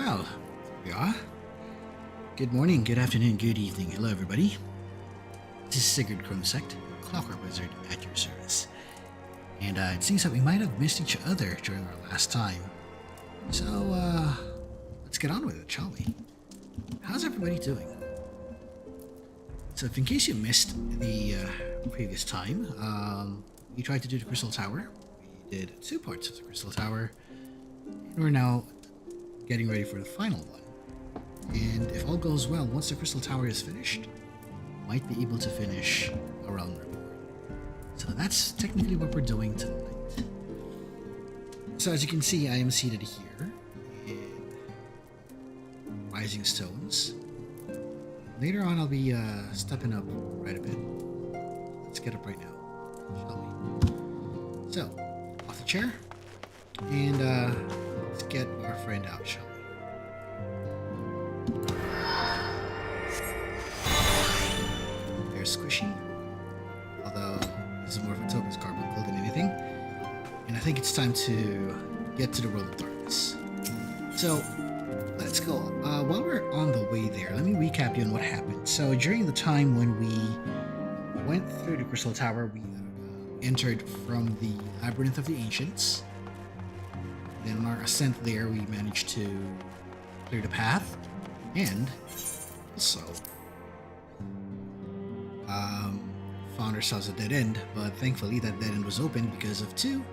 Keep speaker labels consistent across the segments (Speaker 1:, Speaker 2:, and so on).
Speaker 1: Well, here we are. Good morning, good afternoon, good evening. Hello, everybody. This is Sigurd Chronosecht, Clockwork Wizard at your service. And it seems that we might have missed each other during our last time. So, let's get on with it, shall we? How's everybody doing? So, if in case you missed the previous time, we tried to do the Crystal Tower. We did 2 parts of the Crystal Tower. And we're now getting ready for the final one. And if all goes well, once the Crystal Tower is finished, we might be able to finish A Realm Reborn. So that's technically what we're doing tonight. So as you can see, I am seated here in Rising Stones. Later on, I'll be stepping up right a bit. Let's get up right now, shall we? So, off the chair, and let's get our friend out, shall we? They're squishy, although this is more of a Topaz carbuncle than anything. And I think it's time to get to the World of Darkness. So, let's go. While we're on the way there, let me recap you on what happened. So, during the time when we went through the Crystal Tower, we entered from the Labyrinth of the Ancients. Then on our ascent there, we managed to clear the path, and also found ourselves a dead end, but thankfully that dead end was open because of 2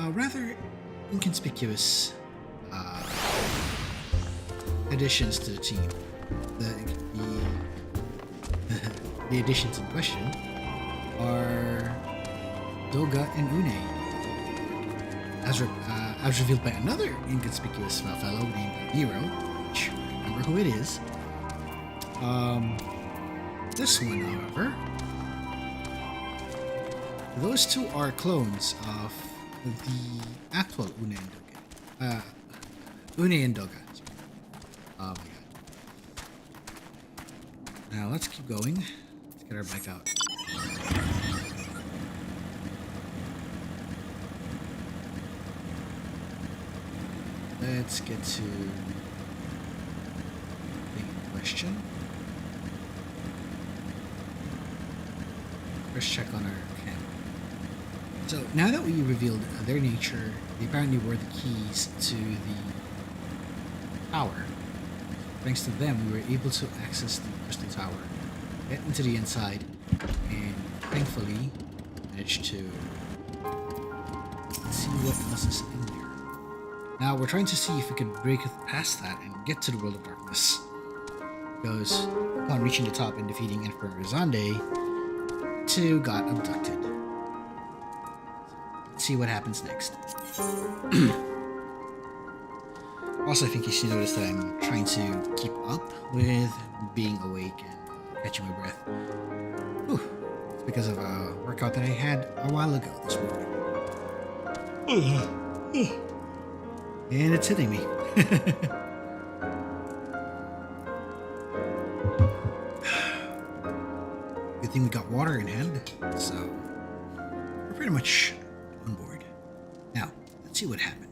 Speaker 1: rather inconspicuous additions to the team. The additions in question are Doga and Unei, as revealed by another inconspicuous fellow named Nero, which I remember who it is. This one, however, those 2 are clones of the actual Unei and Doga. Unei and Doga. Oh my god. Now let's keep going. Let's get our bike out. Let's get to the question. First check on our camp. So now that we revealed their nature, they apparently were the keys to the tower. Thanks to them, we were able to access the Crystal Tower, get into the inside, and thankfully managed to see what else is in there. Now we're trying to see if we can break past that and get to the World of Darkness. Because upon reaching the top and defeating Emperor Zande, 2 got abducted. Let's see what happens next. Also, I think you should notice that I'm trying to keep up with being awake and catching my breath. Whew. It's because of a workout that I had a while ago this morning. And it's hitting me. Good thing we got water in hand, so we're pretty much on board. Now, let's see what happened.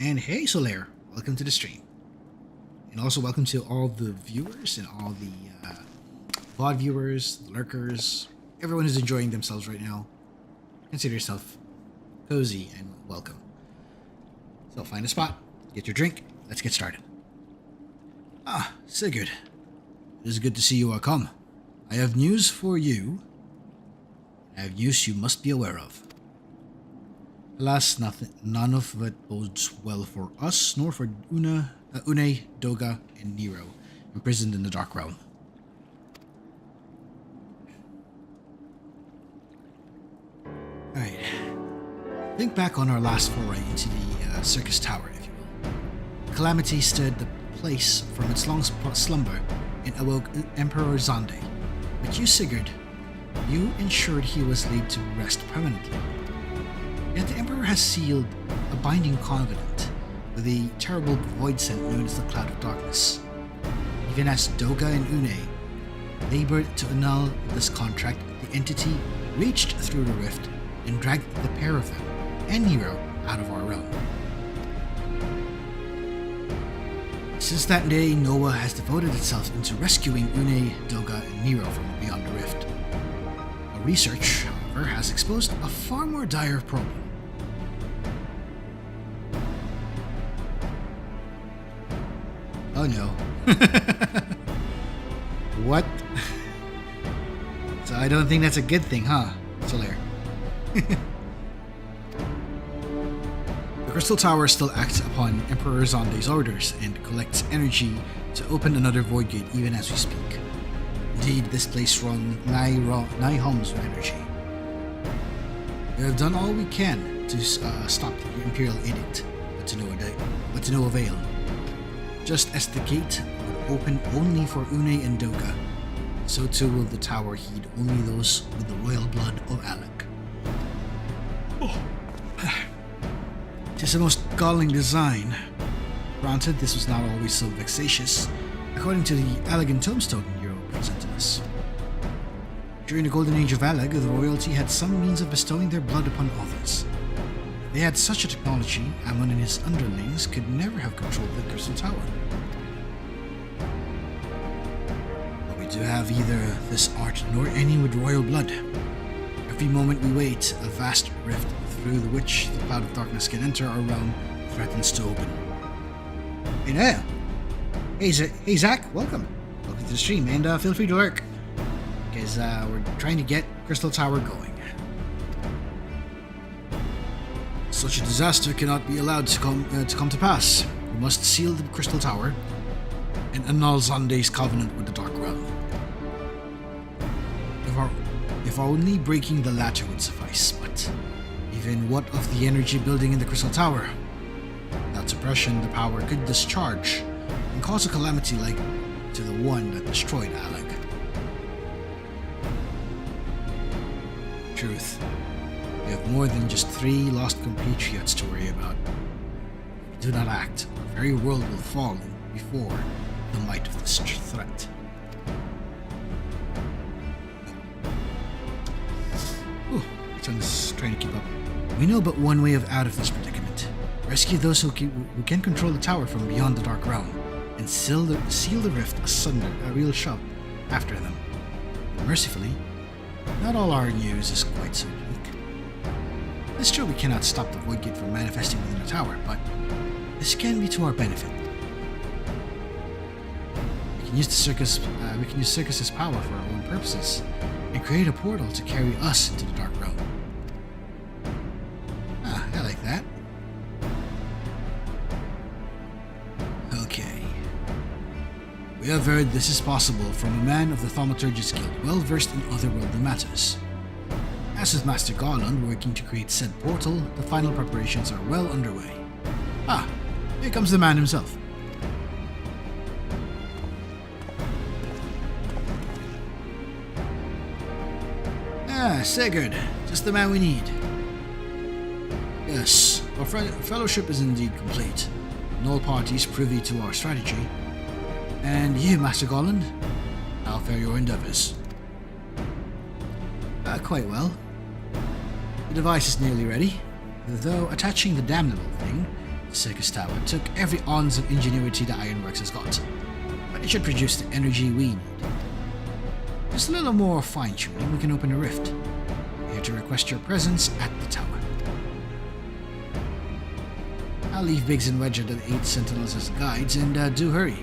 Speaker 1: And hey, Solaire, welcome to the stream. And also welcome to all the viewers and all the VOD viewers, lurkers, everyone who's enjoying themselves right now. Consider yourself cozy and welcome. So find a spot, get your drink, let's get started. Ah, Sigurd. It is good to see you all come. I have news for you. I have news you must be aware of. Alas, none of it bodes well for us, nor for Unei, Doga, and Nero, imprisoned in the Dark Realm. Alright. Think back on our last foray into the Syrcus Tower, if you will. Calamity stirred the place from its long slumber and awoke Emperor Zande. But you, Sigurd, you ensured he was laid to rest permanently. Yet the Emperor has sealed a binding covenant with the terrible void scent known as the Cloud of Darkness. Even as Doga and Unei labored to annul this contract, the entity reached through the rift and dragged the pair of them and Nero out of our realm. Since that day, Noah has devoted itself into rescuing Unei, Doga, and Nero from beyond the rift. Our research, however, has exposed a far more dire problem. Oh no. What? So I don't think that's a good thing, huh, Solaire? The Crystal Tower still acts upon Emperor Zonde's orders and collects energy to open another void gate even as we speak. Indeed, this place nigh hums with energy. We have done all we can to stop the Imperial Edict, but to no avail. Just as the gate would open only for Unei and Doga, so too will the tower heed only those with the royal blood of Alec. Oh. It is the most galling design. Granted, this was not always so vexatious, according to the elegant tombstone Nero presented us. During the Golden Age of Aleg, the royalty had some means of bestowing their blood upon others. If they had such a technology, Ammon and his underlings could never have controlled the Crystal Tower. But we do have either this art nor any with royal blood. Every moment we wait, a vast rift through which the cloud of darkness can enter our realm threatens to open. Hey there! Hey Zach, welcome! Welcome to the stream, and feel free to lurk, because we're trying to get Crystal Tower going. Such a disaster cannot be allowed to come to pass. We must seal the Crystal Tower and annul Zonde's covenant with the Dark Realm. If only breaking the latter would suffice, but even what of the energy building in the Crystal Tower? Without suppression, the power could discharge and cause a calamity like to the one that destroyed Alec. Truth. We have more than just 3 lost compatriots to worry about. If we do not act, our very world will fall before the might of this threat. Trying to keep up. We know but one way out of this predicament. Rescue those who can control the tower from beyond the Dark Realm, and seal the rift asunder, a real shove after them. Mercifully, not all our news is quite so unique. It's true we cannot stop the Void Gate from manifesting within the tower, but this can be to our benefit. We can use Syrcus's power for our own purposes, and create a portal to carry us into the Dark Realm. I like that. Okay. We have heard this is possible from a man of the Thaumaturgist Guild, well versed in otherworldly matters. As with Master Garland working to create said portal, the final preparations are well underway. Ah, here comes the man himself. Ah, Sigurd, just the man we need. Yes, our fellowship is indeed complete, and all parties privy to our strategy. And you, Master Garland, how fare your endeavors? Quite well. The device is nearly ready, though attaching the damnable thing, the Syrcus Tower, took every ounce of ingenuity the Ironworks has got, but it should produce the energy we need. Just a little more fine-tuning, we can open a rift. I'm here to request your presence at the tower. I'll leave Biggs and Wedge and the 8 Sentinels as guides, and do hurry.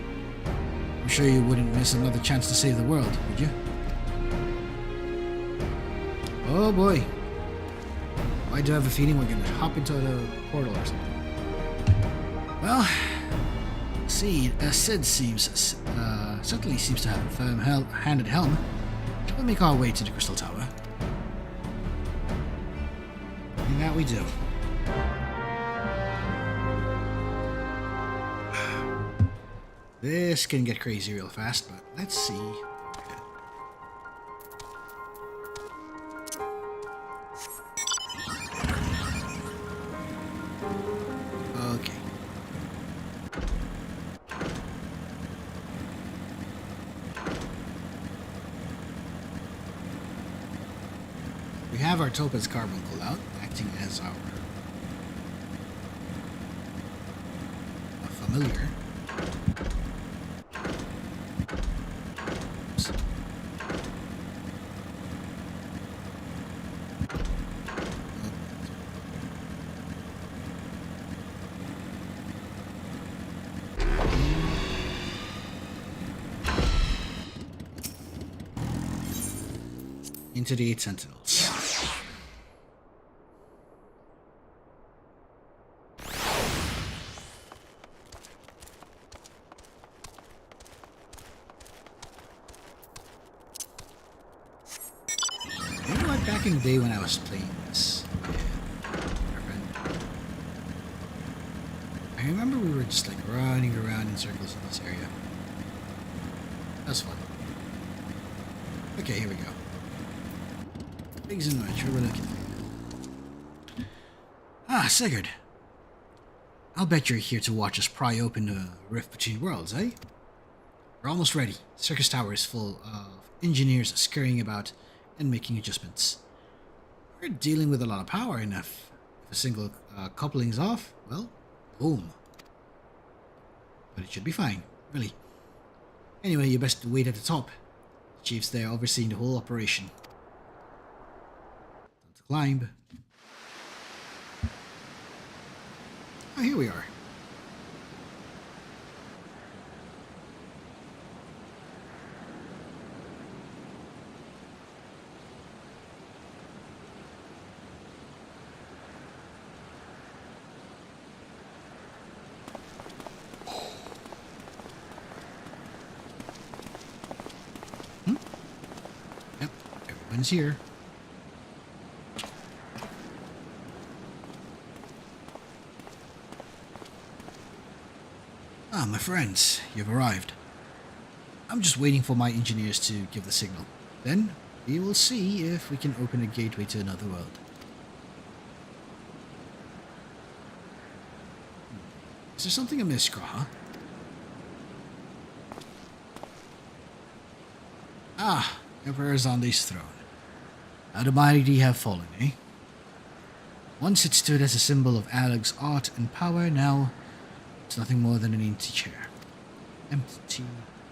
Speaker 1: I'm sure you wouldn't miss another chance to save the world, would you? Oh boy. I do have a feeling we're gonna hop into the portal or something. Well, see, Sid certainly seems to have a firm hand at helm. Shall we make our way to the Crystal Tower? And that we do. This can get crazy real fast, but let's see. Okay. We have our Topaz Carbuncle out, acting as our familiar. Oops. Into the 8 Sentinels. You know what? Back in the day when I was playing this, I remember we were just like running around in circles in this area. That was fun. Okay, here we go. Pigs and much, we're looking. Ah, Sigurd. I'll bet you're here to watch us pry open the rift between worlds, eh? We're almost ready. Syrcus Tower is full of engineers scurrying about and making adjustments. We're dealing with a lot of power, and if a single coupling's off, well, boom. But it should be fine, really. Anyway, you best wait at the top. The chief's there overseeing the whole operation. Time to climb. Oh, here we are. Yep, everyone's here. Ah, my friends, you've arrived. I'm just waiting for my engineers to give the signal. Then, we will see if we can open a gateway to another world. Is there something amiss, Graha? Ah, Emperor Zande's throne. How the mighty have fallen, eh? Once it stood as a symbol of Alag's art and power, now it's nothing more than an empty chair. Empty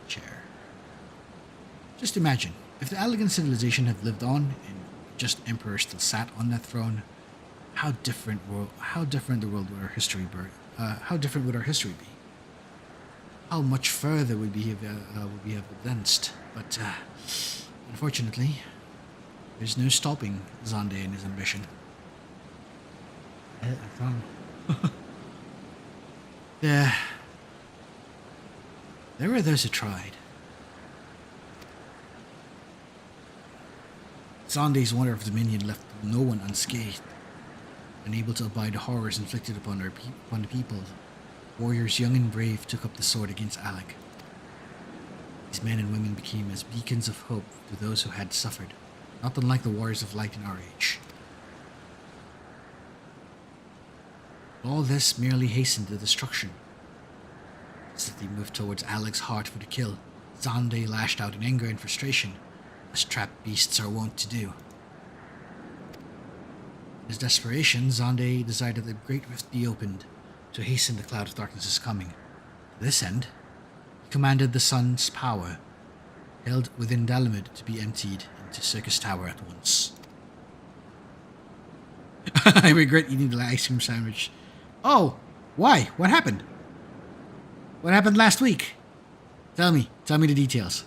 Speaker 1: chair. Just imagine, if the Alagan civilization had lived on and just Emperor still sat on that throne, how different would our history be? How different would our history be? How much further would we have advanced? But unfortunately, there's no stopping Zande and his ambition. There were those who tried. Zande's wonder of dominion left no one unscathed. Unable to abide the horrors inflicted upon the people, warriors young and brave took up the sword against Alag. These men and women became as beacons of hope to those who had suffered, not unlike the warriors of light in our age. All this merely hastened the destruction. As they moved towards Alag's heart for the kill, Zande lashed out in anger and frustration, as trapped beasts are wont to do. In his desperation, Zande decided that a great rift be opened to hasten the cloud of darkness's coming. To this end, he commanded the sun's power, held within Dalamud, to be emptied into Syrcus Tower at once. I regret eating the ice cream sandwich. Oh, why? What happened? What happened last week? Tell me the details.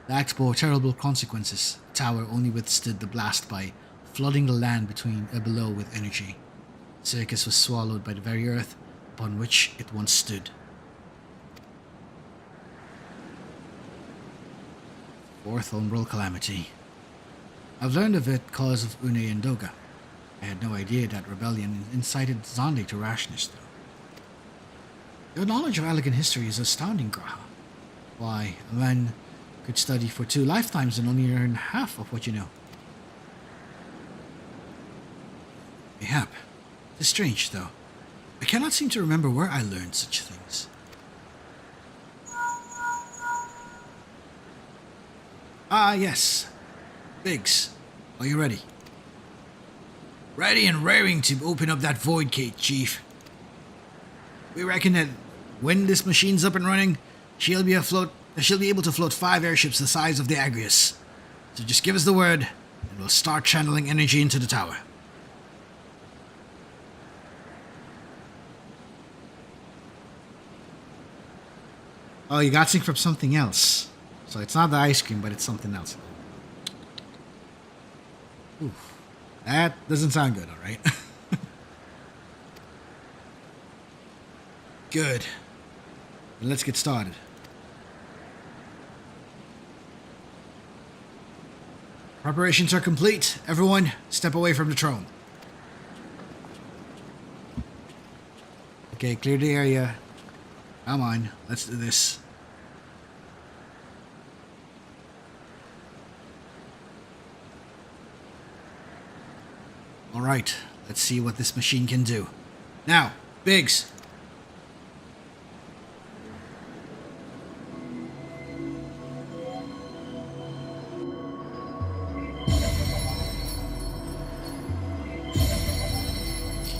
Speaker 1: The act bore terrible consequences. The tower only withstood the blast by flooding the land below with energy. Syrcus was swallowed by the very earth upon which it once stood. Fourth umbral calamity. I've learned of it because of Unei and Doga. I had no idea that rebellion incited Zande to rashness, though. Your knowledge of Alagan history is astounding, Graha. Why, a man could study for 2 lifetimes and only learn half of what you know. Mayhap. It is strange, though. I cannot seem to remember where I learned such things. Ah, yes. Biggs, are you ready? Ready and raring to open up that void gate, Chief. We reckon that when this machine's up and running, she'll be able to float 5 airships the size of the Agrius. So just give us the word, and we'll start channeling energy into the tower. Oh, you got sync from something else. So it's not the ice cream, but it's something else. Oof. That doesn't sound good, alright? Good. Then let's get started. Preparations are complete. Everyone, step away from the throne. Okay, clear the area. Come on, let's do this. Alright, let's see what this machine can do. Now, Biggs.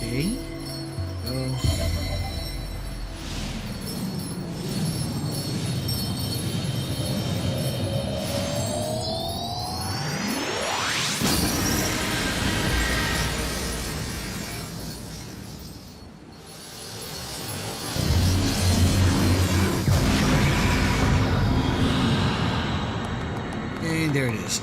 Speaker 1: Okay. Go. And there it is.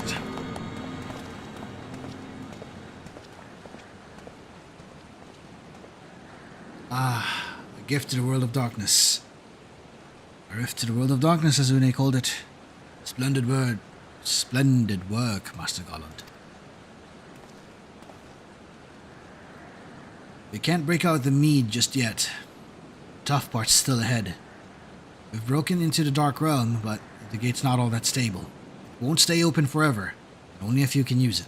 Speaker 1: Ah, a gift to the world of darkness. A rift to the world of darkness, as Unei called it. Splendid word. Splendid work, Master Garland. We can't break out the mead just yet. The tough part's still ahead. We've broken into the Dark Realm, but the gate's not all that stable. It won't stay open forever, and only a few can use it.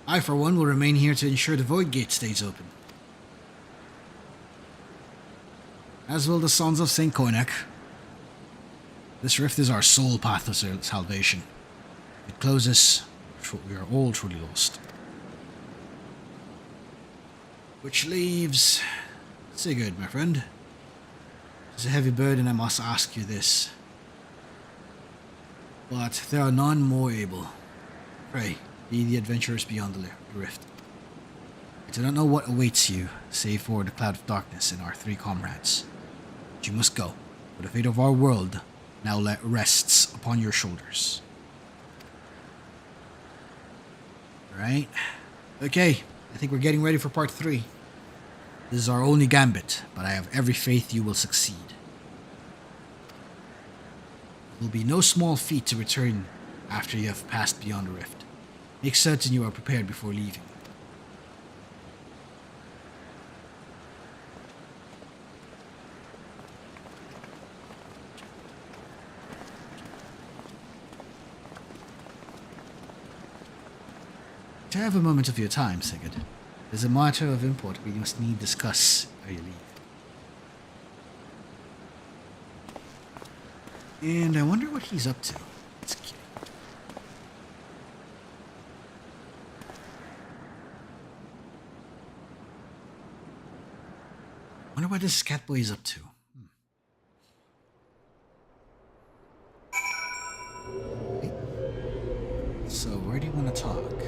Speaker 1: I, for one, will remain here to ensure the Void Gate stays open. As will the Sons of St. Koinek. This rift is our sole path to salvation. If it closes, we are all truly lost. Which leaves Sigurd, my friend. It's a heavy burden, I must ask you this. But there are none more able. Pray, be the adventurers beyond the rift. I do not know what awaits you, save for the cloud of darkness and our 3 comrades. But you must go, for the fate of our world now rests upon your shoulders. Right? Okay, I think we're getting ready for part 3. This is our only gambit, but I have every faith you will succeed. It will be no small feat to return after you have passed beyond the rift. Make certain you are prepared before leaving. To have a moment of your time, Sigurd. There's a matter of import we must need discuss ere you leave. And I wonder what he's up to. It's cute. Wonder what this cat boy is up to. Okay. So where do you want to talk?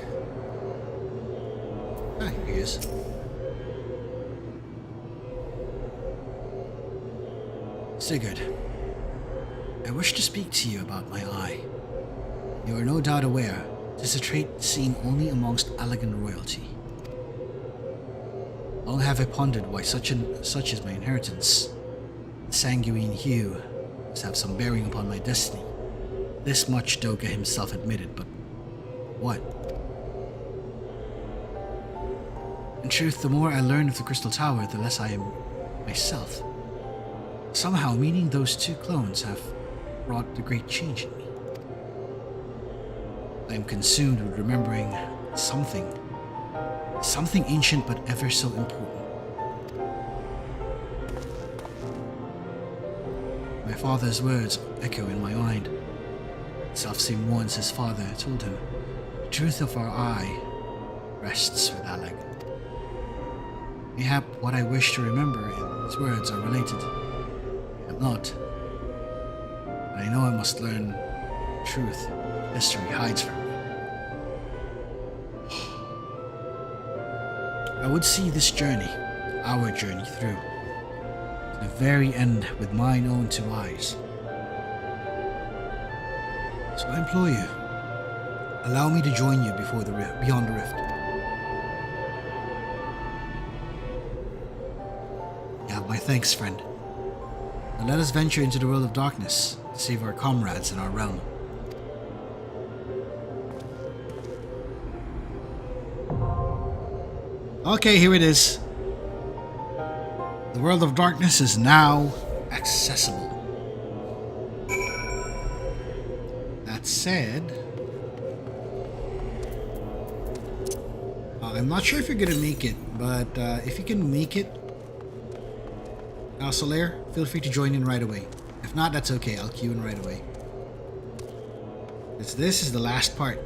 Speaker 1: Ah, here he is. Sigurd, I wish to speak to you about my eye. You are no doubt aware, 'tis a trait seen only amongst Allegan royalty. Long have I pondered why such is my inheritance. The sanguine hue must have some bearing upon my destiny. This much Doga himself admitted, but what? In truth, the more I learn of the Crystal Tower, the less I am myself. Somehow, meeting those 2 clones have brought a great change in me. I am consumed with remembering something ancient but ever so important. My father's words echo in my mind. The selfsame ones his father told him. The truth of our eye rests with Alleg. Mayhap what I wish to remember in these words are related. I am not. But I know I must learn the truth history hides from me. I would see this journey, our journey through, to the very end with mine own two eyes. So I implore you, allow me to join you before the beyond the rift. You have my thanks, friend. Now let us venture into the world of darkness to save our comrades in our realm. Okay, here it is. The world of darkness is now accessible. That said, I'm not sure if you're gonna make it, but if you can make it, Solaire, feel free to join in right away. If not, that's okay. I'll queue in right away. This is the last part.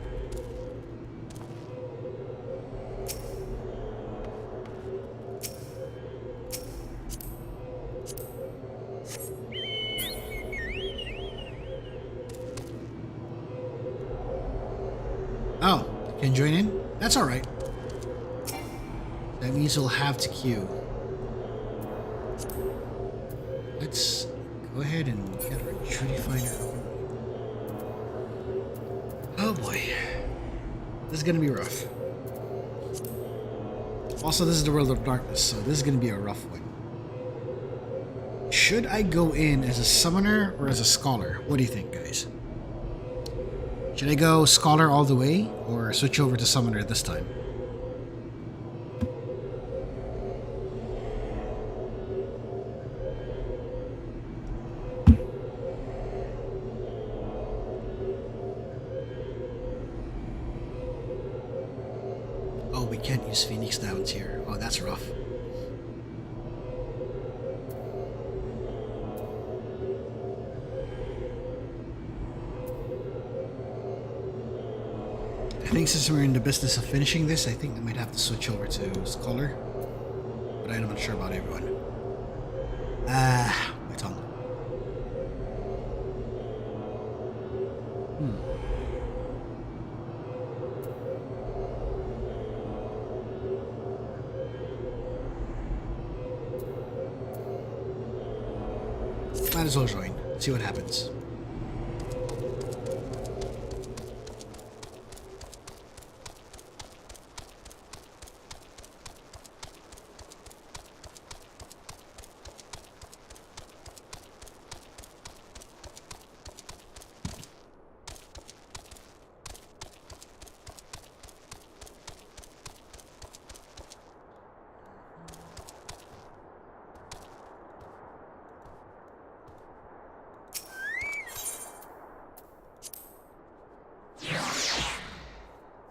Speaker 1: Oh, can you join in? That's alright. That means we'll have to queue. Let's go ahead and get our Judy Finder. Oh boy. This is gonna be rough. Also, this is the world of darkness, so this is gonna be a rough one. Should I go in as a summoner or as a scholar? What do you think, guys? Should I go scholar all the way or switch over to summoner this time? Oh, we can't use Phoenix Downs here. Oh, that's rough. I think since we're in the business of finishing this, I think I might have to switch over to Scholar. But I'm not sure about everyone. My tongue. Might as well join. See what happens.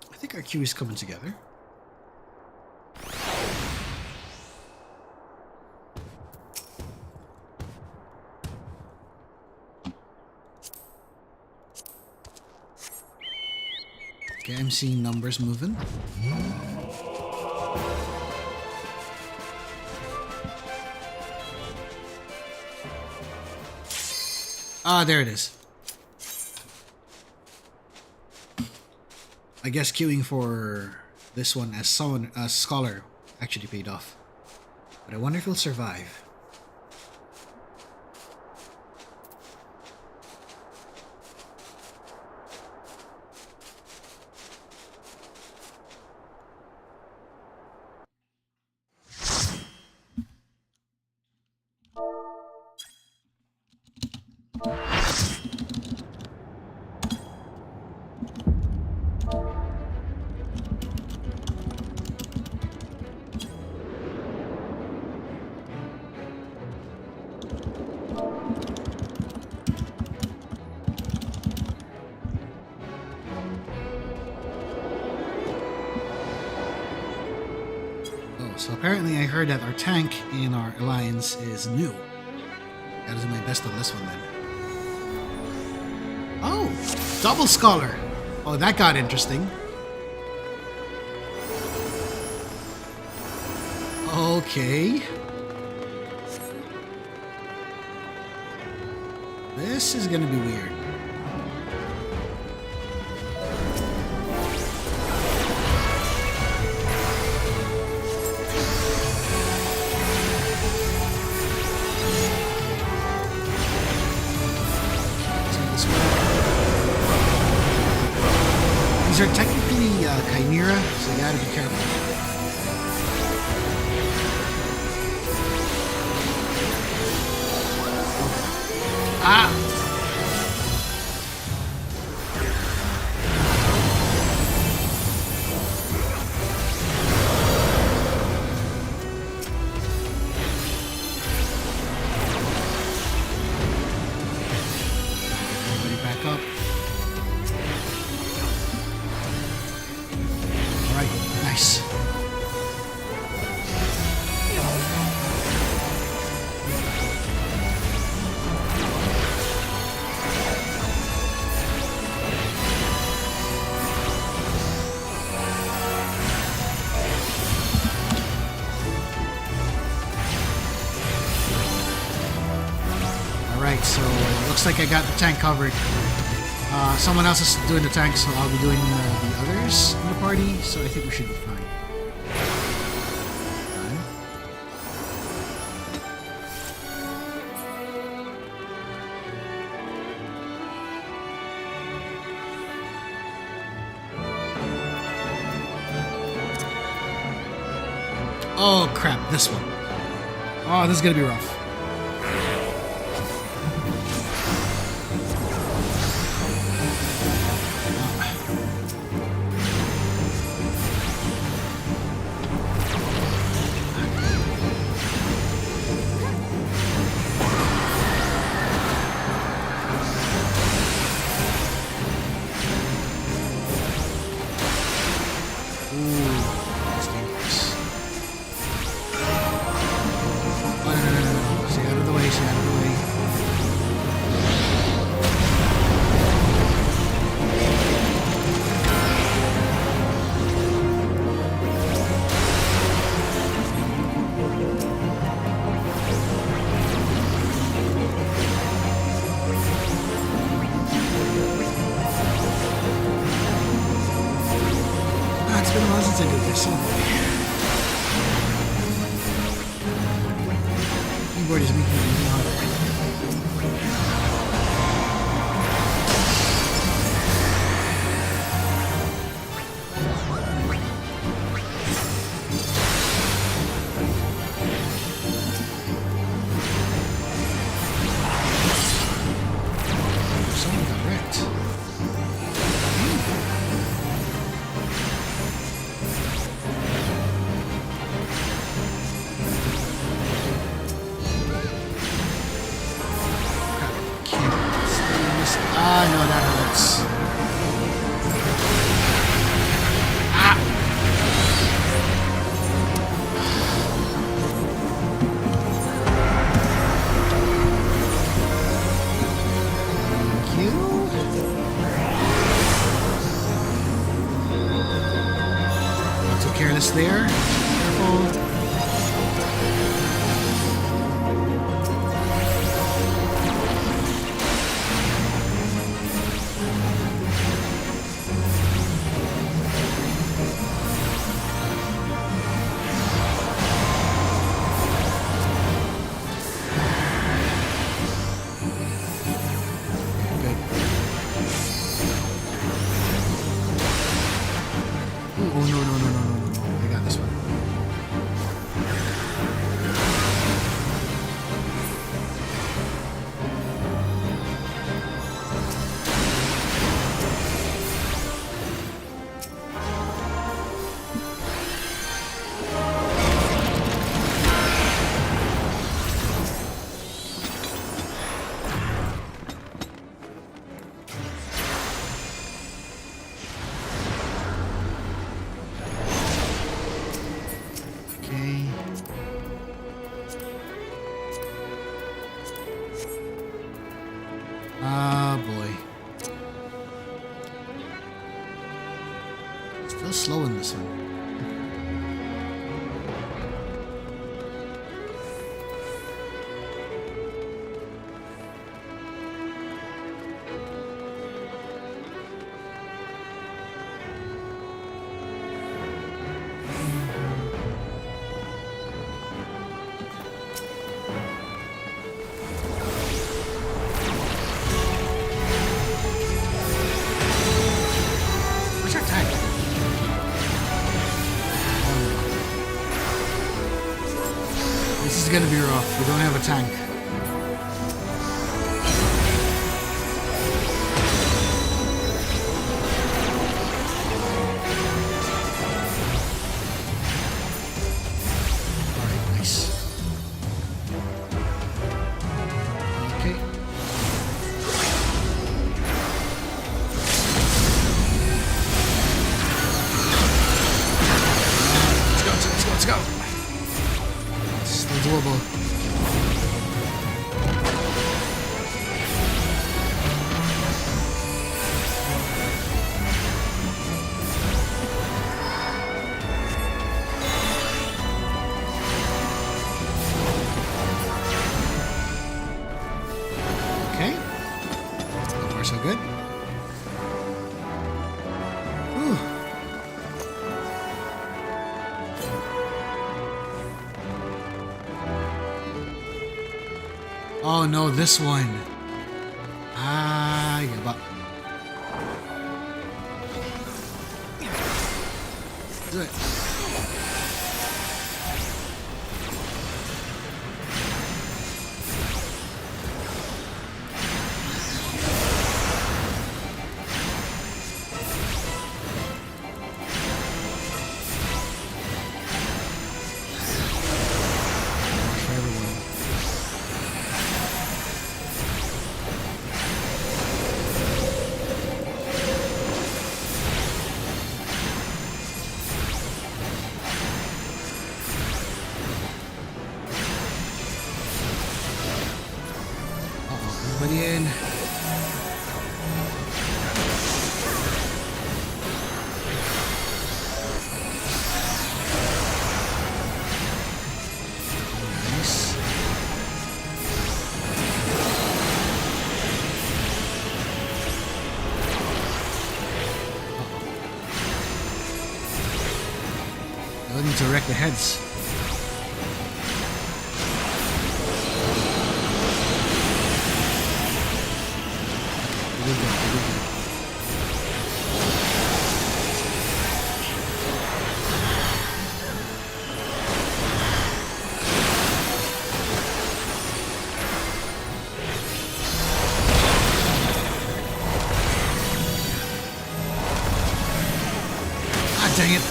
Speaker 1: I think our queue is coming together. Okay, I'm seeing numbers moving. Ah, there it is. I guess queuing for this one as someone, a scholar, actually paid off. But I wonder if he'll survive. So apparently I heard that our tank in our alliance is new. Gotta do my best on this one then. Oh! Double Scholar! Oh, that got interesting. Okay. This is gonna be weird. These are technically chimera, so you gotta be careful. Ah! Everybody back up. Alright, nice. Alright, so looks like I got the tank covered. Someone else is doing the tank, so I'll be doing the others in the party, so I think we should be fine. Oh crap, this one. Oh, this is gonna be rough. Keyboard is making me harder. Someone got wrecked. Ah, no, that hurts. Ah! Thank you. Not too careless there. Careful. Ah, boy. Still slow in this one. is gonna be rough. We don't have a tank. Alright, nice. Okay. Let's go. Still doable. Okay. So far, so good. Whew. Oh no, this one. Ah, I give up. Do it. For everyone. Everybody in. Nice. I need to wreck the heads. Ah, dang it.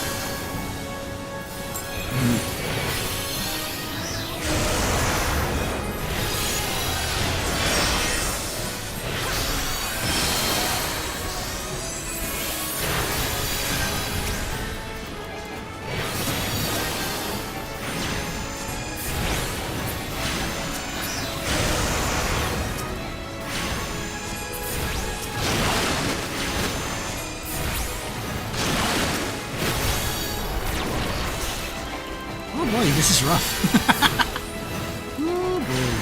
Speaker 1: Oh boy, this is rough. Oh boy.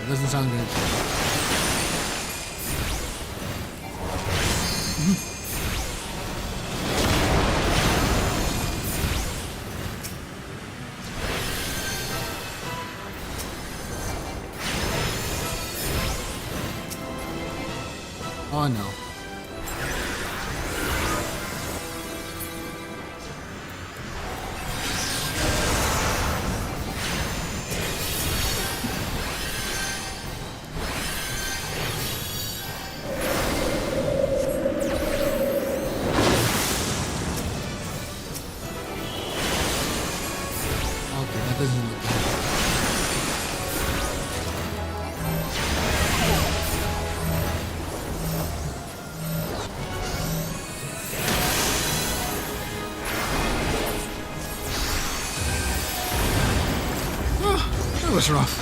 Speaker 1: Doesn't sound good. Oh no. Okay, that doesn't look good. That was rough.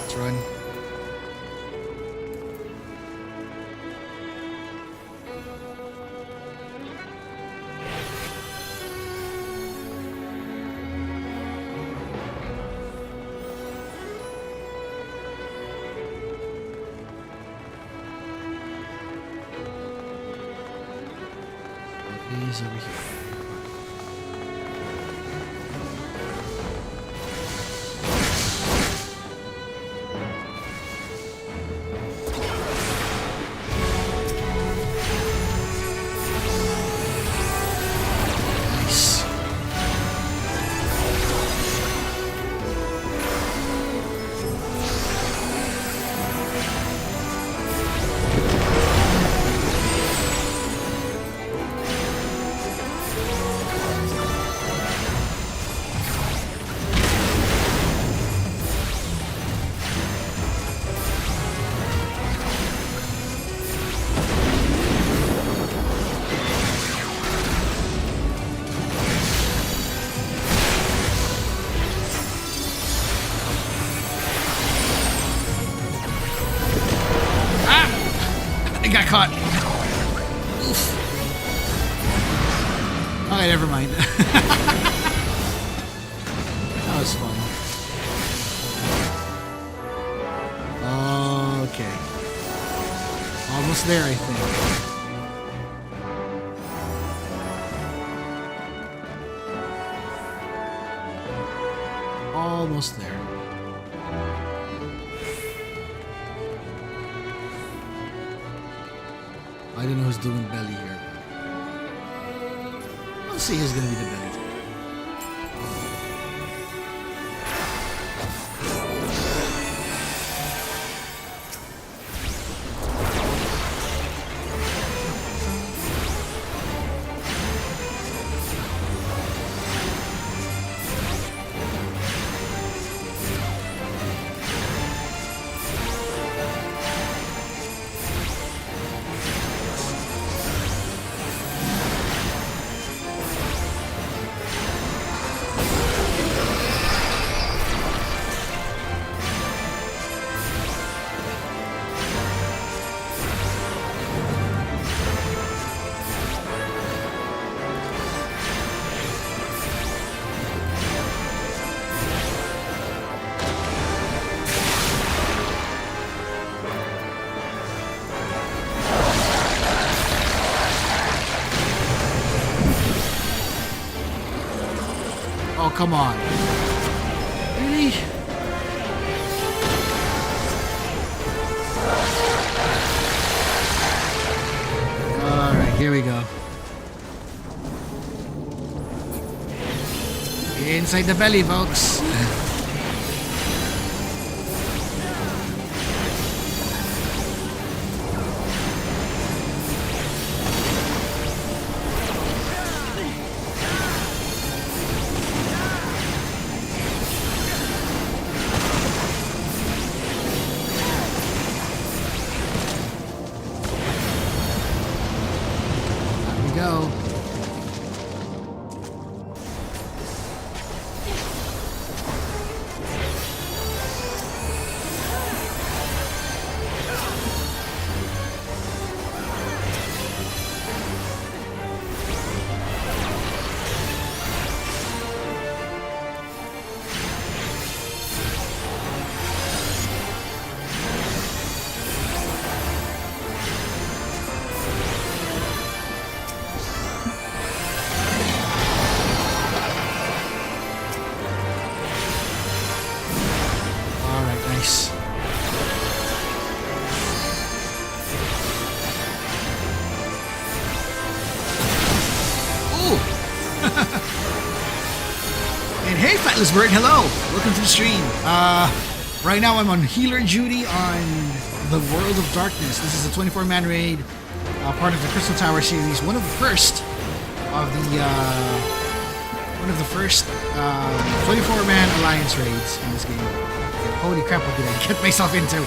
Speaker 1: Let's run. He's over here. Okay, never mind. That was fun. Okay. Almost there, I think. Almost there. I don't know who's doing belly here. Let's see who's gonna be the belly. Oh, come on. Really? Alright, here we go. Inside the belly, folks. Bird, hello! Welcome to the stream. Right now I'm on healer duty on the World of Darkness. This is a 24-man raid, part of the Syrcus Tower series. One of the first 24-man alliance raids in this game. Holy crap! What did I get myself into?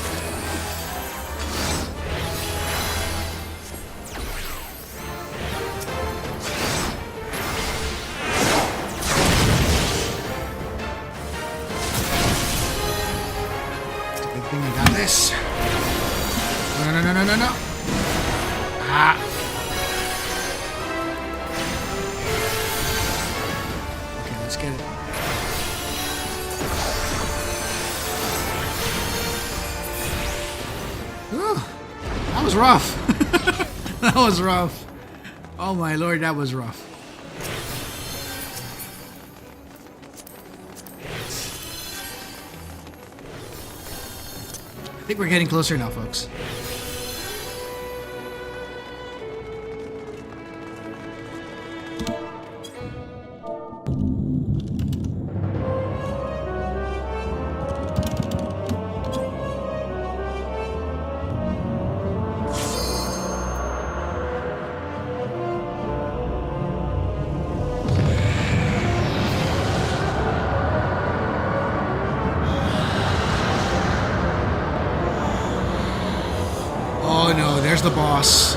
Speaker 1: No. Ah. Okay, let's get it. Whew. That was rough. That was rough. Oh my lord, that was rough. I think we're getting closer now, folks. Oh no, there's the boss.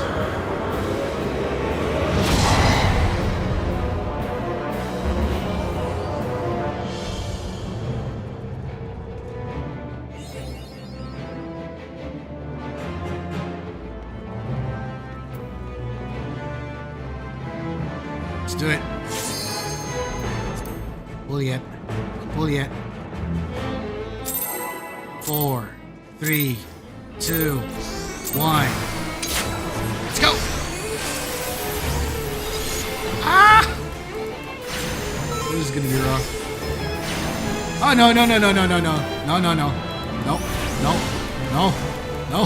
Speaker 1: do it. Pull yet. Pull yet. 4, 3, 2, 1. Let's go! Ah! This is gonna be rough. Oh, no, no, no, no, no, no, no. No, no, no. No, no, no, no.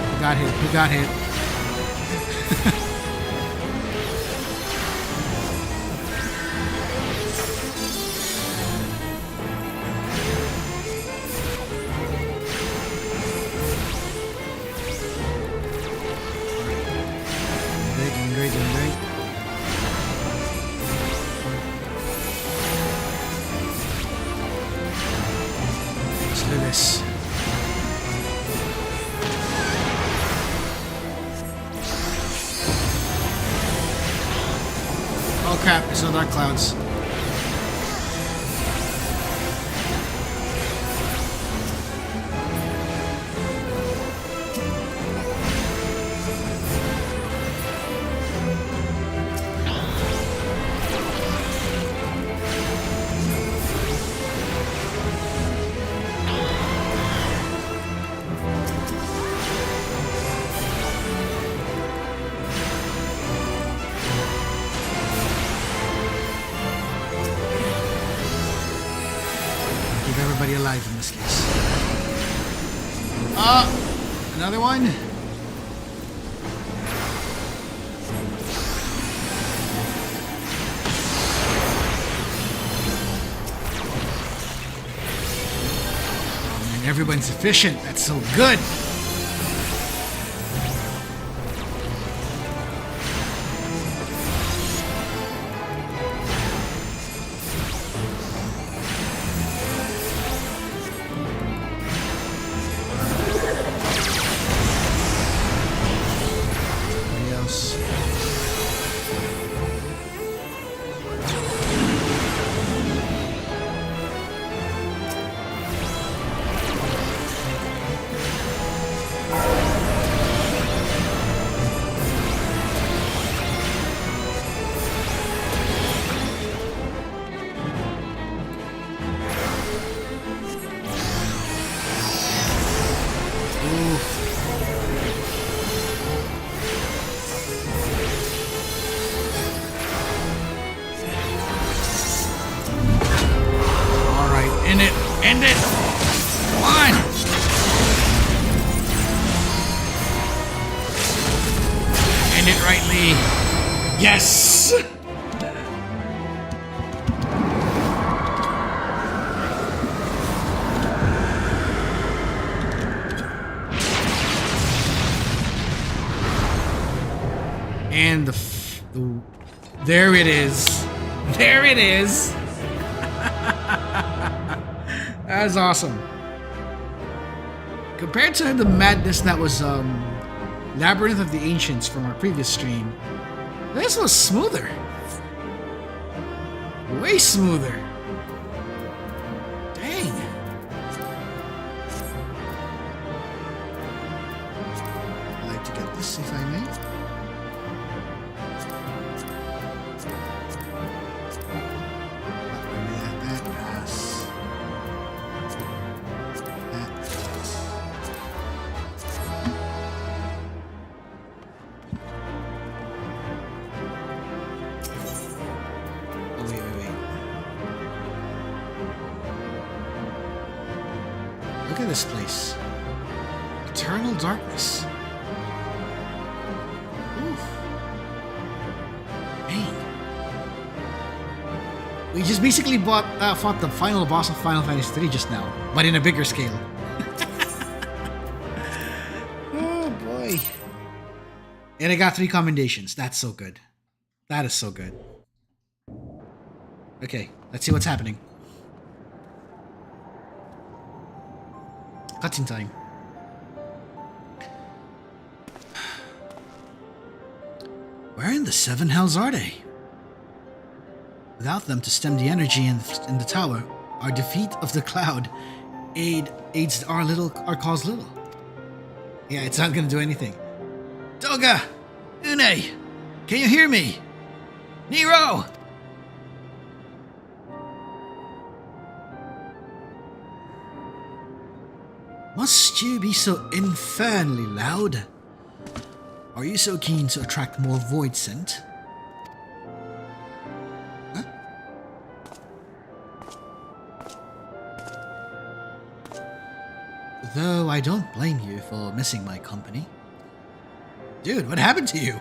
Speaker 1: Who got hit? Who got hit? Oh crap, there's no dark clouds. Everybody alive in this case. Another one. Oh man, everyone's efficient. That's so good. End it! Come on! End it rightly. Yes! And there it is. There it is. That is awesome. Compared to the madness that was Labyrinth of the Ancients from our previous stream, this was smoother. Way smoother. Dang. I'd like to get this if I may. Look at this place. Eternal darkness. Oof. Dang. We just basically fought the final boss of Final Fantasy III just now, but in a bigger scale. Oh boy. And I got 3 commendations. That's so good. That is so good. Okay, let's see what's happening. Cutscene time. Where in the 7 hells are they? Without them to stem the energy in the tower, our defeat of the cloud aids our cause little. Yeah, it's not gonna do anything. Doga! Unei! Can you hear me? Nero! Must you be so infernally loud? Are you so keen to attract more void scent? Huh? Though I don't blame you for missing my company. Dude, what happened to you?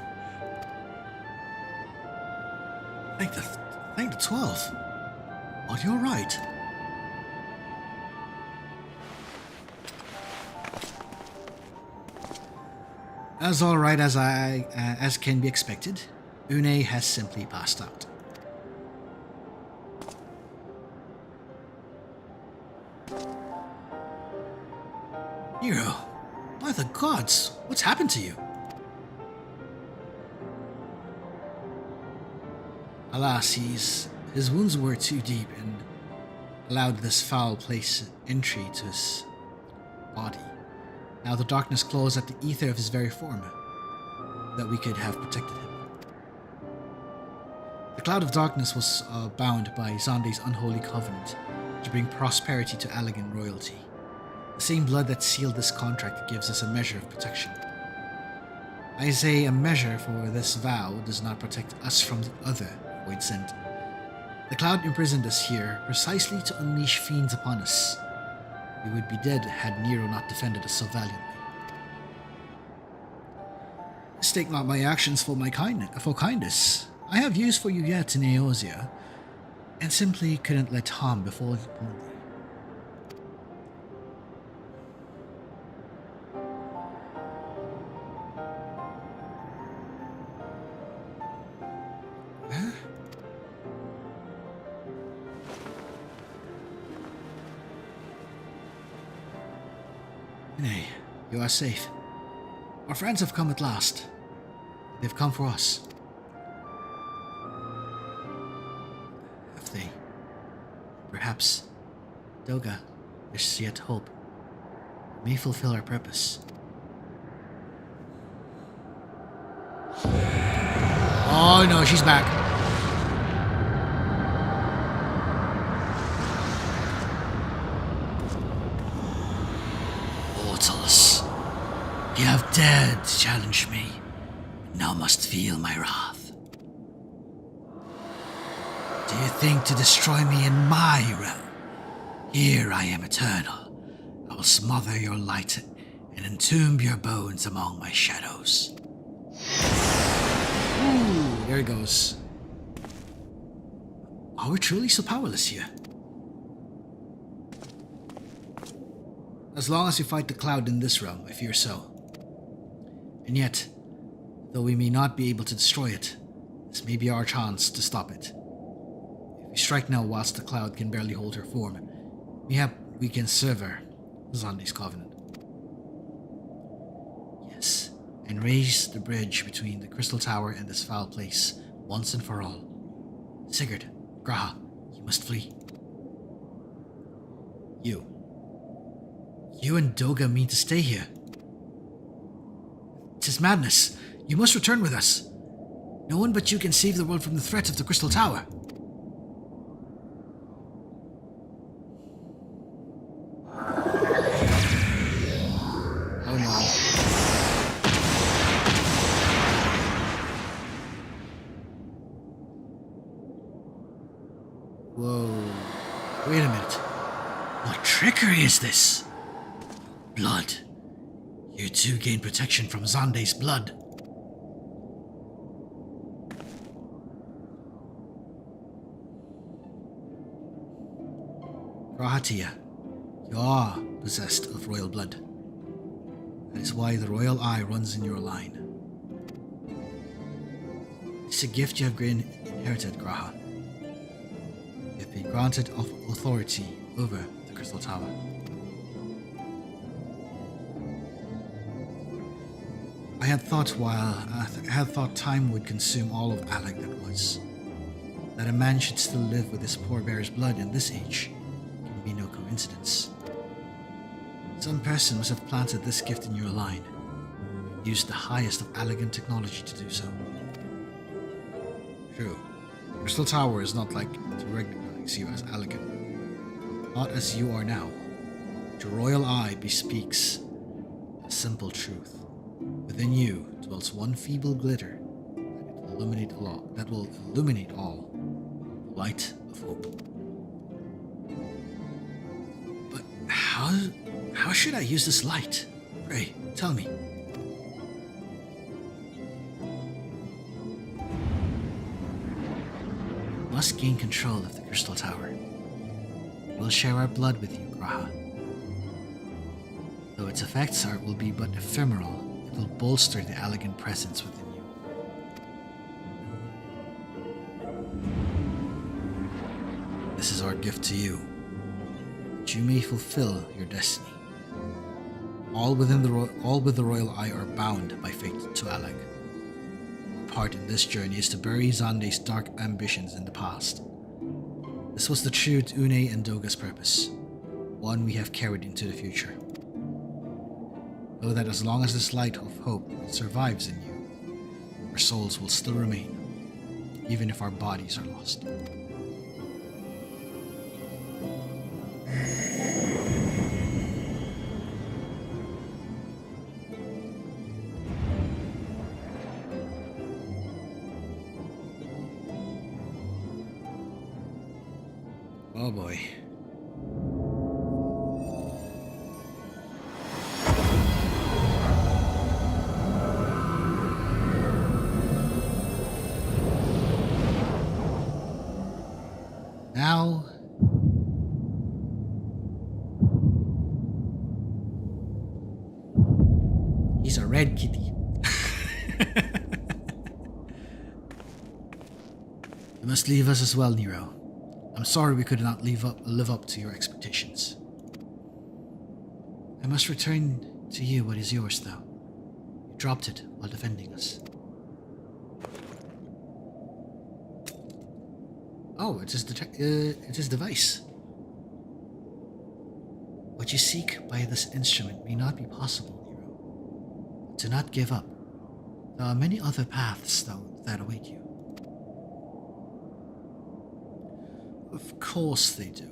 Speaker 1: Thank the 12. Are you alright? As alright as can be expected, Unei has simply passed out. Nero, by the gods, what's happened to you? Alas, his wounds were too deep and allowed this foul place entry to his body. Now the darkness claws at the ether of his very form, that we could have protected him. The cloud of darkness was bound by Xande's unholy covenant to bring prosperity to Allegan royalty. The same blood that sealed this contract gives us a measure of protection. I say a measure, for this vow does not protect us from the other void scent. The cloud imprisoned us here precisely to unleash fiends upon us. We would be dead had Nero not defended us so valiantly. Mistake not my actions for kindness. I have use for you yet in Eosia, and simply couldn't let harm befall thee. Huh? Nay, you are safe. Our friends have come at last. They've come for us. Have they? Perhaps Doga, there's yet hope. May fulfill our purpose. Oh no, she's back. Mortals, you have dared to challenge me, but now must feel my wrath. Do you think to destroy me in my realm? Here I am eternal. I will smother your light and entomb your bones among my shadows. Ooh, there it goes. Are we truly so powerless here? As long as we fight the cloud in this realm, I fear so. And yet, though we may not be able to destroy it, this may be our chance to stop it. If we strike now whilst the cloud can barely hold her form, mayhap we can sever Xande's covenant. Yes, and raise the bridge between the Crystal Tower and this foul place, once and for all. Sigurd, Graha, you must flee. You and Doga mean to stay here. 'Tis madness. You must return with us. No one but you can save the world from the threat of the Crystal Tower. Oh no. Whoa. Wait a minute. What trickery is this? Blood. You too gain protection from Xande's blood. Grahatia, you are possessed of royal blood. That is why the royal eye runs in your line. It's a gift you have inherited, Graha. You have been granted authority over the Crystal Tower. I had thought time would consume all of Alec that was. That a man should still live with his poor bear's blood in this age can be no coincidence. Some person must have planted this gift in your line. used the highest of elegant technology to do so. True. Crystal Tower is not like to recognize you as elegant. Not as you are now. Your royal eye bespeaks a simple truth. Within you dwells one feeble glitter that will illuminate all. The light of hope. But how should I use this light? Pray, tell me. Must gain control of the Crystal Tower. We'll share our blood with you, Graha. Though its effects will be but ephemeral, it will bolster the elegant presence within you. This is our gift to you, that you may fulfill your destiny. All with the royal eye are bound by fate to Alag. Our part in this journey is to bury Xande's dark ambitions in the past. This was the true Unei and Doga's purpose, one we have carried into the future. Know that as long as this light of hope survives in you, our souls will still remain, even if our bodies are lost. Oh boy. Now he's a red kitty. You must leave us as well, Nero. I'm sorry we could not live up to your expectations. I must return to you what is yours, though. You dropped it while defending us. Oh, it's his device. What you seek by this instrument may not be possible, Nero. Do not give up. There are many other paths, though, that await you. Of course they do.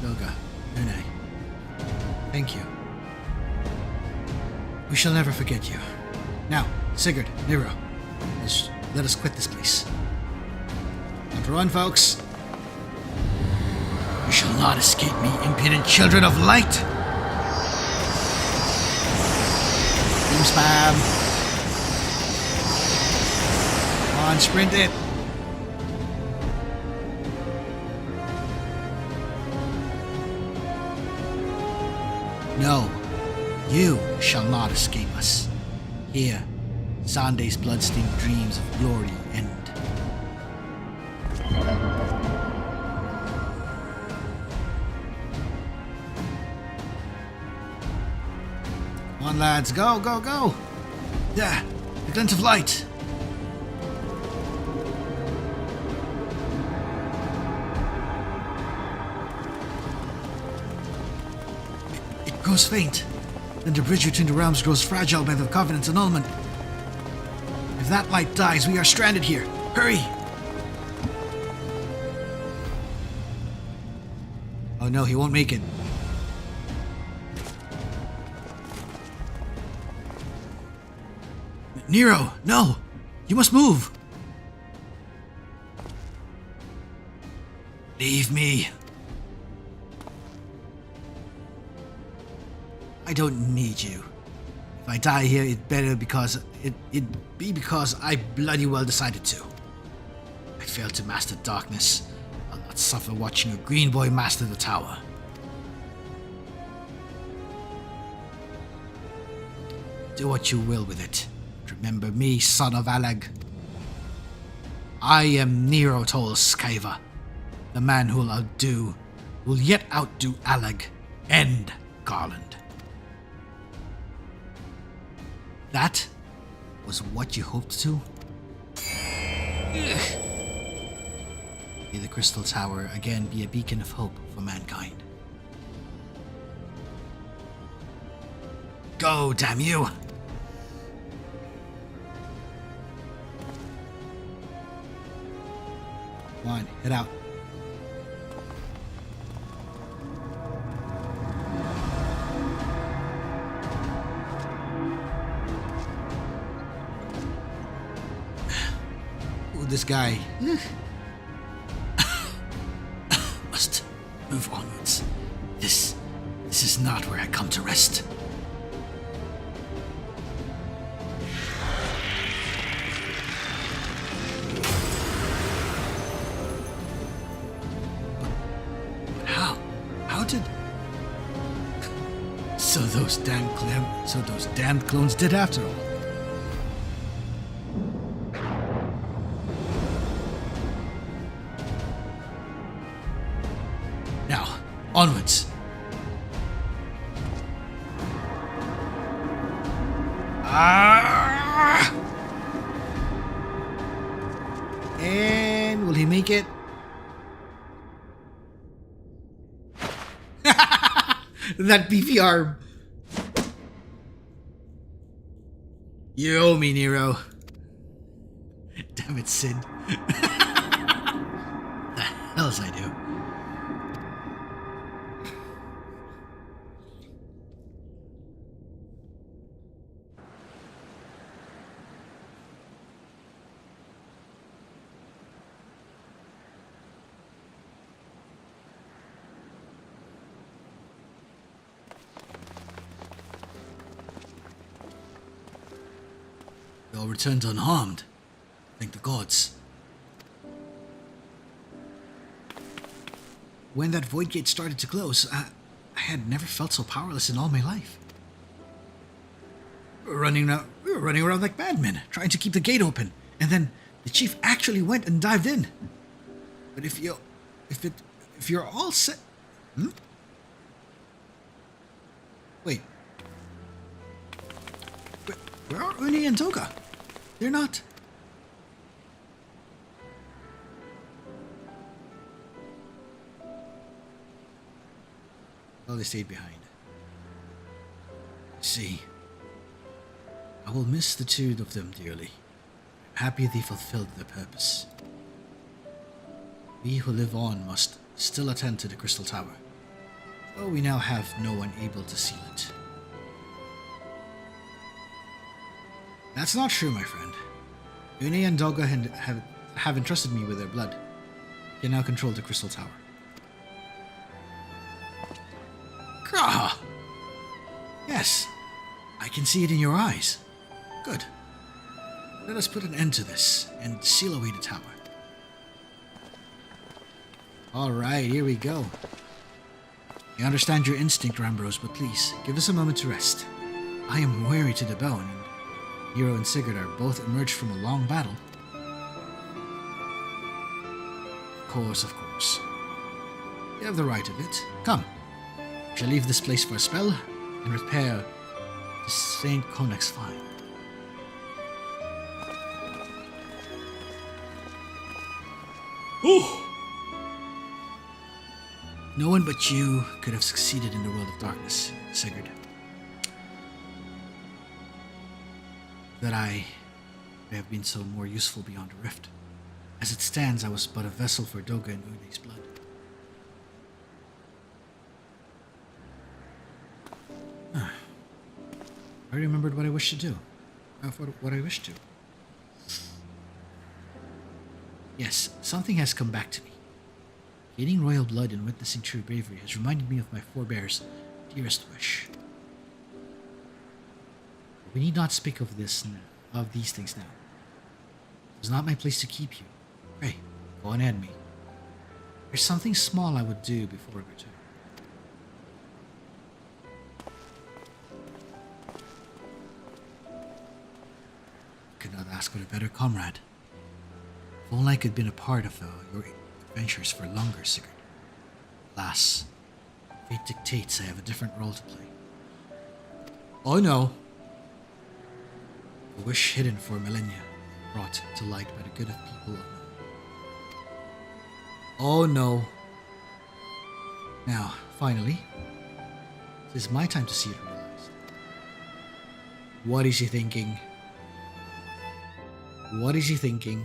Speaker 1: Doga, Unei, thank you. We shall never forget you. Now, Sigurd, Nero, let us quit this place. On to run, folks. You shall not escape me, impudent children of light! Boom spam! Come on, sprint it! No, you shall not escape us. Here, Xande's bloodstained dreams of glory end. Come on, lads, go, go, go! There, the glint of light! Grows faint, then the bridge between the realms grows fragile by the covenant's annulment. If that light dies, we are stranded here. Hurry! Oh no, he won't make it. Nero, no! You must move! Leave me. I don't need you. If I die here, it'd be because I bloody well decided to. I failed to master darkness. I'll not suffer watching a green boy master the tower. Do what you will with it. Remember me, son of Alag. I am Nero Toll Scaeva, the man who'll yet outdo Alag and Garland. That was what you hoped to? May the Crystal Tower again be a beacon of hope for mankind. Go, damn you! Come on, head out. Ooh, this guy. Must move onwards. This is not where I come to rest. So those damned clones did after all. Now, onwards. And will he make it? That beefy arm. You owe me, Nero. Damn it, Sid. The hells I do. All returned unharmed. Thank the gods. When that void gate started to close, I had never felt so powerless in all my life. We were running around like madmen, trying to keep the gate open, and then the chief actually went and dived in. But if you're all set, Wait. Where are Unei and Doga? They're not. Oh, they stayed behind. See, I will miss the two of them dearly. I'm happy they fulfilled their purpose. We who live on must still attend to the Crystal Tower, though we now have no one able to seal it. That's not true, my friend. Unei and Doga have entrusted me with their blood. I can now control the Crystal Tower. Kraha! Yes, I can see it in your eyes. Good. Let us put an end to this and seal away the tower. Alright, here we go. I understand your instinct, Rambros, but please, give us a moment to rest. I am weary to the bone, and Nero and Sigurd are both emerged from a long battle. Of course. You have the right of it. Come. We shall leave this place for a spell and repair to St. Conach's fine. Oh! No one but you could have succeeded in the world of darkness, Sigurd. That I have been so more useful beyond a rift. As it stands, I was but a vessel for Doga and Unei's blood. I remembered what I wished to do. What I wished to. Yes, something has come back to me. Gaining royal blood and witnessing true bravery has reminded me of my forebears' dearest wish. We need not speak of these things now. It was not my place to keep you. Pray, go on ahead me. There's something small I would do before I return. Could not ask for a better comrade. If only I could have been a part of your adventures for longer, Sigurd. Alas, fate dictates I have a different role to play. Oh no! A wish hidden for millennia, brought to light by the good of people of Nero. Oh no! Now, finally, it is my time to see it realized. What is he thinking? What is he thinking?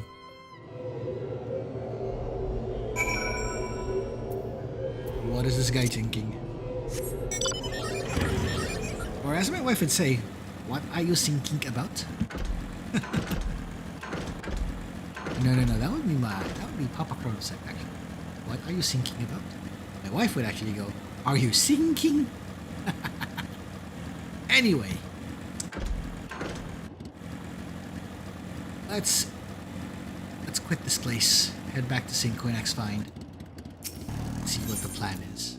Speaker 1: What is this guy thinking? Or as my wife would say, what are you thinking about? No, that would be Papa Chronosecht actually. What are you thinking about? My wife would actually go, are you thinking? Anyway. Let's quit this place. Head back to St. Coinax Find. And see what the plan is.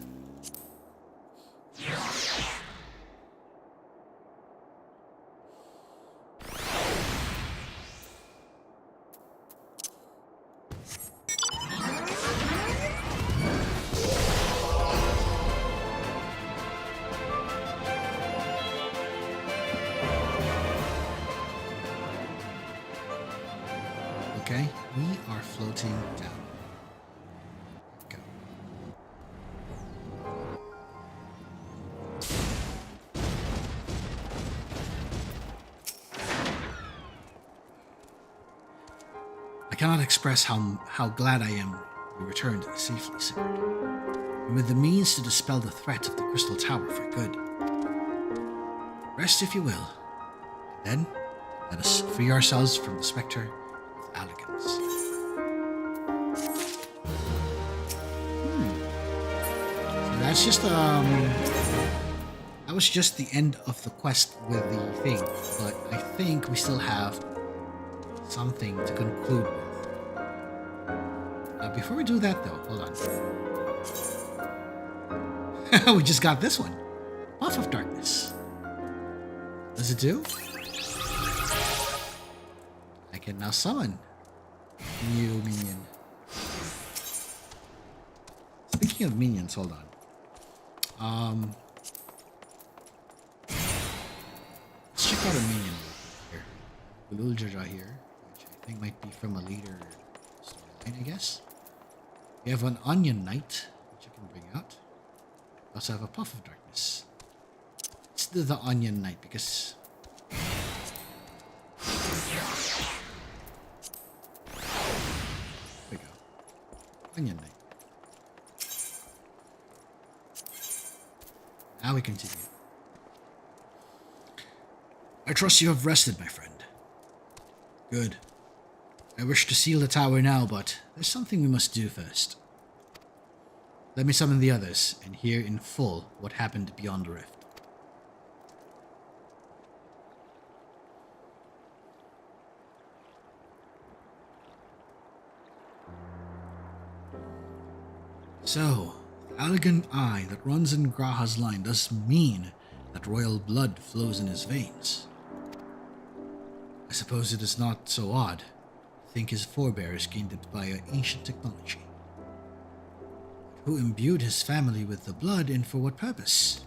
Speaker 1: Okay, we are floating down. Go. I cannot express how glad I am we returned safely, Sigurd, and with the means to dispel the threat of the Crystal Tower for good. Rest if you will. Then, let us free ourselves from the spectre of Anicents. So that's just that was just the end of the quest with the thing, but I think we still have something to conclude with. Before we do that though, hold on. We just got this one. Buff of Darkness. Does it do? I can now summon new minion. Speaking of minions, hold on. Let's check out a minion here. Bululjaja here, which I think might be from a later storyline, I guess. We have an Onion Knight, which I can bring out. We also have a Puff of Darkness. Let's do the Onion Knight because... There we go. Onion Knight. Now we continue. I trust you have rested, my friend. Good. I wish to seal the tower now, but there's something we must do first. Let me summon the others and hear in full what happened beyond the rift. So, the elegant eye that runs in Graha's line does mean that royal blood flows in his veins. I suppose it is not so odd to think his forebears gained it by an ancient technology. Who imbued his family with the blood and for what purpose?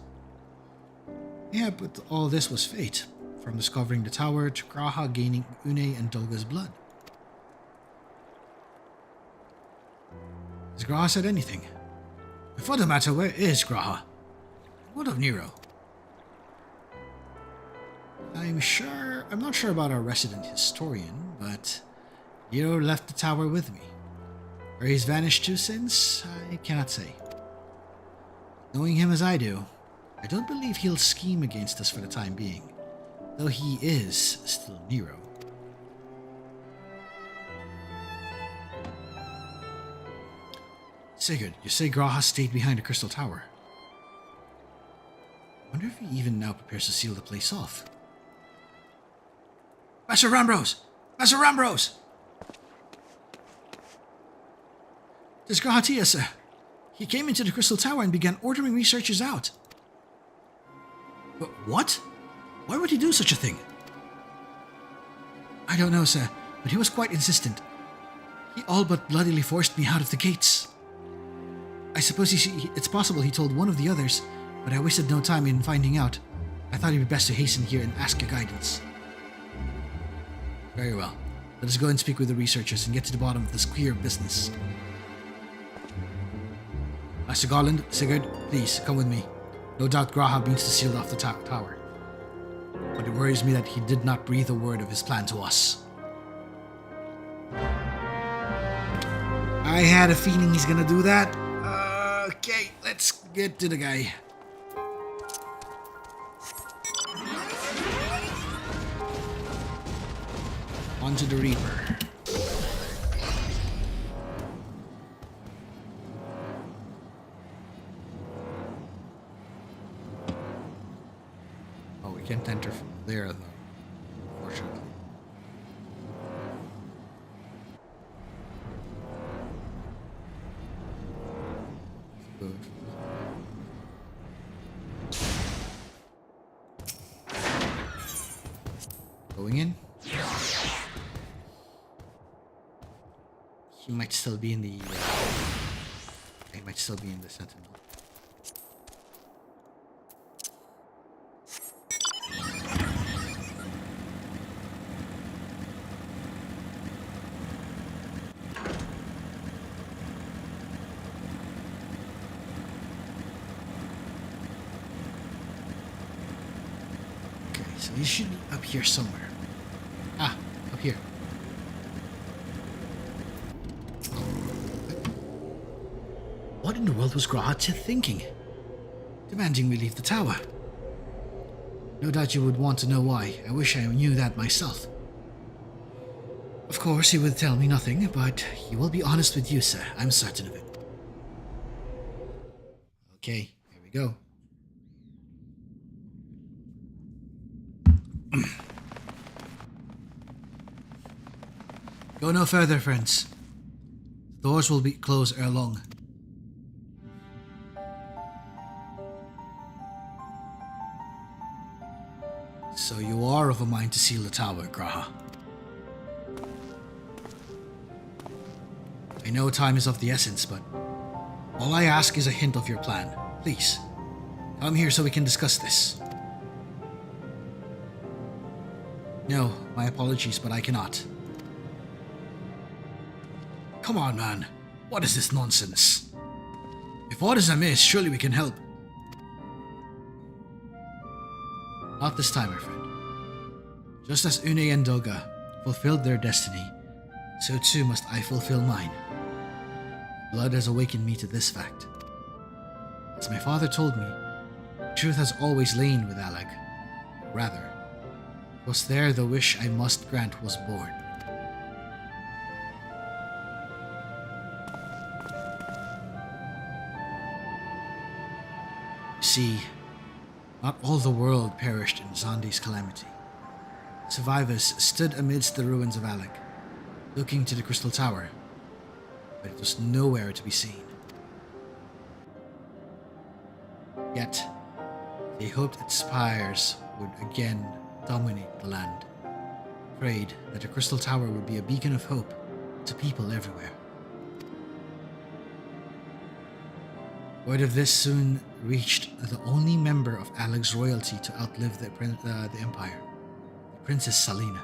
Speaker 1: Yeah, but all this was fate, from discovering the tower to Graha gaining Unei and Doga's blood. Has Graha said anything? And for the matter, where is Graha? What of Nero? I'm not sure about our resident historian, but Nero left the tower with me. Where he's vanished to since, I cannot say. Knowing him as I do, I don't believe he'll scheme against us for the time being, though he is still Nero. Sigurd, you say Graha stayed behind the Crystal Tower. I wonder if he even now prepares to seal the place off. Master Rambros! Master Rambros! There's Grahatia, sir. He came into the Crystal Tower and began ordering researchers out. But what? Why would he do such a thing? I don't know, sir, but he was quite insistent. He all but bloodily forced me out of the gates. I suppose it's possible he told one of the others, but I wasted no time in finding out. I thought it'd be best to hasten here and ask your guidance. Very well. Let us go and speak with the researchers and get to the bottom of this queer business. Master Garland, Sigurd, please, come with me. No doubt Graha means to seal off the tower. but it worries me that he did not breathe a word of his plan to us. I had a feeling he's gonna do that. Okay, let's get to the guy. On to the Reaper. Oh, we can't enter from there, though. Unfortunately. Good. Going in. He might still be in the. He might still be in the Sentinel. Okay, so he should be up here somewhere. Ah, up here. What in the world was Grahatya thinking? Demanding we leave the tower. No doubt you would want to know why. I wish I knew that myself. Of course, he would tell me nothing, but he will be honest with you, sir. I'm certain of it. Okay, here we go. Go no further, friends. The doors will be closed ere long. So you are of a mind to seal the tower, Graha. I know time is of the essence, but all I ask is a hint of your plan. Please, come here so we can discuss this. No, my apologies, but I cannot. Come on, man. What is this nonsense? If aught is amiss, surely we can help. Not this time, my friend. Just as Unei and Doga fulfilled their destiny, so too must I fulfill mine. Blood has awakened me to this fact. As my father told me, the truth has always lain with Alag. Rather, it was there the wish I must grant was born. You see, not all the world perished in Zandi's calamity. Survivors stood amidst the ruins of Alag, looking to the Crystal Tower, but it was nowhere to be seen. Yet, they hoped its spires would again dominate the land, prayed that the Crystal Tower would be a beacon of hope to people everywhere. Word of this soon reached the only member of Alag's royalty to outlive the Empire, Princess Salina.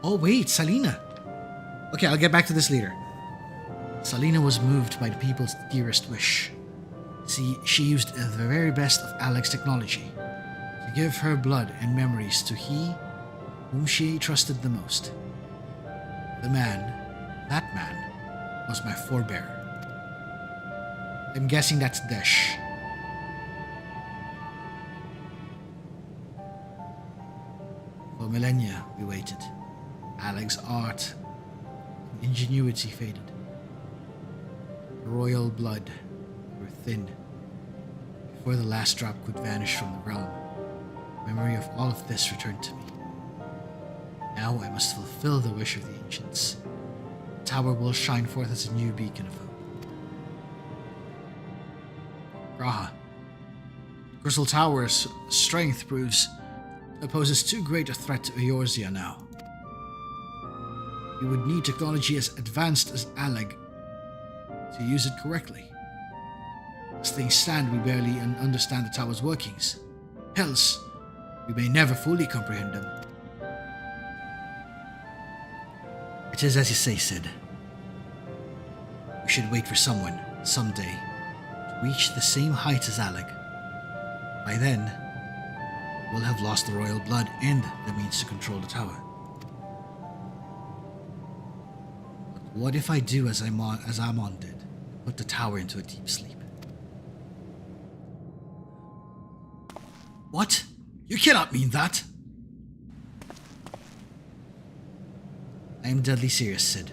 Speaker 1: Oh wait, Salina! Okay, I'll get back to this later. Salina was moved by the people's dearest wish. See, she used the very best of Alag's technology to give her blood and memories to he whom she trusted the most. That man, was my forebearer. I'm guessing that's Desh. For millennia we waited. Alag's art and ingenuity faded. Royal blood grew thin. Before the last drop could vanish from the realm, memory of all of this returned to me. Now I must fulfill the wish of the ancients. The tower will shine forth as a new beacon of hope. Graha. Crystal Tower's strength poses too great a threat to Eorzea now. We would need technology as advanced as Alag to use it correctly. As things stand, we barely understand the tower's workings. Else, we may never fully comprehend them. It is as you say, Sid. We should wait for someone, someday, to reach the same height as Alag. By then, we'll have lost the royal blood and the means to control the tower. But what if I do as Amon did, put the tower into a deep sleep? What? You cannot mean that! I am deadly serious, Sid.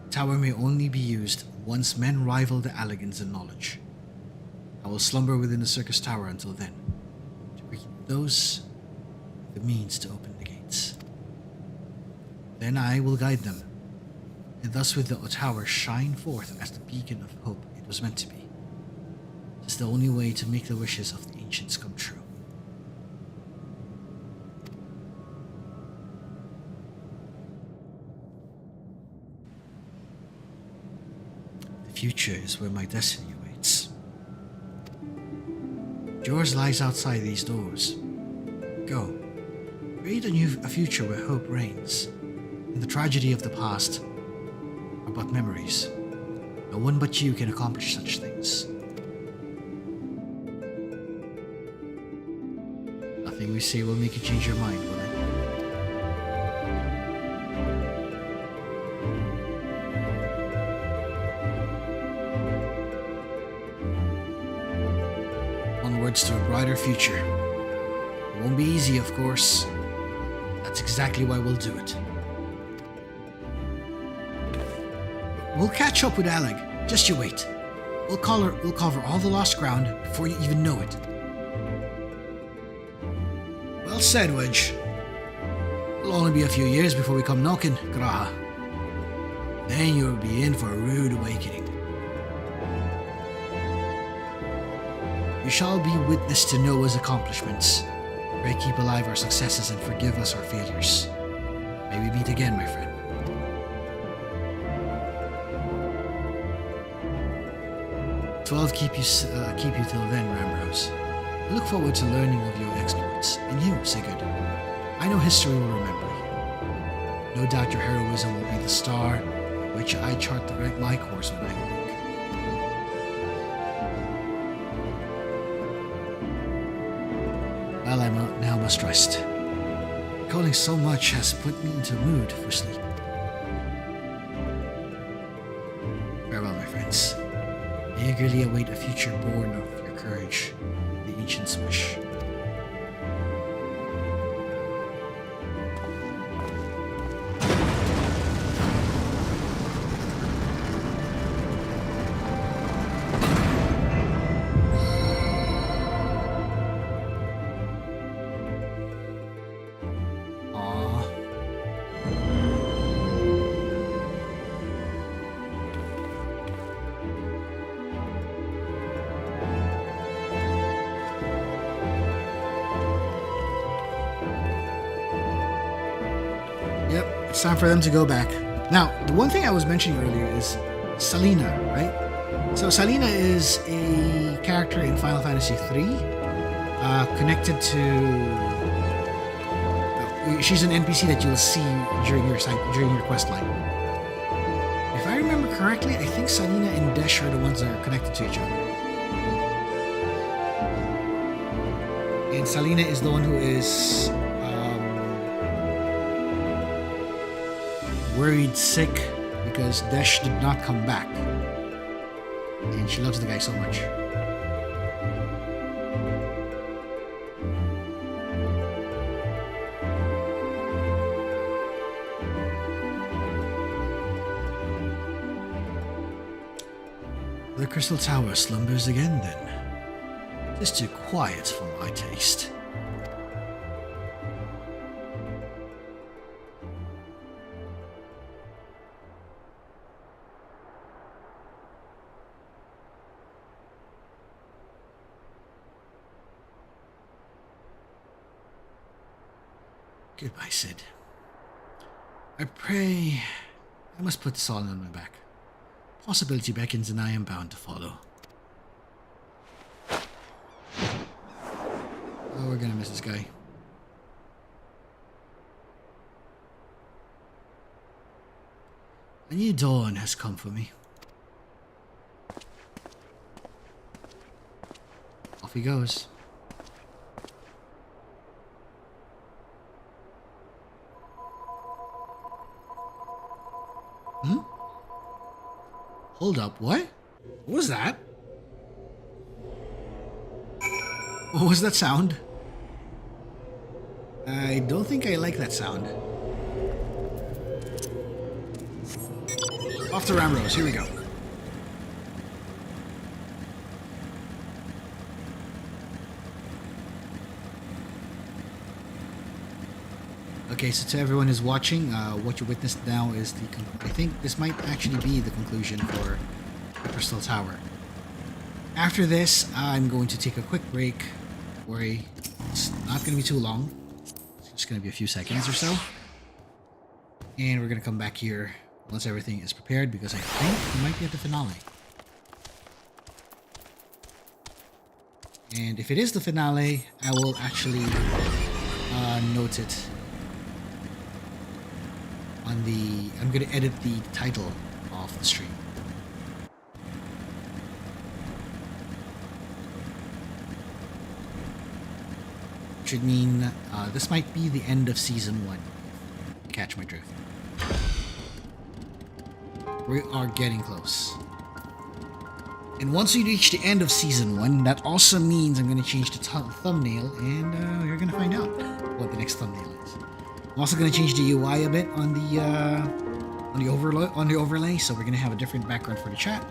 Speaker 1: The tower may only be used once men rival the Alligans in knowledge. I will slumber within the Syrcus Tower until then, to greet those with the means to open the gates. Then I will guide them, and thus will the tower shine forth as the beacon of hope it was meant to be. It is the only way to make the wishes of the ancients come true. The future is where my destiny awaits. Yours lies outside these doors. Go. Create a future where hope reigns, and the tragedy of the past are but memories. No one but you can accomplish such things. Nothing we say will make you change your mind, will it? Onwards to a brighter future. It won't be easy, of course. That's exactly why we'll do it. We'll catch up with Alec. Just you wait. We'll cover all the lost ground before you even know it. Well said, Wedge. It'll only be a few years before we come knocking, Graha. Then you'll be in for a rude awakening. You shall be witness to Noah's accomplishments. Pray keep alive our successes and forgive us our failures. May we meet again, my friend. XII keep you till then, Ramrose. I look forward to learning of your exploits, and you, Sigurd. I know history will remember you. No doubt your heroism will be the star which I chart my course when I awake. Well, I now must rest. Calling so much has put me into a mood for sleep. Farewell, my friends. I eagerly await a future born of your courage, the ancients' wish. It's time for them to go back. Now, the one thing I was mentioning earlier is Selena, right? So Selena is a character in Final Fantasy III, connected to... she's an NPC that you'll see during your quest line. If I remember correctly, I think Selena and Desh are the ones that are connected to each other. And Selena is the one who is... worried sick because Desh did not come back, and she loves the guy so much. The Crystal Tower slumbers again then. It is too quiet for my taste. Goodbye, Sid. I pray I must put this all on my back. Possibility beckons and I am bound to follow. Oh, we're gonna miss this guy. A new dawn has come for me. Off he goes. Hmm? Hold up, what? What was that? What was that sound? I don't think I like that sound. Off to Ramrose, here we go. Okay, so to everyone who's watching, what you witnessed now is I think this might actually be the conclusion for the Crystal Tower. After this, I'm going to take a quick break. Don't worry, it's not going to be too long. It's just going to be a few seconds or so. And we're going to come back here once everything is prepared, because I think we might be at the finale. And if it is the finale, I will actually note it on the... I'm going to edit the title of the stream. Which would mean this might be the end of Season 1. Catch my drift. We are getting close. And once we reach the end of Season 1, that also means I'm going to change the thumbnail, and you're going to find out what the next thumbnail is. I'm also going to change the UI a bit on the overlay, so we're going to have a different background for the chat.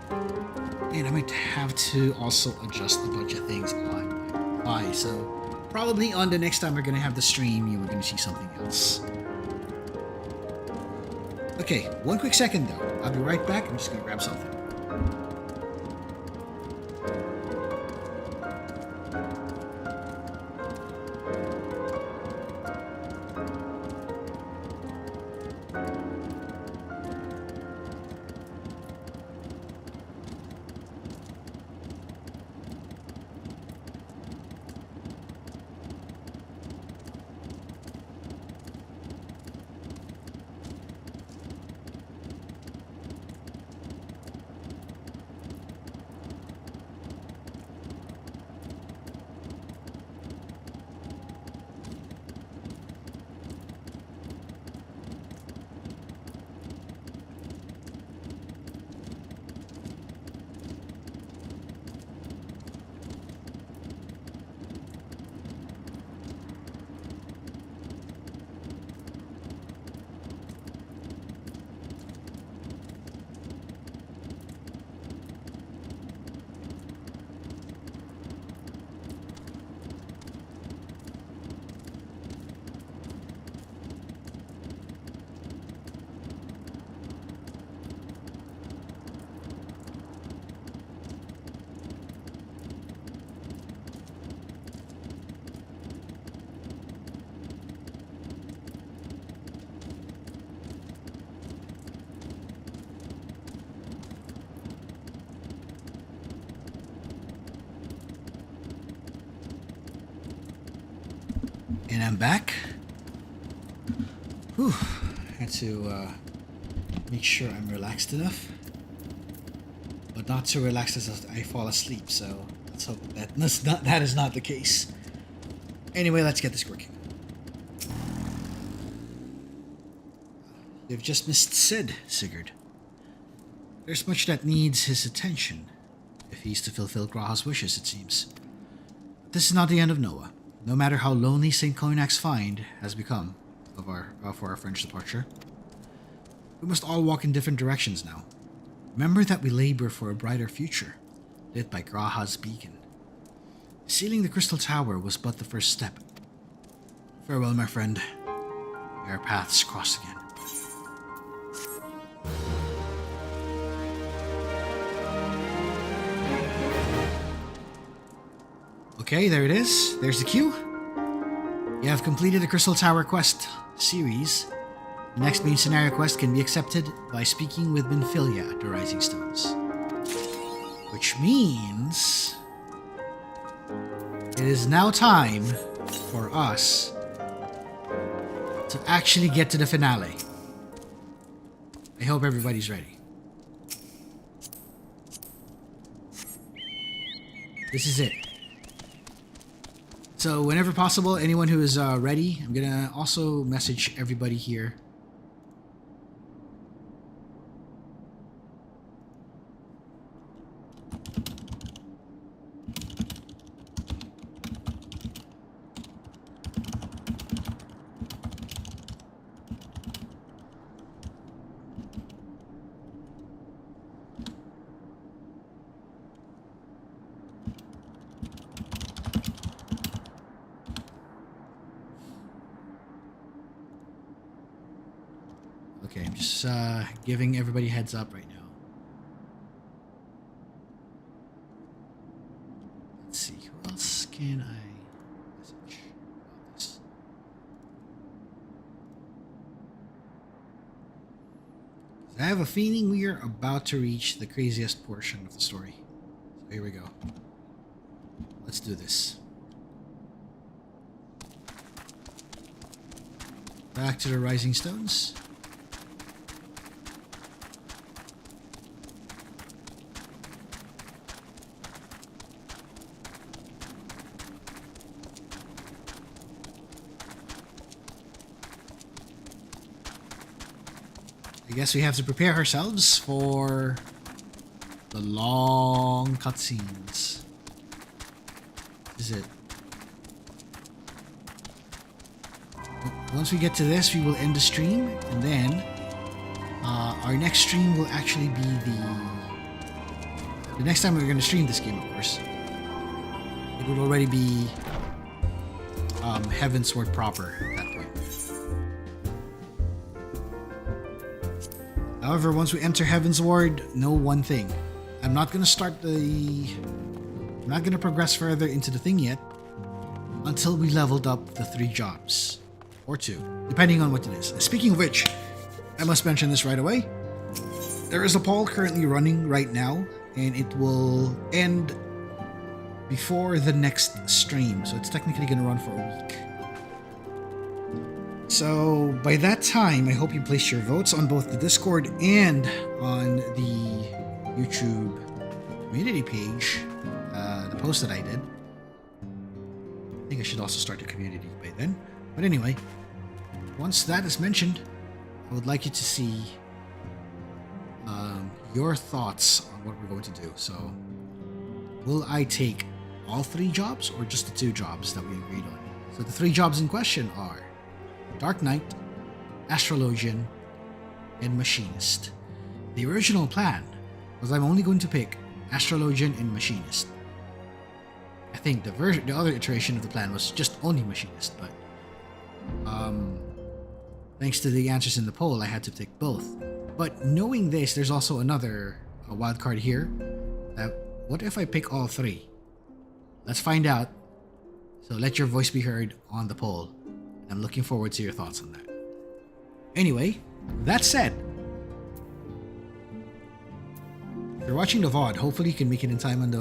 Speaker 1: And I might have to also adjust a bunch of things on my UI, so probably on the next time we're going to have the stream, you were going to see something else. Okay, one quick second though. I'll be right back. I'm just going to grab something. And I'm back. Whew. Had to make sure I'm relaxed enough, but not so relaxed as I fall asleep. So let's hope that is not the case. Anyway, let's get this working. You've just missed Sid, Sigurd. There's much that needs his attention, if he's to fulfill Graha's wishes, it seems. But this is not the end of Noah. No matter how lonely St. Conak's find has become for our French departure, we must all walk in different directions now. Remember that we labor for a brighter future, lit by Graha's beacon. Sealing the Crystal Tower was but the first step. Farewell, my friend. May our paths cross again. Okay, there it is. There's the queue. You have completed the Crystal Tower quest series. The next main scenario quest can be accepted by speaking with Benfilia at the Rising Stones. Which means it is now time for us to actually get to the finale. I hope everybody's ready. This is it. So whenever possible, anyone who is ready, I'm gonna also message everybody here. Okay, I'm just giving everybody a heads up right now. Let's see, who else can I message about this? I have a feeling we are about to reach the craziest portion of the story. So here we go. Let's do this. Back to the Rising Stones. I guess we have to prepare ourselves for the long cutscenes. Is it? Once we get to this, we will end the stream, and then our next stream will actually be the next time we're going to stream this game, of course. It would already be Heavensward proper at that point. However, once we enter Heavensward, know one thing. I'm not going to progress further into the thing yet until we leveled up the 3 jobs. Or 2, depending on what it is. Speaking of which, I must mention this right away. There is a poll currently running right now, and it will end before the next stream. So it's technically going to run for a week. So by that time, I hope you place your votes on both the Discord and on the YouTube community page, the post that I did. I think I should also start the community by then. But anyway, once that is mentioned, I would like you to see your thoughts on what we're going to do. So, will I take all 3 jobs or just the 2 jobs that we agreed on? So the 3 jobs in question are Dark Knight, Astrologian, and Machinist. The original plan was I'm only going to pick Astrologian and Machinist. I think the other iteration of the plan was just only Machinist, but thanks to the answers in the poll, I had to pick both. But knowing this, there's also another wild card here. What if I pick all 3? Let's find out. So let your voice be heard on the poll. I'm looking forward to your thoughts on that. Anyway, that said, if you're watching the VOD, hopefully you can make it in time on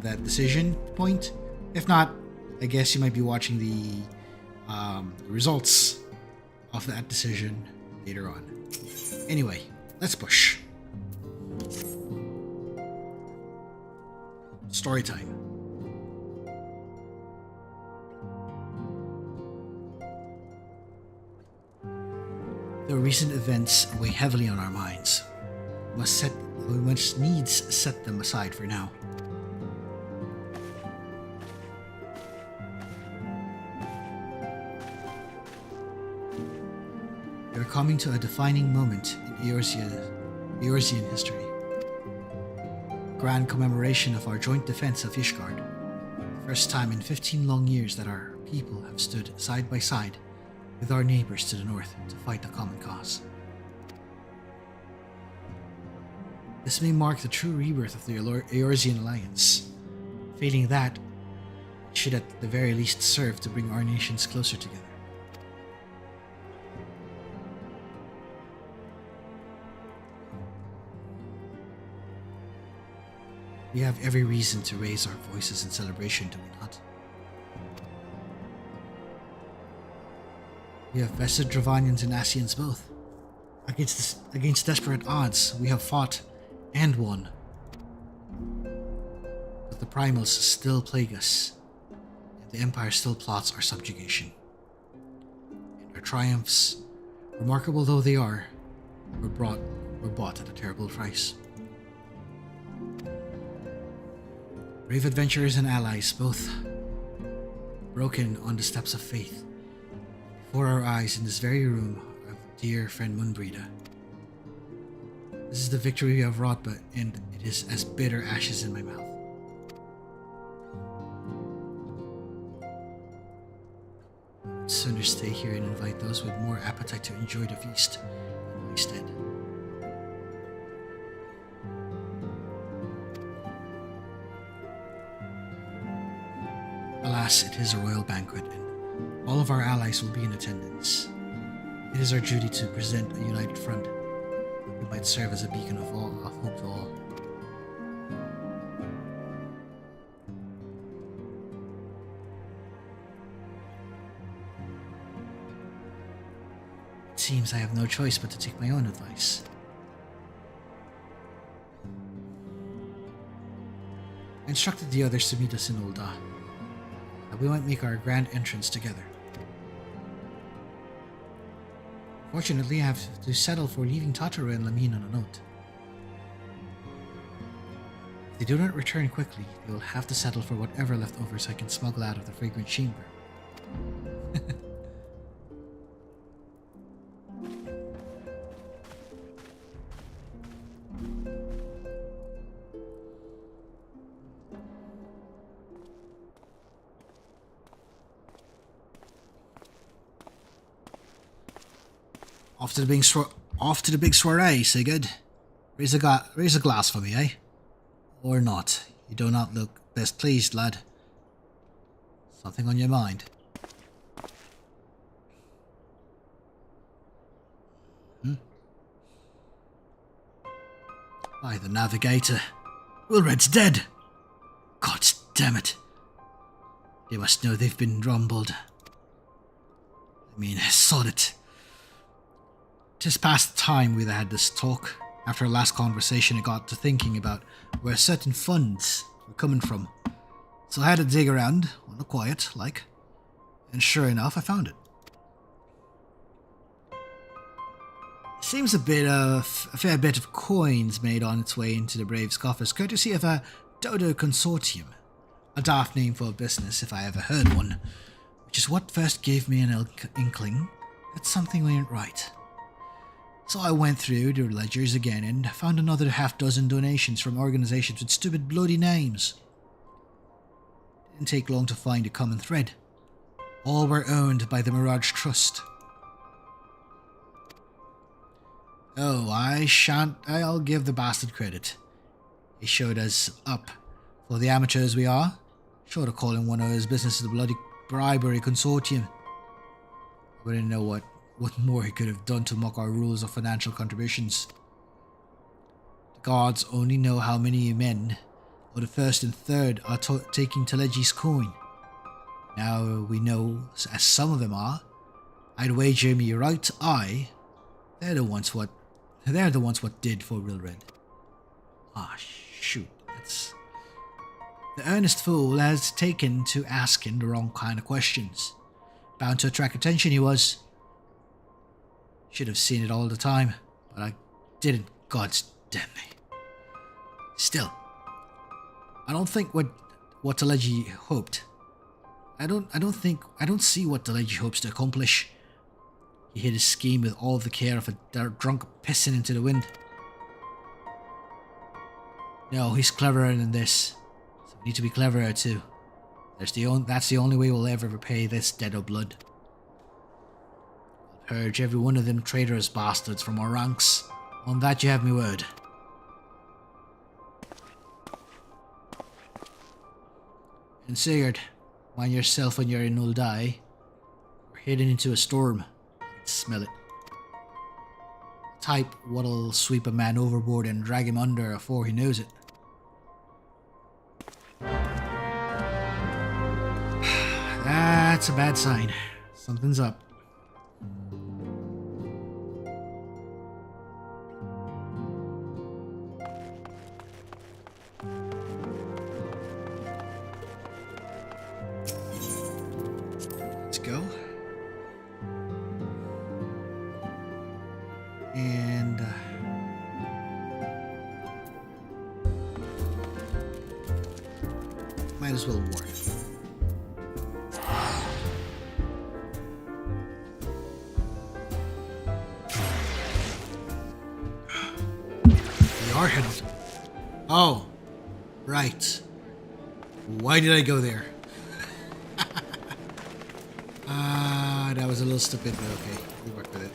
Speaker 1: that decision point. If not, I guess you might be watching the results of that decision later on. Anyway, let's push. Story time. The recent events weigh heavily on our minds. We must needs set them aside for now. We are coming to a defining moment in Eorzean history. Grand commemoration of our joint defense of Ishgard. First time in 15 long years that our people have stood side by side with our neighbors to the north to fight the common cause. This may mark the true rebirth of the Eorzean Alliance. Failing that, it should at the very least serve to bring our nations closer together. We have every reason to raise our voices in celebration, do we not? We have vested Dravanians and Asians both. Against desperate odds, we have fought and won. But the primals still plague us, and the Empire still plots our subjugation. And our triumphs, remarkable though they are, were bought at a terrible price. Brave adventurers and allies, both broken on the steps of faith. Before our eyes in this very room, our dear friend Moonbreda. This is the victory we have wrought, and it is as bitter ashes in my mouth. I'd sooner stay here and invite those with more appetite to enjoy the feast in my stead. Alas, it is a royal banquet, and all of our allies will be in attendance. It is our duty to present a united front that might serve as a beacon of hope to all. It seems I have no choice but to take my own advice. I instructed the others to meet us in Ul'dah, that we might make our grand entrance together. Fortunately, I have to settle for leaving Tataru and Lamine on a note. If they do not return quickly, they will have to settle for whatever leftovers I can smuggle out of the fragrant chamber. Off to the big soiree, Sigurd. Raise a glass for me, eh? Or not. You do not look best pleased, lad. Something on your mind? By the Navigator. Wilred's dead! God damn it. They must know they've been rumbled. I mean, sod it. 'Tis past time we had this talk. After our last conversation, I got to thinking about where certain funds were coming from. So I had to dig around, on the quiet, like, and sure enough, I found it. Seems a fair bit of coins made on its way into the Brave's coffers, courtesy of a Dodo Consortium. A daft name for a business, if I ever heard one, which is what first gave me an inkling that something went right. So I went through the ledgers again and found another half-dozen donations from organizations with stupid bloody names. Didn't take long to find a common thread. All were owned by the Mirage Trust. Oh, I'll give the bastard credit. He showed us up. For the amateurs we are, sure to call in one of his businesses the bloody bribery consortium. I wouldn't know what more he could have done to mock our rules of financial contributions. The gods only know how many men of the first and third are taking Telegi's coin. Now we know, as some of them are, I'd wager me right eye, they're the ones what did for Wilred. Ah, shoot, that's... The earnest fool has taken to asking the wrong kind of questions. Bound to attract attention he was. Should have seen it all the time, but I didn't, gods damn me. Still, I don't think what Telegi hoped. I don't see what Telegi hopes to accomplish. He hid his scheme with all the care of a drunk pissing into the wind. No, he's cleverer than this. So we need to be cleverer too. That's the only way we'll ever repay this debt of blood. I'll purge every one of them traitorous bastards from our ranks. On that you have me word. And Sigurd, mind yourself when you're in Ul'dah. We're heading into a storm. I can smell it. Type what'll sweep a man overboard and drag him under afore he knows it. That's a bad sign. Something's up. Let's go. And might as well warn. We are headed. Oh, right. Why did I go there? That was a little stupid, but okay. We'll work with it.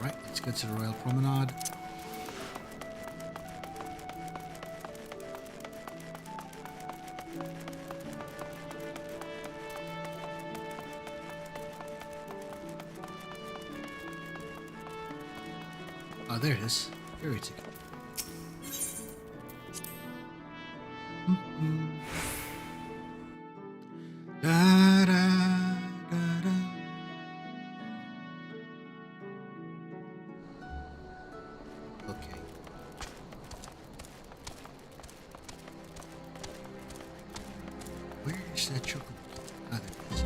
Speaker 1: Right, let's go to the Royal Promenade. Oh, there it is. Here it's again. Da, da, da, da. Okay. Where's that chocolate? Ah, there it is.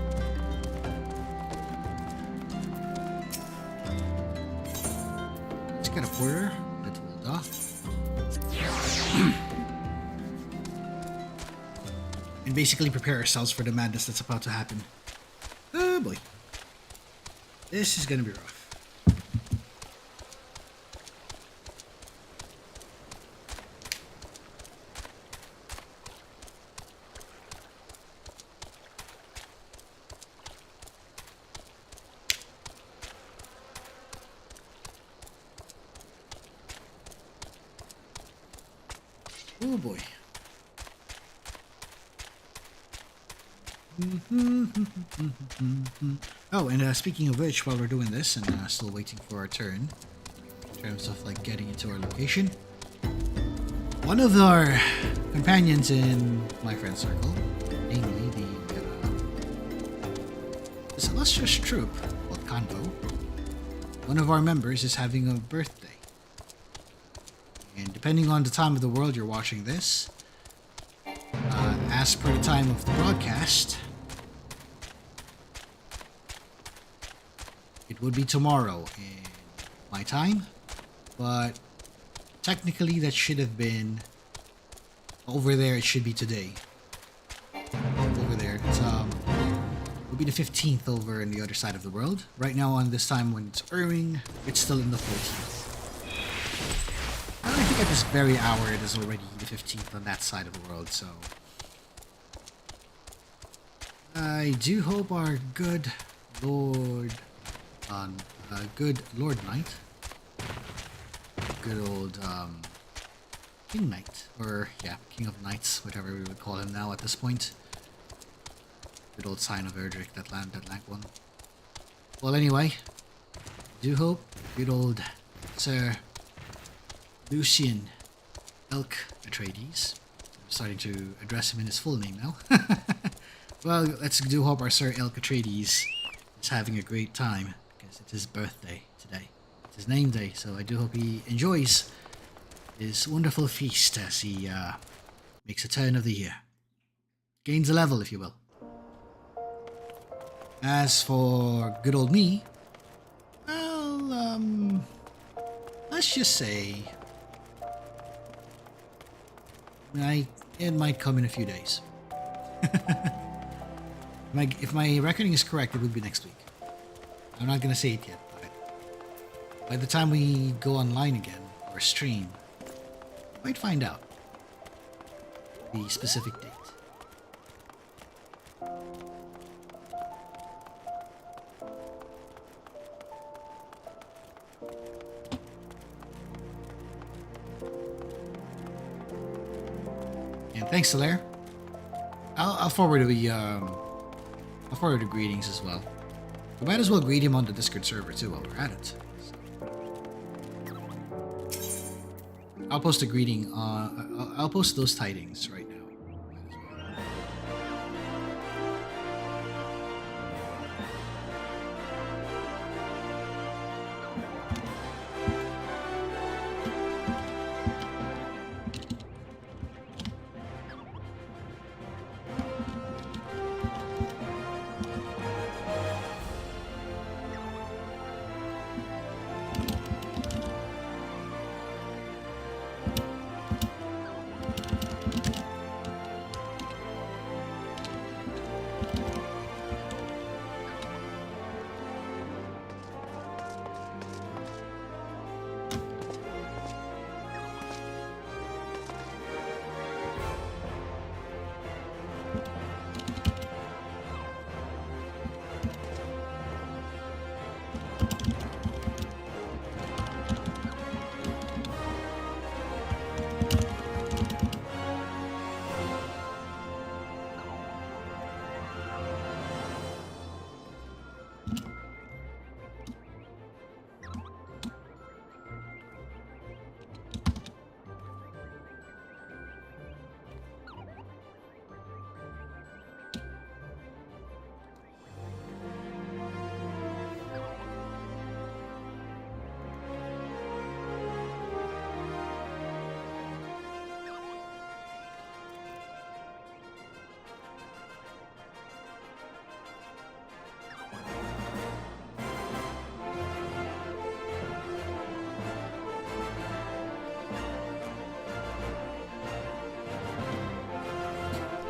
Speaker 1: Let's get a porter. That will do. And basically prepare ourselves for the madness that's about to happen. Oh boy. This is gonna be rough. Oh boy. Oh, and speaking of which, while we're doing this and still waiting for our turn, in terms of like getting into our location, one of our companions in my friend circle, namely this illustrious troop called CANVO, one of our members is having a birthday. And depending on the time of the world you're watching this, as per the time of the broadcast, it would be tomorrow in my time, but technically that should have been over there. It should be today. Over there, it's would be the 15th over in the other side of the world. Right now, on this time when it's airing, it's still in the 14th. I think at this very hour, it is already the 15th on that side of the world. So I do hope our good Lord. Good Lord Knight, good old King Knight, or yeah, King of Knights, whatever we would call him now at this point. Good old sign of Erdrick, that lank one. Well, anyway, do hope good old Sir Lucian Elk Atreides. I'm starting to address him in his full name now. Well, let's do hope our Sir Elk Atreides is having a great time. It's his birthday today. It's his name day, so I do hope he enjoys his wonderful feast as he makes a turn of the year. Gains a level, if you will. As for good old me, well, let's just say it might come in a few days. If my reckoning is correct, it would be next week. I'm not gonna say it yet, but by the time we go online again, or stream, you might find out the specific date. And thanks, Solaire. I'll forward the greetings as well. We might as well greet him on the Discord server too while we're at it. I'll post a greeting. I'll post those tidings right now.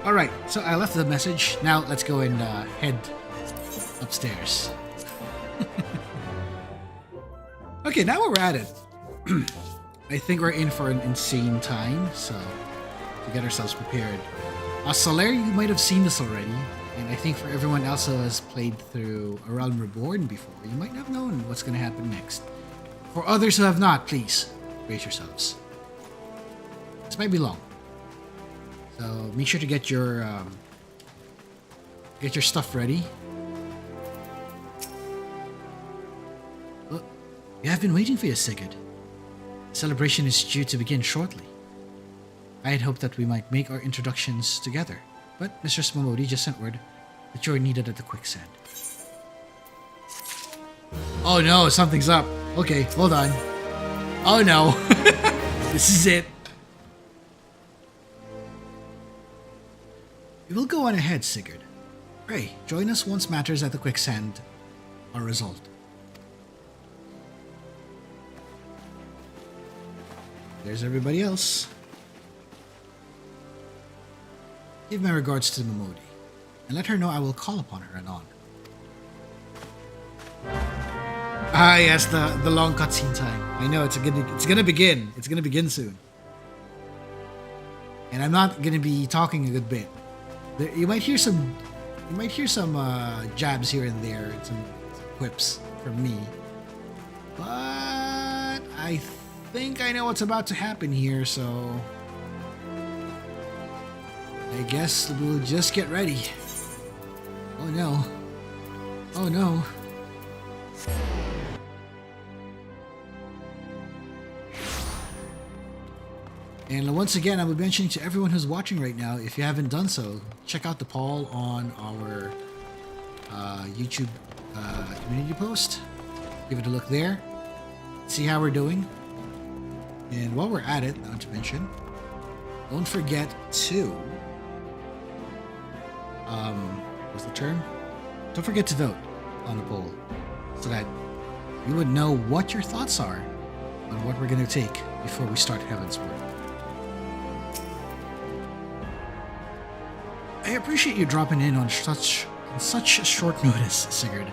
Speaker 1: Alright, so I left the message. Now let's go and head upstairs. Okay, now we're at it. I think we're in for an insane time, so to get ourselves prepared. Soler, you might have seen this already, and I think for everyone else who has played through A Realm Reborn before, you might have known what's going to happen next. For others who have not, please brace yourselves. This might be long, so make sure to get your stuff ready. Well, we have been waiting for you, Sigurd. The celebration is due to begin shortly. I had hoped that we might make our introductions together, but Mr. Momodi just sent word that you're needed at the quicksand. Oh no, something's up. Okay, hold on. Oh no. This is it. We will go on ahead, Sigurd. Pray, join us once matters at the quicksand are resolved. There's everybody else. Give my regards to Momodi, and let her know I will call upon her anon. Ah, yes, the long cutscene time. I know it's gonna begin. It's gonna begin soon, and I'm not gonna be talking a good bit. You might hear some jabs here and there, and some quips from me, but I think I know what's about to happen here, so I guess we'll just get ready. Oh no. Oh no. And once again, I would mention to everyone who's watching right now, if you haven't done so, check out the poll on our YouTube community post. Give it a look there. See how we're doing. And while we're at it, not to mention, don't forget to what's the term? Don't forget to vote on the poll so that we would know what your thoughts are on what we're going to take before we start Heavensward. I appreciate you dropping in on such short notice, Sigurd.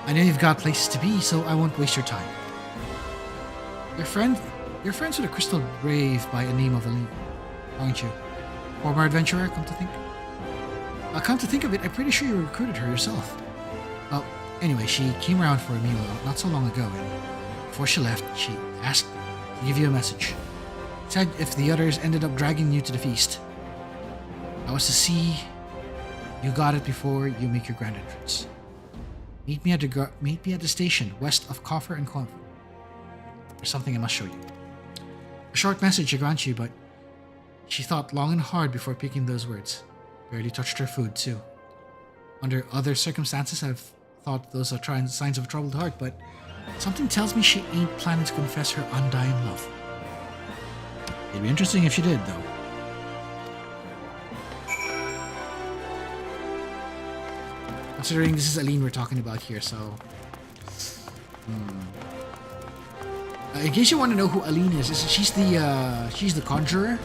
Speaker 1: I know you've got places to be, so I won't waste your time. You're friends with a crystal brave by the name of Aline, aren't you? Former adventurer, come to think of it, I'm pretty sure you recruited her yourself. Well, anyway, she came around for a meal not so long ago, and before she left, she asked me to give you a message. Said if the others ended up dragging you to the feast, I was to see you got it before you make your grand entrance. Meet me at the station west of Coffer and CANVO. There's something I must show you. A short message, I grant you, but she thought long and hard before picking those words. Barely touched her food, too. Under other circumstances, I've thought those are signs of a troubled heart, but something tells me she ain't planning to confess her undying love. It'd be interesting if she did, though. Considering this is Aline we're talking about here, so... in case you want to know who Aline is, she's the conjurer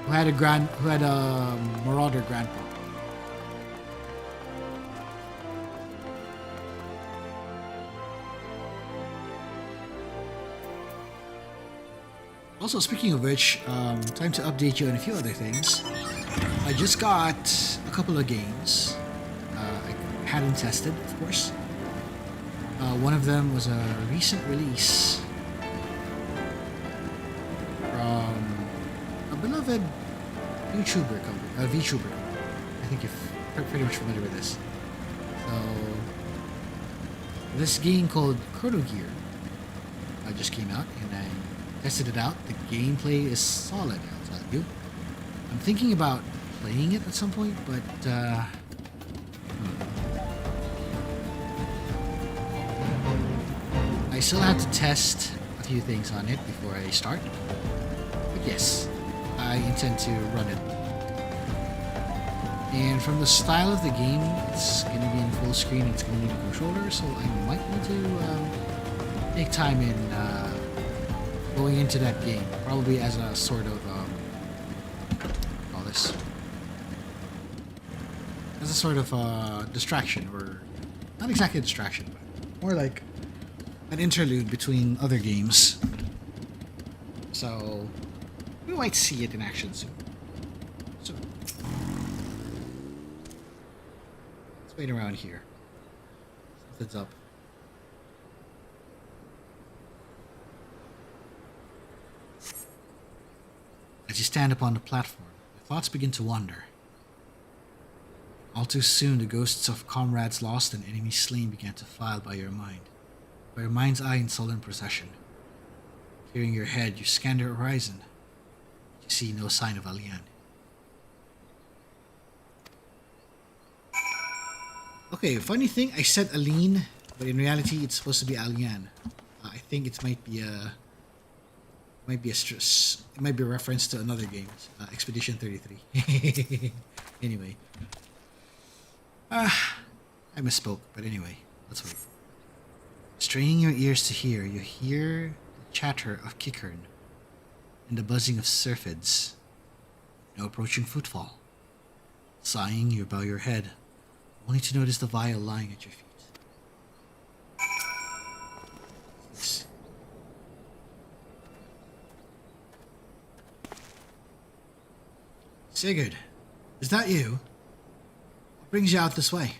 Speaker 1: who had a marauder grandpa. Also, speaking of which, time to update you on a few other things. I just got a couple of games. I hadn't tested, of course. One of them was a recent release from a beloved VTuber company. I think you're pretty much familiar with this. So, this game called Chrono Gear just came out, and I tested it out. The gameplay is solid, I'll tell you. I'm thinking about playing it at some point, but I still have to test a few things on it before I start. But yes, I intend to run it. And from the style of the game, it's going to be in full screen and it's going to need a controller, so I might need to take time in going into that game. Probably as a sort of, as a sort of distraction, or not exactly a distraction, but more like an interlude between other games. So we might see it in action soon. So let's wait around here. Something's up. As you stand upon the platform, your thoughts begin to wander. All too soon, the ghosts of comrades lost and enemies slain began to file by your mind's eye in sullen procession. Clearing your head, you scan the horizon. You see no sign of Alian. Okay, funny thing, I said Aline, but in reality, it's supposed to be Alian. I think it might be a reference to another game, Expedition 33. Anyway. I misspoke, but anyway, let's wait. Straining your ears to hear, you hear the chatter of Kickern and the buzzing of syrphids. No approaching footfall. Sighing, you bow your head, only to notice the vial lying at your feet. Yes. Sigurd, is that you? What brings you out this way?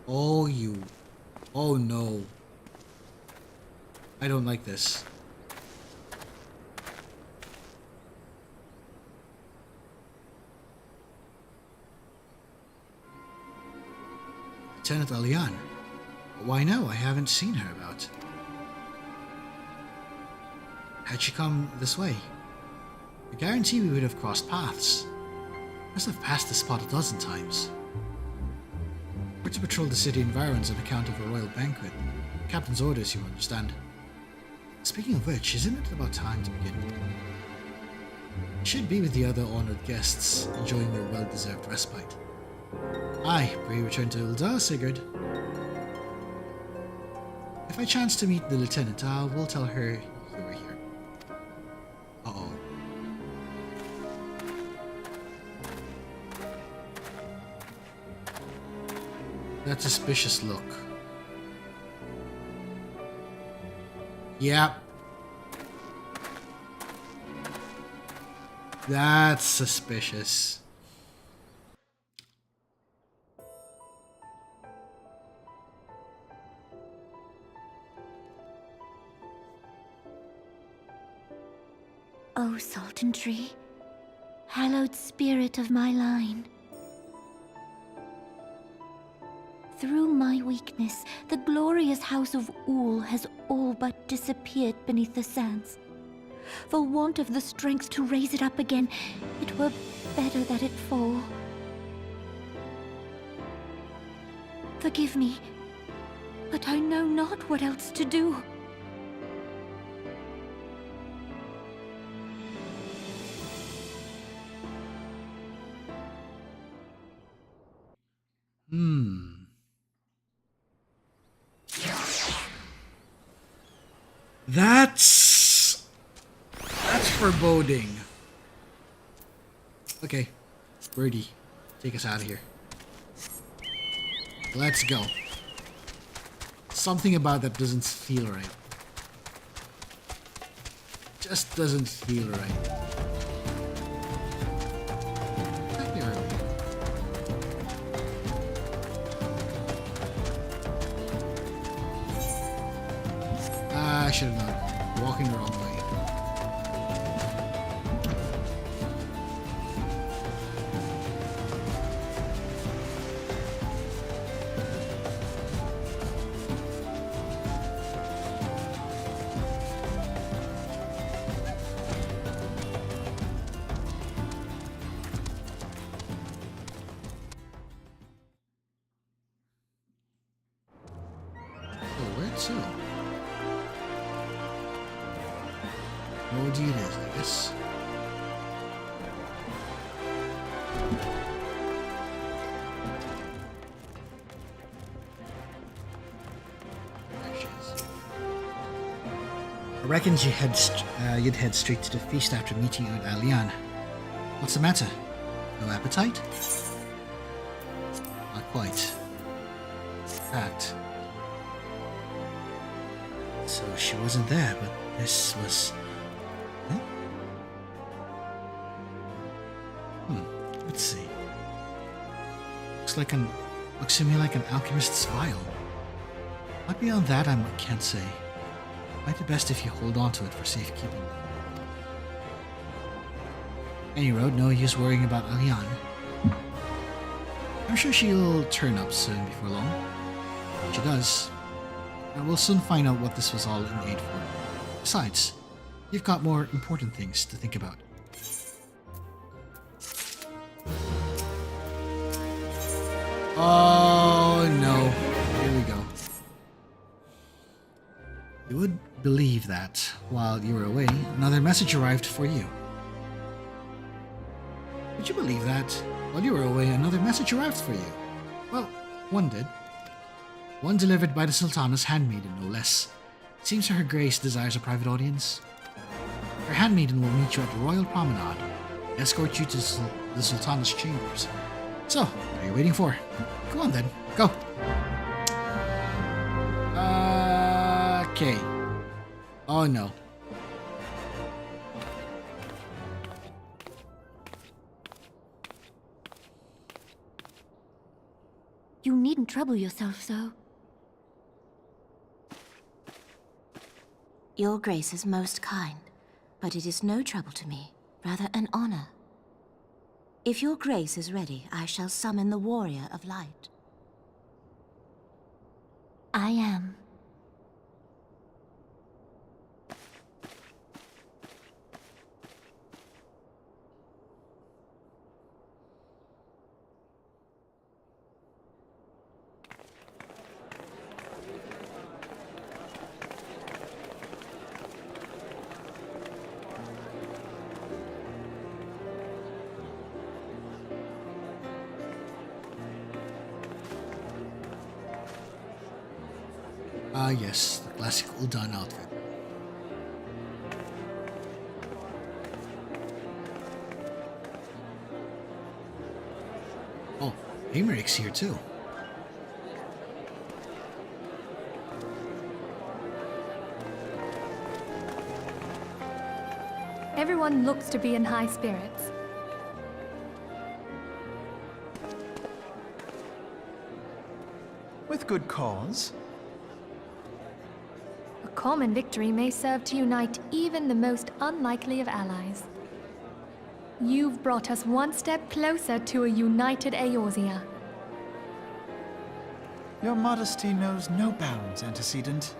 Speaker 1: Oh, you. Oh, no. I don't like this. Lieutenant Alian. Why no? I haven't seen her about. Had she come this way? I guarantee we would have crossed paths. Must have passed this spot a dozen times. We're to patrol the city environs on account of a royal banquet. Captain's orders, you understand. Speaking of which, isn't it about time to begin? You should be with the other honored guests, enjoying your well-deserved respite. Aye, pray return to Ulda, Sigurd. If I chance to meet the lieutenant, I will tell her you were here. Uh-oh. That suspicious look. Yep. That's suspicious.
Speaker 2: O Sultanry, hallowed spirit of my line. Through my weakness, the glorious house of Ul has all but disappeared beneath the sands. For want of the strength to raise it up again, it were better that it fall. Forgive me, but I know not what else to do.
Speaker 1: That's foreboding. Okay, Birdie, take us out of here. Let's go. Something about that doesn't feel right. Just doesn't feel right. I should have known. Walking the wrong way. Oh, where to? What it is, I guess. There she is. I reckon you'd head straight to the feast after meeting with Alian. What's the matter? No appetite? Not quite. In fact. So she wasn't there, but this was... Huh? Let's see. Looks to me like an alchemist's vial. But beyond that, I can't say. Might be best if you hold on to it for safekeeping. Any road, no use worrying about Aliane. I'm sure she'll turn up soon before long. When she does, we'll soon find out what this was all in aid for. Besides, you've got more important things to think about. Oh no, here we go. You would believe that, while you were away, another message arrived for you. Would you believe that, while you were away, another message arrived for you? Well, one did. One delivered by the Sultana's handmaiden, no less. It seems Her Grace desires a private audience. Her handmaiden will meet you at the Royal Promenade, escort you to the Sultana's chambers. So, what are you waiting for? Go on then, go. Okay. Oh no.
Speaker 2: You needn't trouble yourself so.
Speaker 3: Your Grace is most kind, but it is no trouble to me, rather an honor. If your Grace is ready, I shall summon the Warrior of Light.
Speaker 2: I am.
Speaker 1: Yes, the classic Uldan outfit. Oh, Americ's here too.
Speaker 4: Everyone looks to be in high spirits.
Speaker 5: With good cause.
Speaker 4: A common victory may serve to unite even the most unlikely of allies. You've brought us one step closer to a united Eorzea.
Speaker 5: Your modesty knows no bounds, Antecedent.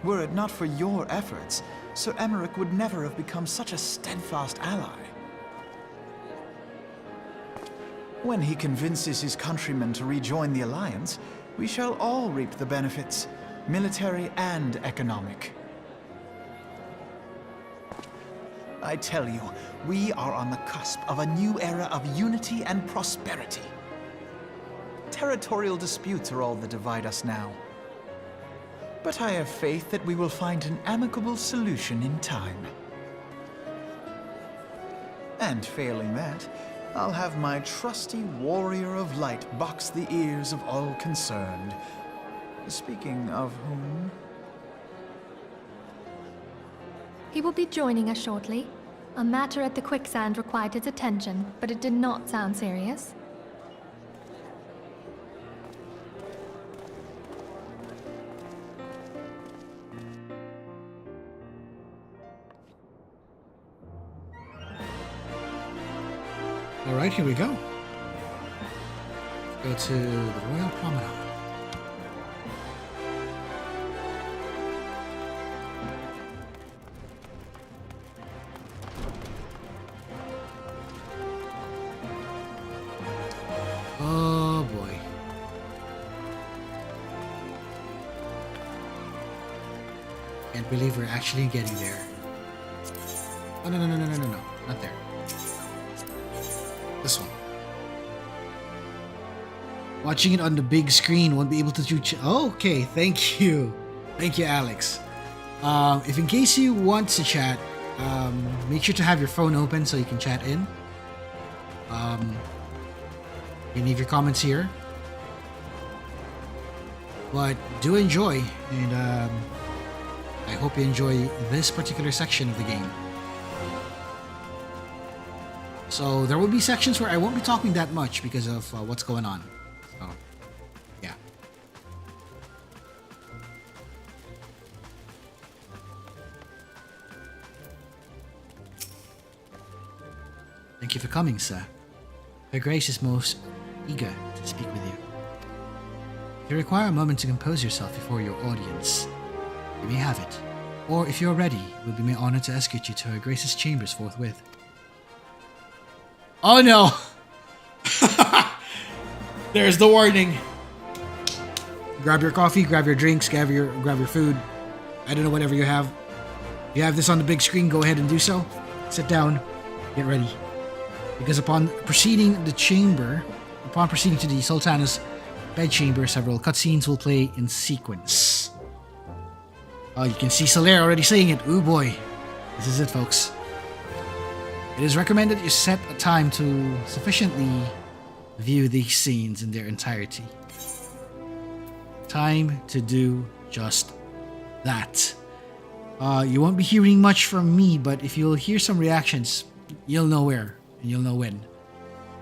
Speaker 5: Were it not for your efforts, Sir Emeric would never have become such a steadfast ally. When he convinces his countrymen to rejoin the Alliance, we shall all reap the benefits, military and economic. I tell you, we are on the cusp of a new era of unity and prosperity. Territorial disputes are all that divide us now. But I have faith that we will find an amicable solution in time. And failing that, I'll have my trusty Warrior of Light box the ears of all concerned. Speaking of whom...
Speaker 4: He will be joining us shortly. A matter at the quicksand required his attention, but it did not sound serious.
Speaker 1: Alright, here we go. Go to the Royal Promenade. Oh boy. Can't believe we're actually getting there. Oh, no, not there. This one. Watching it on the big screen won't be able to do. Okay, thank you, Alex. If in case you want to chat, make sure to have your phone open so you can chat in. You can leave your comments here. But do enjoy, and I hope you enjoy this particular section of the game. So there will be sections where I won't be talking that much because of what's going on. So, yeah. Thank you for coming, sir. Her Grace is most eager to speak with you. If you require a moment to compose yourself before your audience, you may have it. Or if you're ready, it will be my honor to escort you to Her Grace's chambers forthwith. Oh no! There's the warning. Grab your coffee, grab your drinks, grab your food. I don't know, whatever you have. If you have this on the big screen, go ahead and do so. Sit down, get ready. Because upon proceeding to the Sultana's bedchamber, several cutscenes will play in sequence. Oh, you can see Solaire already saying it. Ooh boy. This is it, folks. It is recommended you set a time to sufficiently view these scenes in their entirety. Time to do just that. You won't be hearing much from me, but if you'll hear some reactions, you'll know where and you'll know when.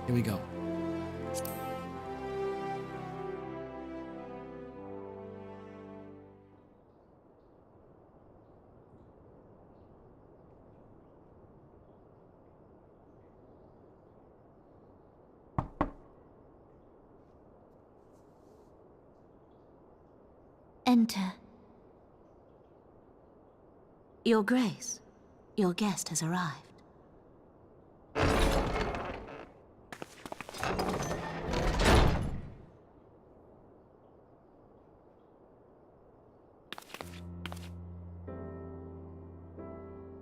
Speaker 1: Here we go.
Speaker 2: Enter.
Speaker 3: Your Grace, your guest has arrived.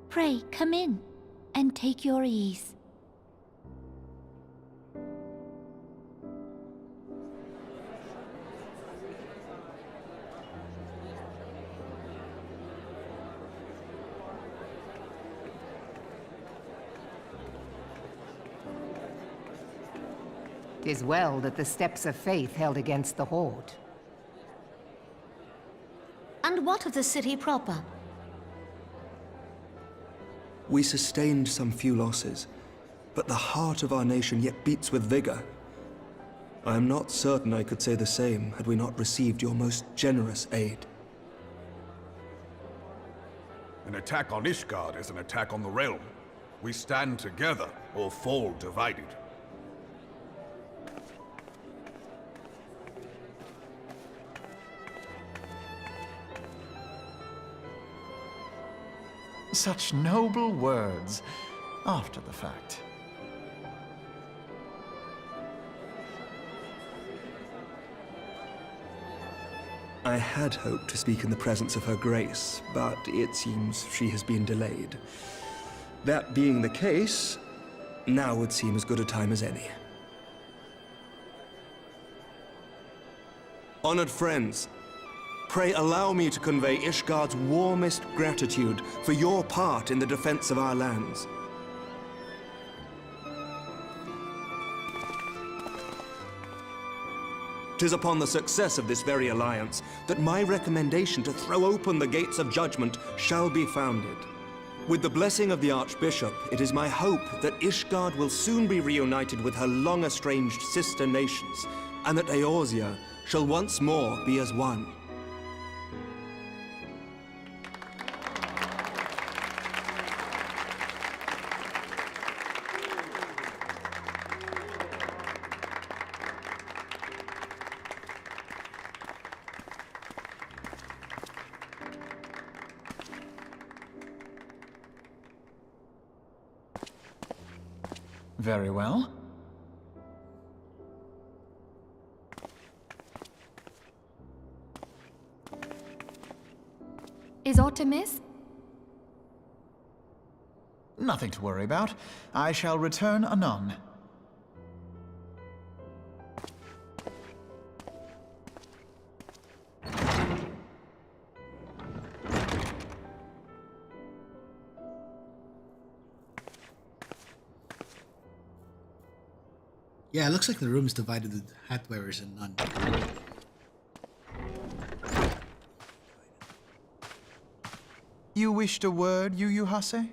Speaker 2: Pray, come in and take your ease.
Speaker 6: Tis well that the steps of faith held against the Horde.
Speaker 3: And what of the city proper?
Speaker 7: We sustained some few losses, but the heart of our nation yet beats with vigor. I am not certain I could say the same had we not received your most generous aid.
Speaker 8: An attack on Ishgard is an attack on the realm. We stand together or fall divided.
Speaker 5: Such noble words after the fact.
Speaker 7: I had hoped to speak in the presence of Her Grace, but it seems she has been delayed. That being the case, now would seem as good a time as any. Honored friends, pray allow me to convey Ishgard's warmest gratitude for your part in the defense of our lands. 'Tis upon the success of this very alliance that my recommendation to throw open the gates of judgment shall be founded. With the blessing of the Archbishop, it is my hope that Ishgard will soon be reunited with her long-estranged sister nations, and that Eorzea shall once more be as one.
Speaker 5: Very well.
Speaker 4: Is aught amiss?
Speaker 5: Nothing to worry about. I shall return anon.
Speaker 1: Yeah, it looks like the room is divided with hat wearers and none.
Speaker 5: You wished a word, Yu Hase?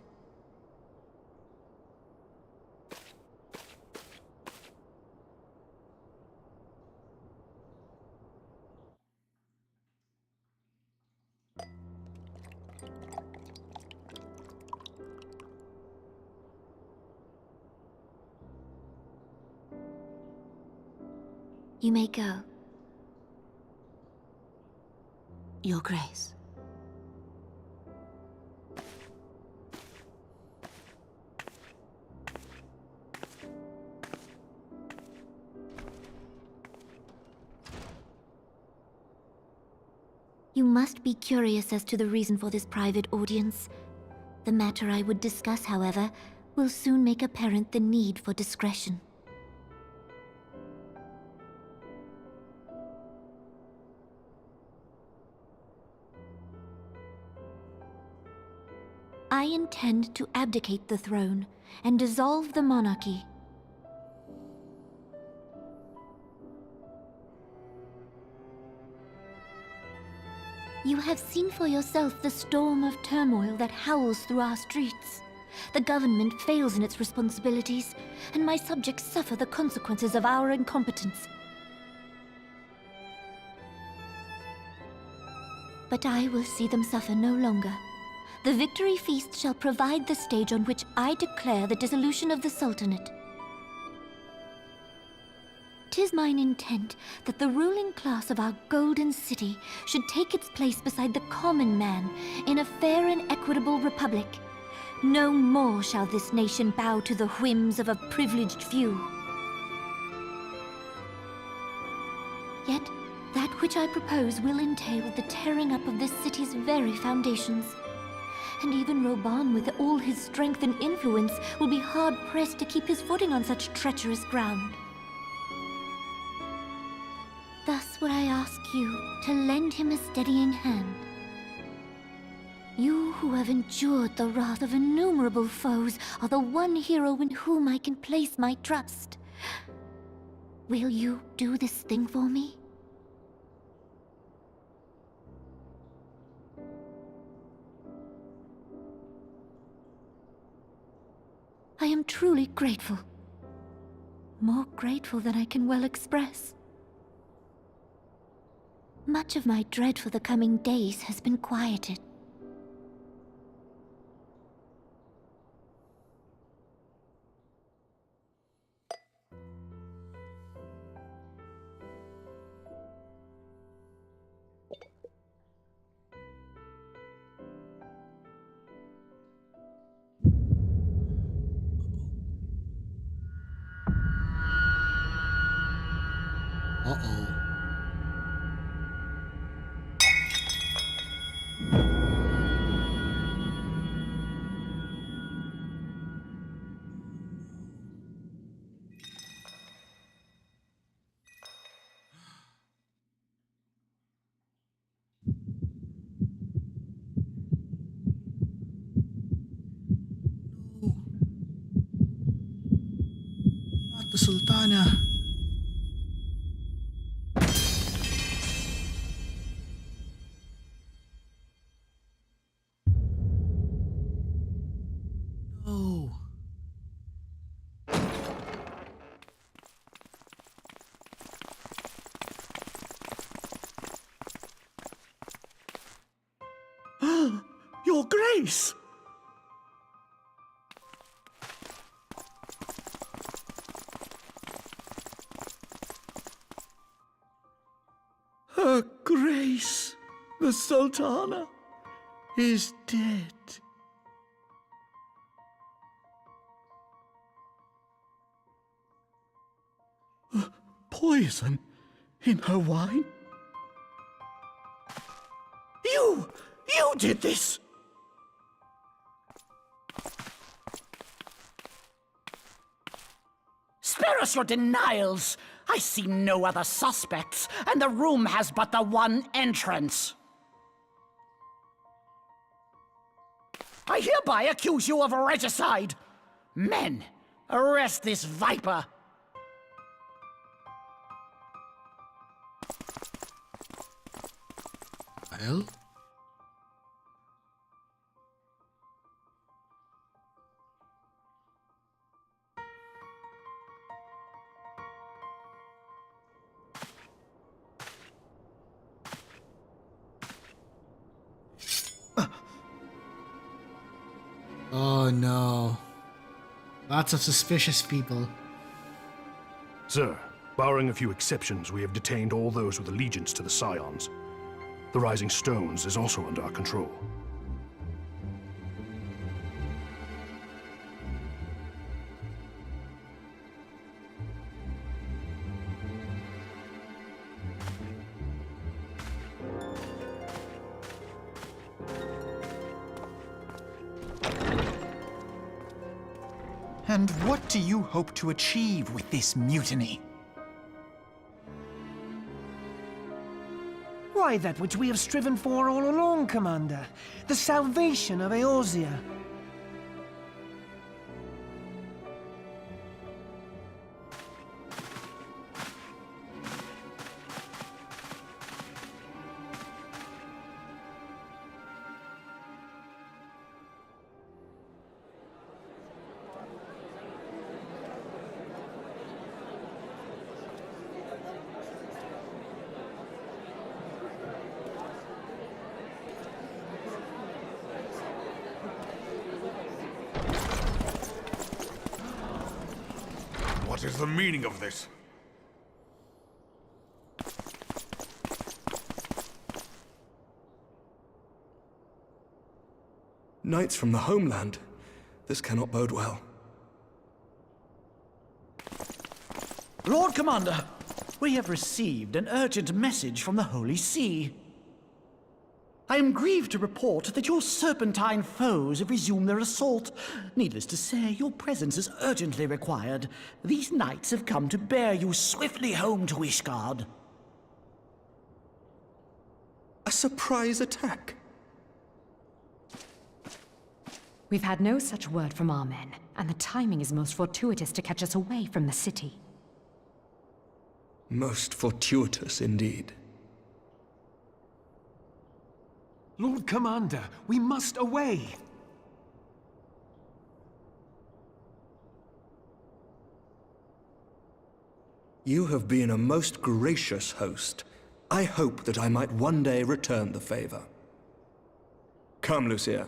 Speaker 2: You may go.
Speaker 3: Your Grace.
Speaker 2: You must be curious as to the reason for this private audience. The matter I would discuss, however, will soon make apparent the need for discretion. I intend to abdicate the throne and dissolve the monarchy. You have seen for yourself the storm of turmoil that howls through our streets. The government fails in its responsibilities, and my subjects suffer the consequences of our incompetence. But I will see them suffer no longer. The victory feast shall provide the stage on which I declare the dissolution of the Sultanate. 'Tis mine intent that the ruling class of our golden city should take its place beside the common man in a fair and equitable republic. No more shall this nation bow to the whims of a privileged few. Yet, that which I propose will entail the tearing up of this city's very foundations. And even Roban, with all his strength and influence, will be hard-pressed to keep his footing on such treacherous ground. Thus would I ask you to lend him a steadying hand. You who have endured the wrath of innumerable foes are the one hero in whom I can place my trust. Will you do this thing for me? I am truly grateful. More grateful than I can well express. Much of my dread for the coming days has been quieted.
Speaker 1: Uh-oh. No. Not the Sultana. No.
Speaker 9: Your Grace! Her Grace, the Sultana, is dead. Poison in her wine? You did this!
Speaker 10: Spare us your denials! I see no other suspects, and the room has but the one entrance. I hereby accuse you of regicide. Men, arrest this viper.
Speaker 1: hell? Oh no. Lots of suspicious people.
Speaker 11: Sir, barring a few exceptions, we have detained all those with allegiance to the Scions. The Rising Stones is also under our control.
Speaker 5: And what do you hope to achieve with this mutiny?
Speaker 12: Why, that which we have striven for all along, Commander. The salvation of Eorzea.
Speaker 8: What is the meaning of this?
Speaker 7: Knights from the homeland. This cannot bode well.
Speaker 10: Lord Commander, we have received an urgent message from the Holy See. I am grieved to report that your serpentine foes have resumed their assault. Needless to say, your presence is urgently required. These knights have come to bear you swiftly home to Ishgard.
Speaker 7: A surprise attack?
Speaker 13: We've had no such word from our men, and the timing is most fortuitous to catch us away from the city.
Speaker 7: Most fortuitous indeed.
Speaker 9: Lord Commander, we must away.
Speaker 7: You have been a most gracious host. I hope that I might one day return the favor. Come, Lucia.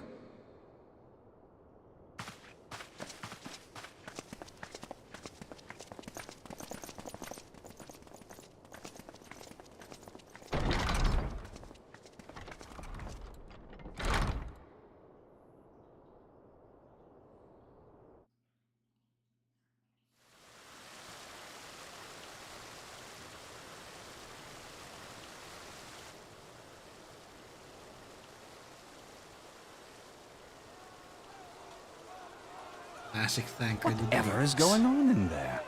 Speaker 1: Classic thanker.
Speaker 5: Whatever is going on in there?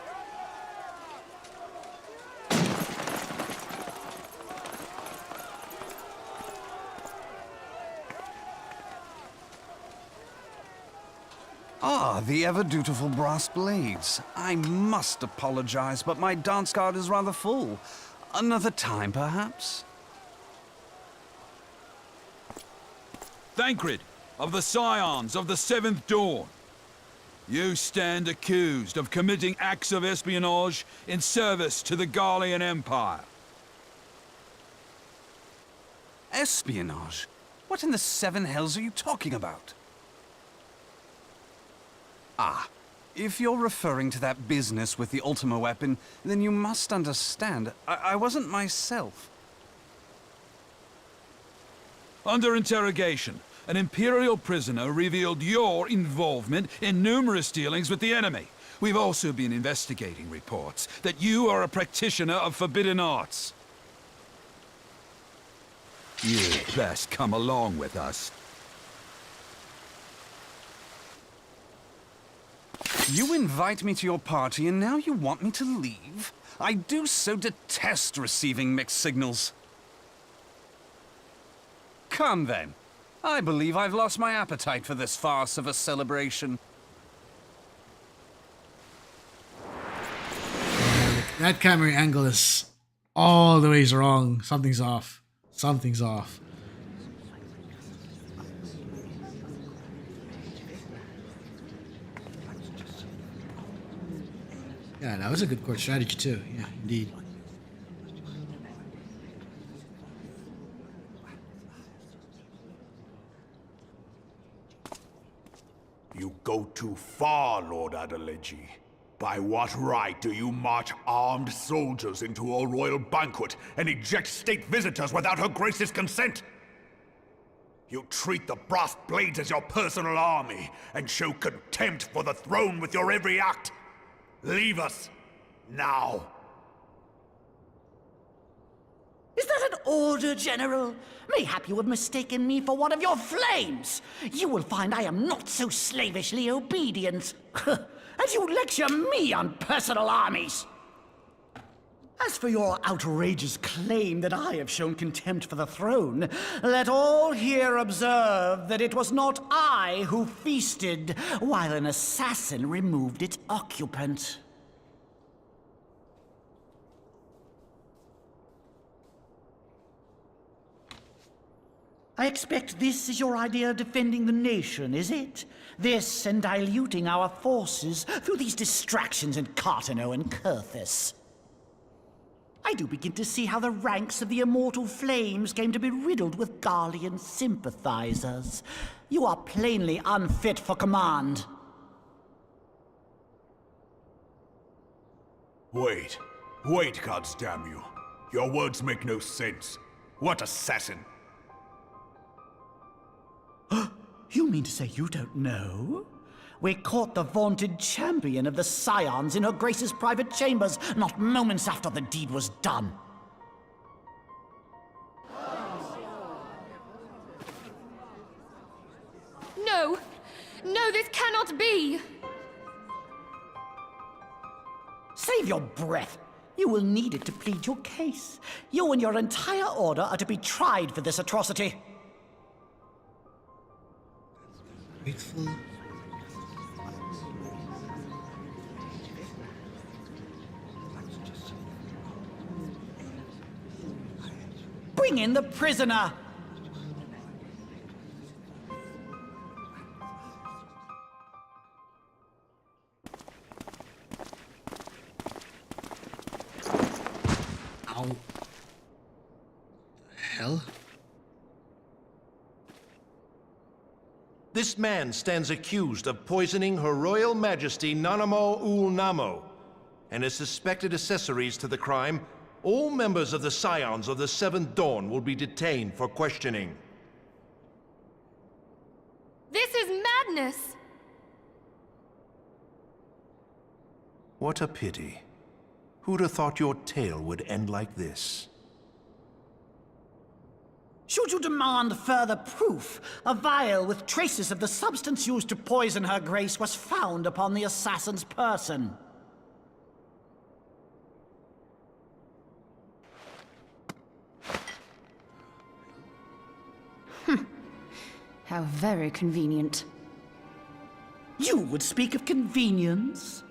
Speaker 5: Ah, the ever-dutiful brass blades. I must apologize, but my dance card is rather full. Another time, perhaps?
Speaker 14: Thancred, of the Scions of the Seventh Dawn. You stand accused of committing acts of espionage in service to the Garlean Empire.
Speaker 5: Espionage? What in the seven hells are you talking about? Ah, if you're referring to that business with the Ultima weapon, then you must understand, I wasn't myself.
Speaker 14: Under interrogation, an Imperial prisoner revealed your involvement in numerous dealings with the enemy. We've also been investigating reports that you are a practitioner of forbidden arts. You'd best come along with us.
Speaker 5: You invite me to your party and now you want me to leave? I do so detest receiving mixed signals. Come then. I believe I've lost my appetite for this farce of a celebration.
Speaker 1: That camera angle is all the ways wrong. Something's off. Something's off. Yeah, that was a good court strategy too. Yeah, indeed.
Speaker 8: You go too far, Lord Adeleji. By what right do you march armed soldiers into a royal banquet and eject state visitors without Her Grace's consent? You treat the brass blades as your personal army and show contempt for the throne with your every act. Leave us, now.
Speaker 10: Is that an order, General? Mayhap you have mistaken me for one of your flames. You will find I am not so slavishly obedient. As you lecture me on personal armies. As for your outrageous claim that I have shown contempt for the throne, let all here observe that it was not I who feasted while an assassin removed its occupant. I expect this is your idea of defending the nation, is it? This and diluting our forces through these distractions in Cartano and Kurthis. I do begin to see how the ranks of the Immortal Flames came to be riddled with Garlean sympathizers. You are plainly unfit for command.
Speaker 8: Wait, goddamn you. Your words make no sense. What assassin?
Speaker 10: You mean to say you don't know? We caught the vaunted champion of the Scions in Her Grace's private chambers, not moments after the deed was done.
Speaker 4: No! No, this cannot be!
Speaker 10: Save your breath. You will need it to plead your case. You and your entire order are to be tried for this atrocity.
Speaker 1: Grateful.
Speaker 10: Bring in the prisoner!
Speaker 1: Ow. The hell?
Speaker 15: This man stands accused of poisoning Her Royal Majesty Nanamo Ul Namo, and as suspected accessories to the crime, all members of the Scions of the Seventh Dawn will be detained for questioning.
Speaker 4: This is madness!
Speaker 15: What a pity. Who'd have thought your tale would end like this?
Speaker 10: Should you demand further proof, a vial with traces of the substance used to poison Her Grace was found upon the assassin's person.
Speaker 13: How very convenient.
Speaker 10: You would speak of convenience?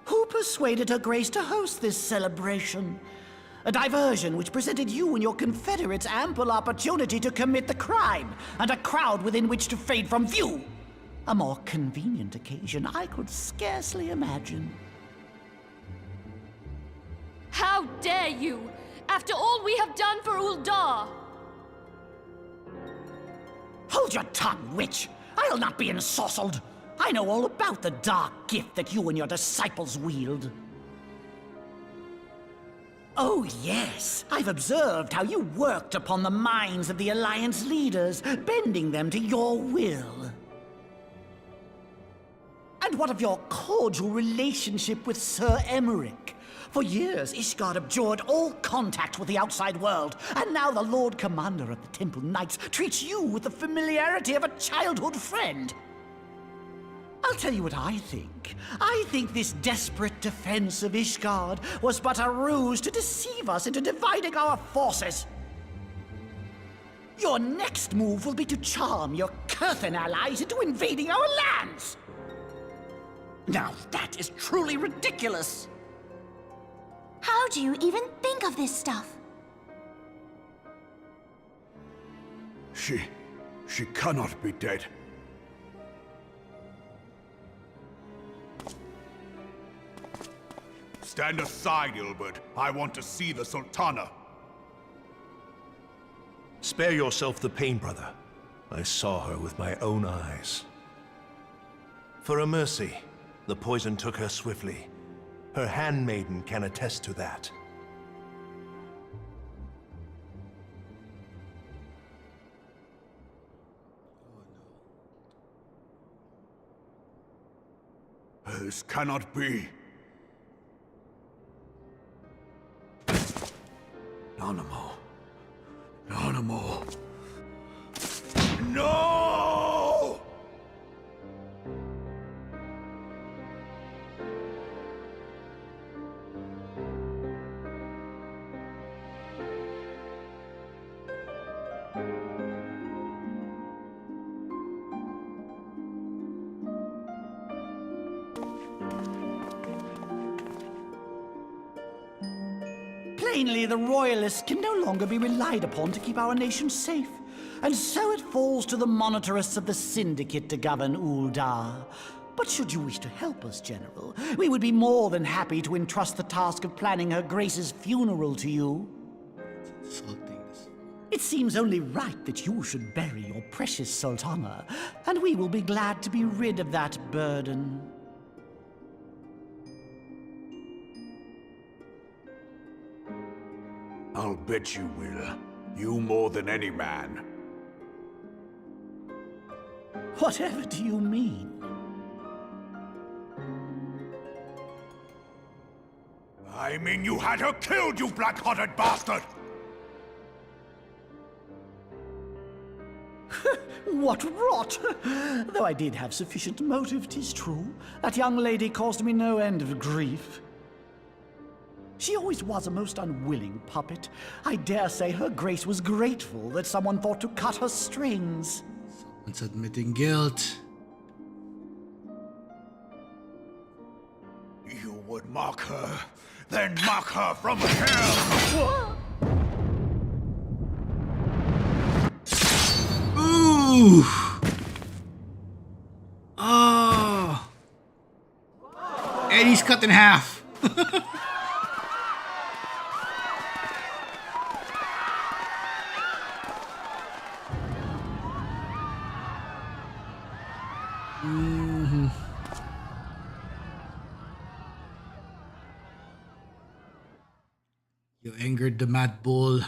Speaker 10: Who persuaded Her Grace to host this celebration? A diversion which presented you and your confederates ample opportunity to commit the crime, and a crowd within which to fade from view. A more convenient occasion I could scarcely imagine.
Speaker 4: How dare you! After all we have done for Uldar!
Speaker 10: Hold your tongue, witch! I'll not be ensorcelled! I know all about the dark gift that you and your disciples wield. Oh, yes. I've observed how you worked upon the minds of the Alliance leaders, bending them to your will. And what of your cordial relationship with Sir Emmerich? For years, Ishgard abjured all contact with the outside world, and now the Lord Commander of the Temple Knights treats you with the familiarity of a childhood friend. I'll tell you what I think. I think this desperate defense of Ishgard was but a ruse to deceive us into dividing our forces. Your next move will be to charm your Kurthan allies into invading our lands. Now that is truly ridiculous.
Speaker 3: How do you even think of this stuff?
Speaker 8: She cannot be dead. Stand aside, Ilbert. I want to see the Sultana.
Speaker 15: Spare yourself the pain, brother. I saw her with my own eyes. For a mercy, the poison took her swiftly. Her handmaiden can attest to that.
Speaker 8: This cannot be. Nanamo. Nanamo. No!
Speaker 10: Plainly, the Royalists can no longer be relied upon to keep our nation safe. And so it falls to the monitorists of the Syndicate to govern Ul'dah. But should you wish to help us, General, we would be more than happy to entrust the task of planning Her Grace's funeral to you. It seems only right that you should bury your precious Sultana, and we will be glad to be rid of that burden.
Speaker 8: I'll bet you will. You more than any man.
Speaker 10: Whatever do you mean?
Speaker 8: I mean you had her killed, you black-hearted bastard!
Speaker 10: What rot! Though I did have sufficient motive, 'tis true. That young lady caused me no end of grief. She always was a most unwilling puppet. I dare say Her Grace was grateful that someone thought to cut her strings.
Speaker 1: Someone's admitting guilt.
Speaker 8: You would mock her, then mock her from hell!
Speaker 1: Ooh! Oh! And he's cut in half. You angered the Mad Bull.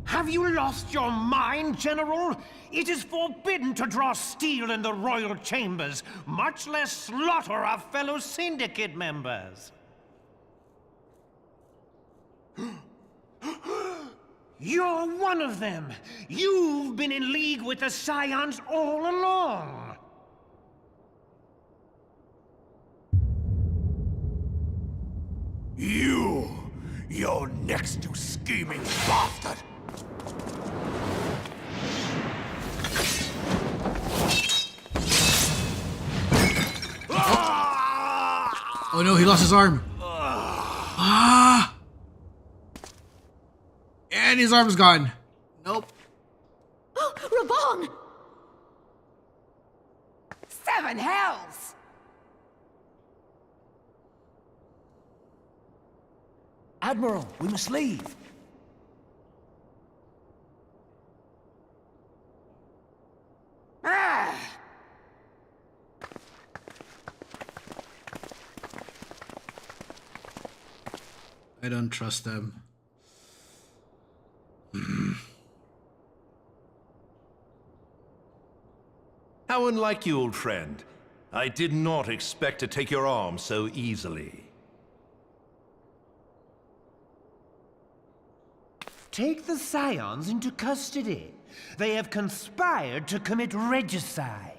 Speaker 16: Have you lost your mind, General? It is forbidden to draw steel in the royal chambers, much less slaughter our fellow syndicate members. You're one of them. You've been in league with the Scions all along.
Speaker 8: You're next, you scheming bastard!
Speaker 1: Oh no, he lost his arm. Ah! And his arm's gone. Nope.
Speaker 2: Oh, Raban!
Speaker 6: 7 hells!
Speaker 10: Admiral, we must leave.
Speaker 6: Ah!
Speaker 1: I don't trust them.
Speaker 15: How unlike you, old friend. I did not expect to take your arm so easily.
Speaker 16: Take the Scions into custody. They have conspired to commit regicide.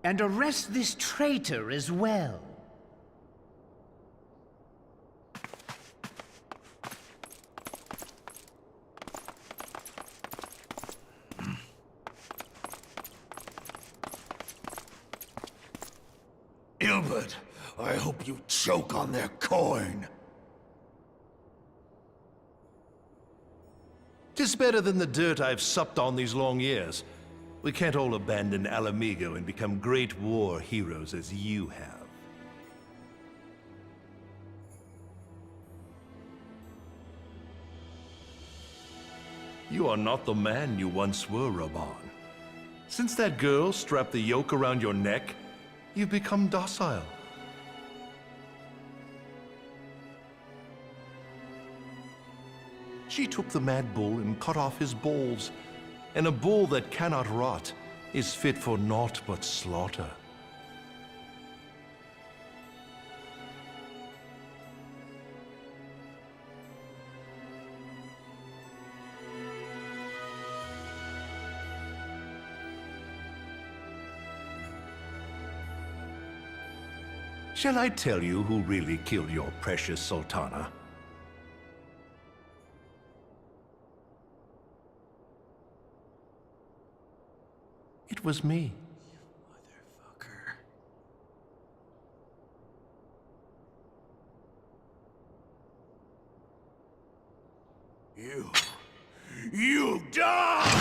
Speaker 16: And arrest this traitor as well.
Speaker 8: Ilbert, I hope you choke on their coin.
Speaker 15: 'Tis better than the dirt I've supped on these long years. We can't all abandon Alamigo and become great war heroes as you have. You are not the man you once were, Raban. Since that girl strapped the yoke around your neck, you've become docile. She took the mad bull and cut off his balls, and a bull that cannot rot is fit for naught but slaughter. Shall I tell you who really killed your precious Sultana? It was me.
Speaker 8: Motherfucker. You die!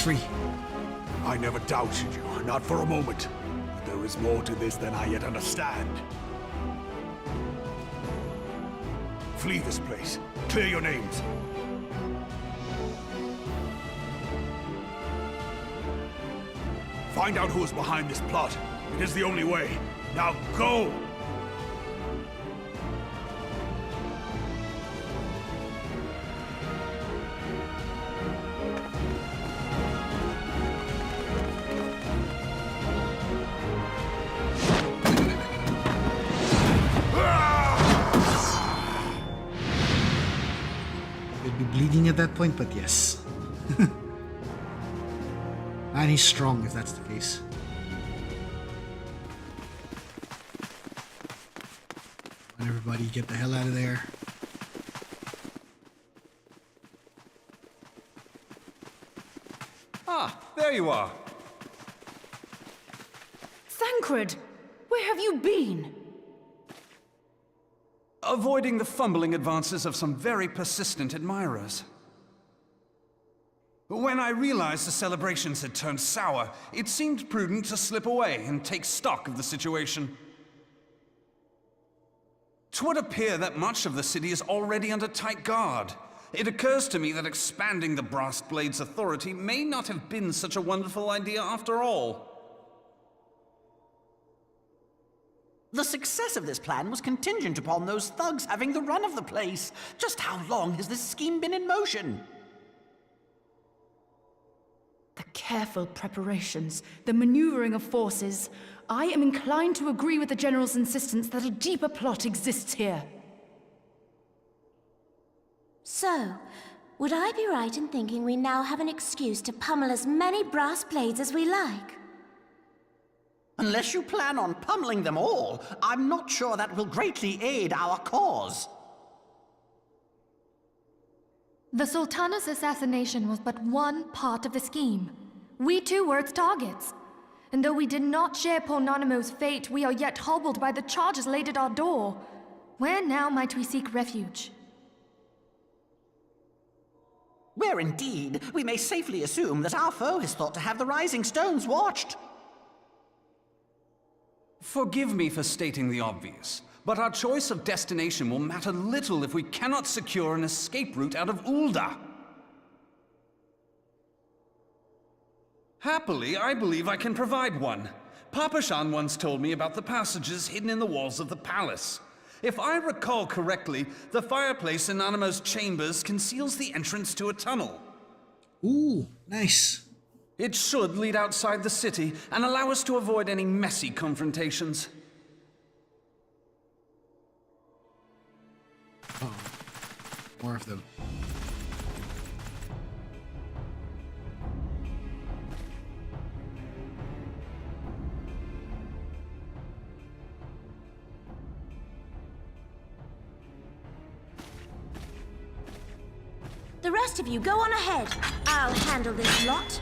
Speaker 1: Free.
Speaker 8: I never doubted you, not for a moment. But there is more to this than I yet understand. Flee this place. Clear your names. Find out who is behind this plot. It is the only way. Now go!
Speaker 1: At that point, but yes. And he's strong if that's the case. And everybody get the hell out of there.
Speaker 17: Ah, there you are.
Speaker 18: Thancred, where have you been?
Speaker 17: Avoiding the fumbling advances of some very persistent admirers. When I realized the celebrations had turned sour, it seemed prudent to slip away and take stock of the situation. 'Twould appear that much of the city is already under tight guard. It occurs to me that expanding the Brass Blade's authority may not have been such a wonderful idea after all.
Speaker 10: The success of this plan was contingent upon those thugs having the run of the place. Just how long has this scheme been in motion?
Speaker 18: The careful preparations, the maneuvering of forces. I am inclined to agree with the General's insistence that a deeper plot exists here.
Speaker 3: So, would I be right in thinking we now have an excuse to pummel as many brass blades as we like?
Speaker 10: Unless you plan on pummeling them all, I'm not sure that will greatly aid our cause.
Speaker 4: The Sultana's assassination was but one part of the scheme. We too were its targets. And though we did not share Pononimo's fate, we are yet hobbled by the charges laid at our door. Where now might we seek refuge?
Speaker 10: Where indeed, we may safely assume that our foe has thought to have the Rising Stones watched.
Speaker 17: Forgive me for stating the obvious, but our choice of destination will matter little if we cannot secure an escape route out of Ulda. Happily, I believe I can provide one. Papashan once told me about the passages hidden in the walls of the palace. If I recall correctly, the fireplace in Animo's chambers conceals the entrance to a tunnel.
Speaker 1: Ooh, nice.
Speaker 17: It should lead outside the city and allow us to avoid any messy confrontations.
Speaker 1: More of them.
Speaker 3: The rest of you, go on ahead. I'll handle this lot.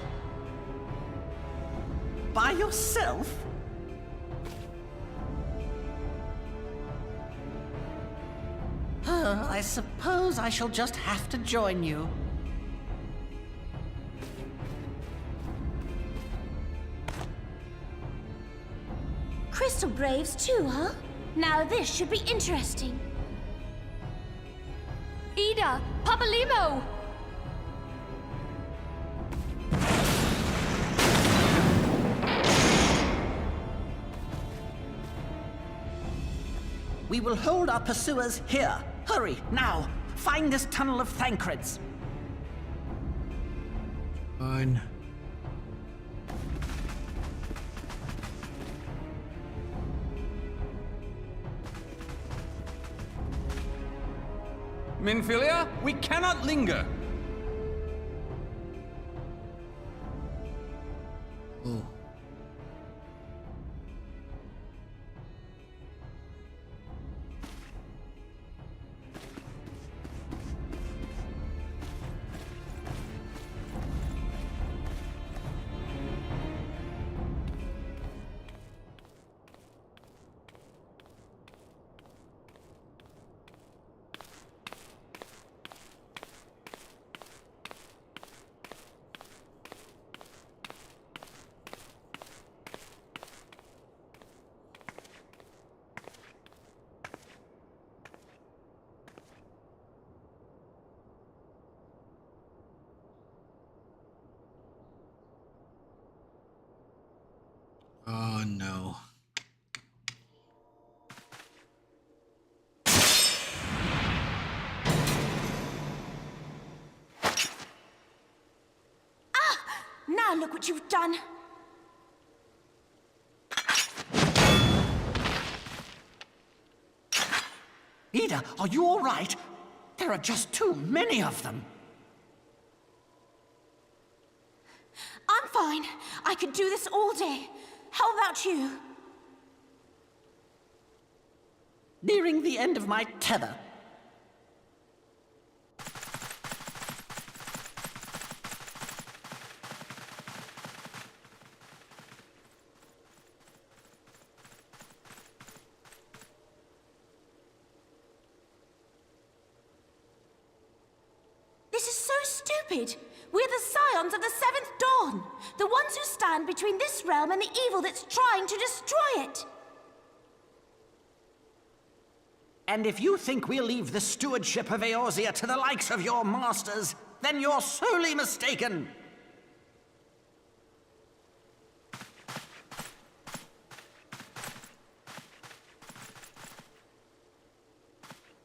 Speaker 10: By yourself? I suppose I shall just have to join you.
Speaker 3: Crystal Graves too, huh? Now this should be interesting.
Speaker 4: Ida! Papalimo!
Speaker 10: We will hold our pursuers here. Hurry, now! Find this tunnel of Thancreds.
Speaker 1: Fine.
Speaker 17: Minfilia, we cannot linger.
Speaker 1: Oh. Oh no.
Speaker 3: Now look what you've done.
Speaker 10: Ida, are you all right? There are just too many of them.
Speaker 3: I'm fine. I could do this all day. How about you?
Speaker 10: Nearing the end of my tether.
Speaker 3: This is so stupid. We're the scions of the Seventh Dawn. The ones who stand between this realm and the evil that's trying to destroy it.
Speaker 10: And if you think we'll leave the stewardship of Eorzea to the likes of your masters, then you're sorely mistaken.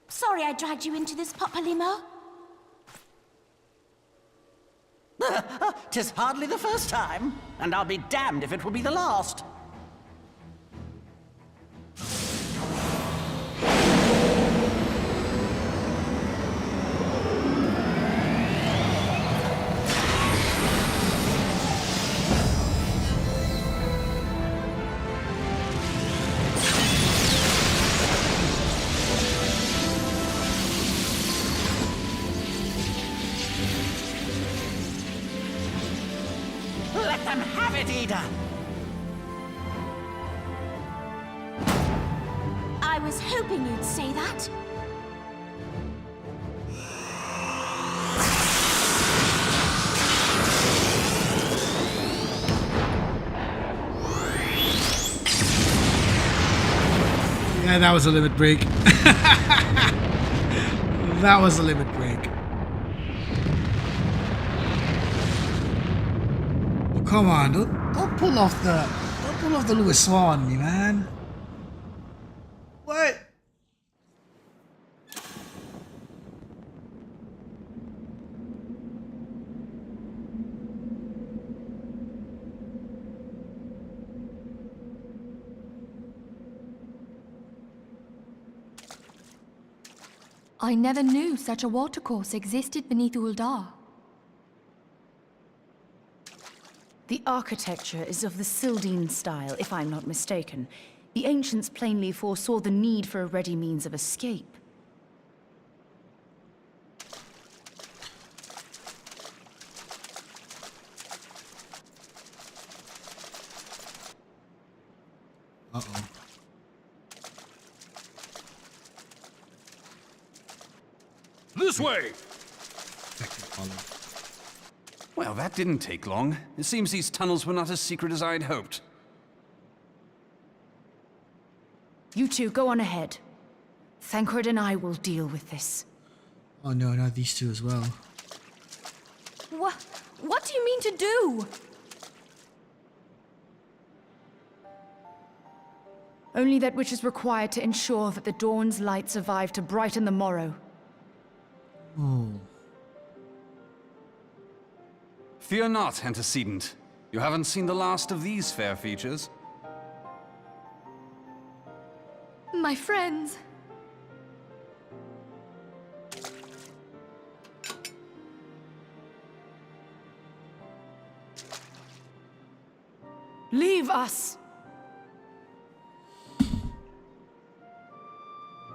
Speaker 3: Sorry I dragged you into this, Papalimo.
Speaker 10: 'Tis hardly the first time, and I'll be damned if it will be the last. Let them have it, Ida!
Speaker 3: I was hoping you'd say that.
Speaker 1: Yeah, that was a limit break. That was a limit break. Oh, come on, don't pull off the Lewis Swan on me, man. What?
Speaker 4: I never knew such a watercourse existed beneath Uldar.
Speaker 18: The architecture is of the Sildine style, if I'm not mistaken. The ancients plainly foresaw the need for a ready means of escape.
Speaker 1: Uh-oh.
Speaker 14: This way!
Speaker 17: Well, that didn't take long. It seems these tunnels were not as secret as I'd hoped.
Speaker 18: You two, go on ahead. Thancred and I will deal with this.
Speaker 1: Oh no, not these two as well.
Speaker 4: What do you mean to do?
Speaker 18: Only that which is required to ensure that the dawn's light survive to brighten the morrow.
Speaker 1: Oh.
Speaker 17: Fear not, antecedent. You haven't seen the last of these fair features.
Speaker 4: My friends.
Speaker 18: Leave us!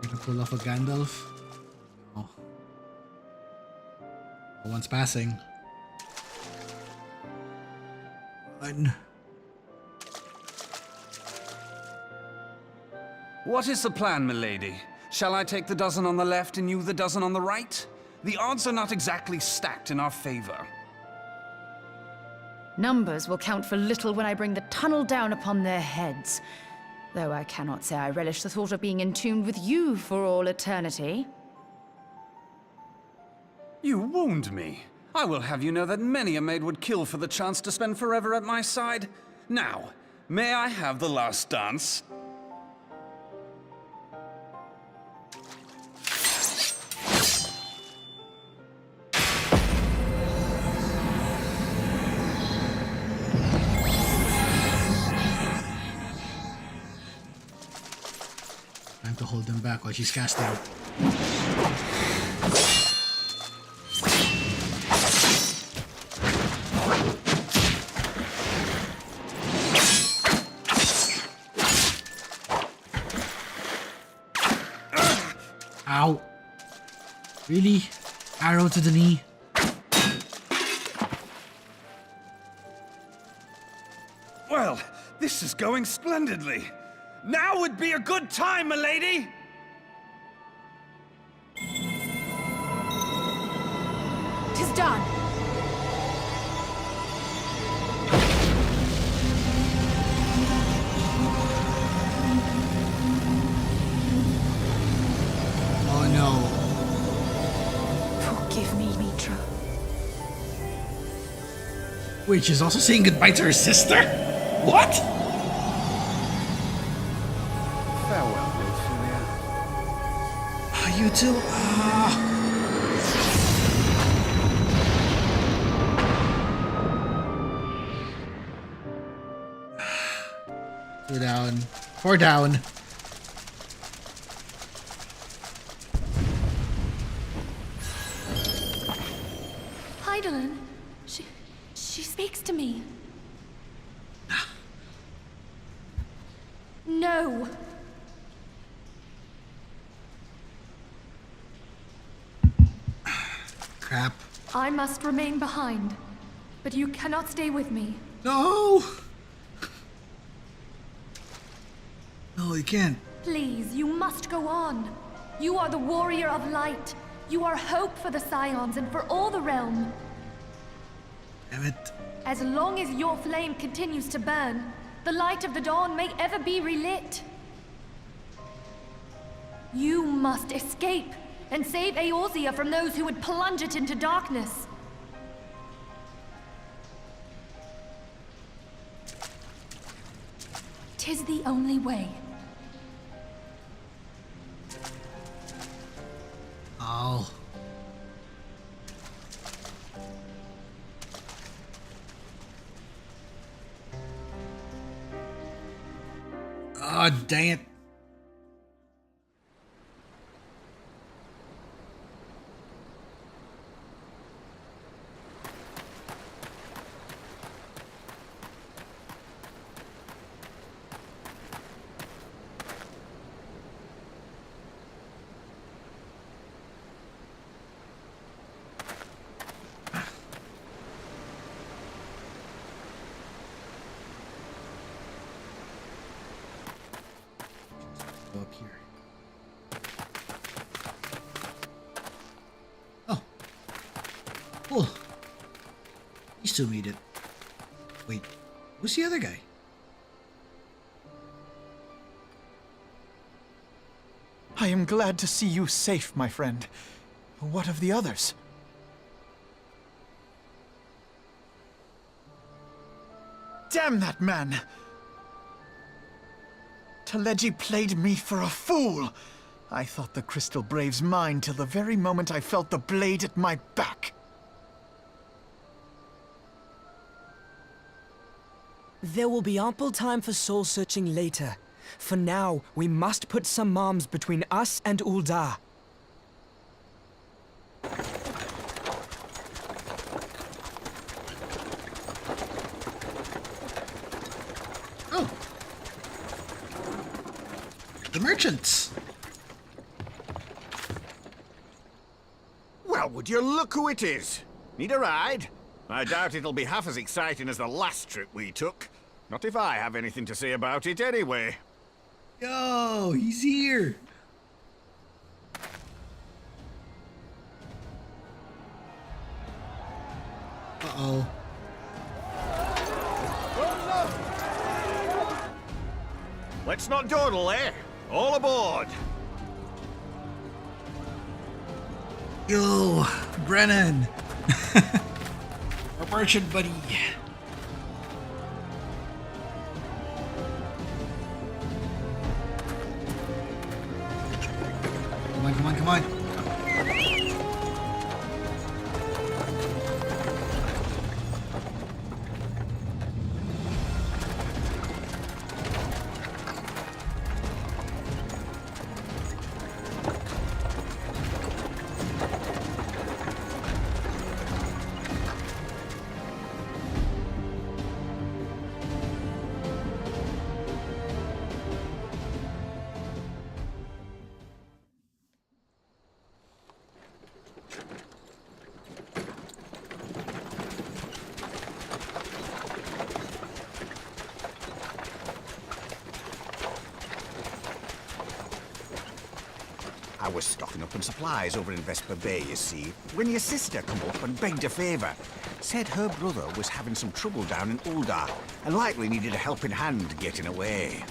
Speaker 1: Gonna pull off a Gandalf? No. No one's passing. Run.
Speaker 17: What is the plan, milady? Shall I take the dozen on the left and you the dozen on the right? The odds are not exactly stacked in our favor.
Speaker 18: Numbers will count for little when I bring the tunnel down upon their heads. Though I cannot say I relish the thought of being entombed with you for all eternity.
Speaker 17: You wound me. I will have you know that many a maid would kill for the chance to spend forever at my side. Now, may I have the last dance?
Speaker 1: Time to hold them back while she's casting. Ow. Really? Arrow to the knee?
Speaker 17: Well, this is going splendidly. Now would be a good time, milady!
Speaker 18: 'Tis done!
Speaker 1: Oh no.
Speaker 18: Forgive me, Mitra.
Speaker 1: Wait, she's also saying goodbye to her sister? What?
Speaker 17: Farewell, Ophelia.
Speaker 1: You two? Two down. 4 down.
Speaker 4: Hydaelyn, she speaks to me. No.
Speaker 1: Crap.
Speaker 4: I must remain behind, but you cannot stay with me.
Speaker 1: No! No, you can't.
Speaker 4: Please, you must go on. You are the warrior of light. You are hope for the Scions and for all the realm.
Speaker 1: Damn it.
Speaker 4: As long as your flame continues to burn, the light of the dawn may ever be relit. You must escape and save Eorzea from those who would plunge it into darkness. Tis the only way.
Speaker 1: Oh. Oh, dang it. still made it. Wait, who's the other guy?
Speaker 5: I am glad to see you safe, my friend. What of the others? Damn that man! Taleji played me for a fool! I thought the Crystal Brave's mine till the very moment I felt the blade at my back.
Speaker 19: There will be ample time for soul-searching later. For now, we must put some arms between us and Ul'dah.
Speaker 1: Oh! The merchants!
Speaker 20: Well, would you look who it is? Need a ride? I doubt it'll be half as exciting as the last trip we took. Not if I have anything to say about it anyway.
Speaker 1: Yo, he's here! Uh-oh.
Speaker 20: Let's not dawdle, eh? All aboard!
Speaker 1: Yo, Brennan! Our merchant buddy! Come on, come on, come on!
Speaker 20: I was stocking up on supplies over in Vesper Bay, you see, when your sister come up and begged a favour. Said her brother was having some trouble down in Ul'dah, and likely needed a helping hand getting away.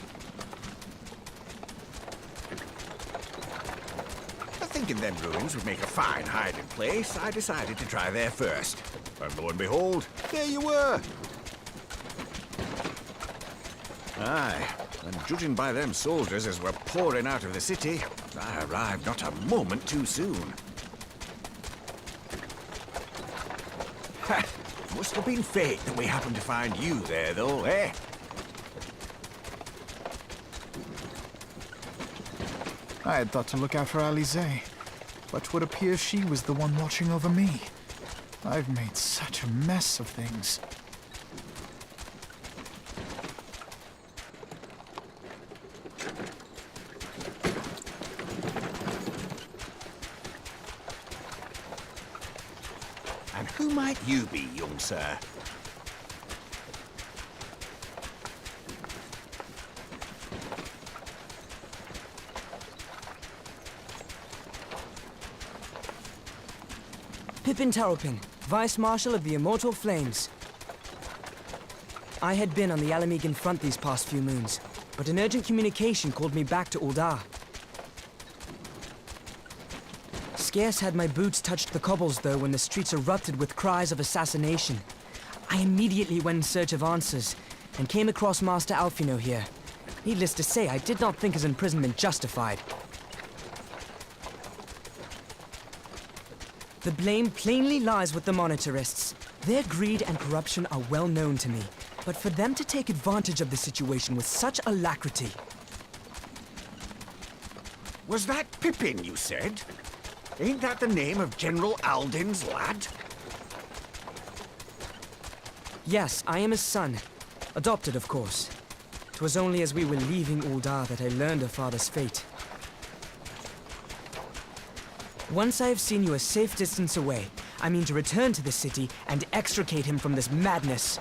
Speaker 20: Thinking them ruins would make a fine hiding place, I decided to try there first. And lo and behold, there you were! Aye, and judging by them soldiers as were pouring out of the city, I arrived not a moment too soon. Ha! Must have been fate that we happened to find you there, though, eh?
Speaker 5: I had thought to look out for Alize, but would appear she was the one watching over me. I've made such a mess of things.
Speaker 20: And who might you be, young sir?
Speaker 19: Pippin Taropin, Vice Marshal of the Immortal Flames. I had been on the Alamegan front these past few moons, but an urgent communication called me back to Ul'dah. Scarce had my boots touched the cobbles, though, when the streets erupted with cries of assassination. I immediately went in search of answers, and came across Master Alfino here. Needless to say, I did not think his imprisonment justified. The blame plainly lies with the Monitarists. Their greed and corruption are well known to me, but for them to take advantage of the situation with such alacrity...
Speaker 20: Was that Pippin, you said? Ain't that the name of General Alden's lad?
Speaker 19: Yes, I am his son. Adopted, of course. 'Twas only as we were leaving Ul'dah that I learned of father's fate. Once I have seen you a safe distance away, I mean to return to the city and extricate him from this madness.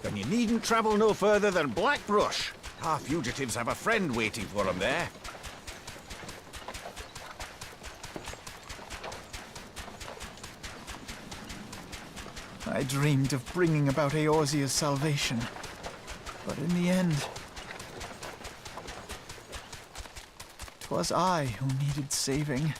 Speaker 20: Then you needn't travel no further than Blackbrush. Our fugitives have a friend waiting for them there.
Speaker 5: I dreamed of bringing about Eorzea's salvation. But in the end, 'twas I who needed saving.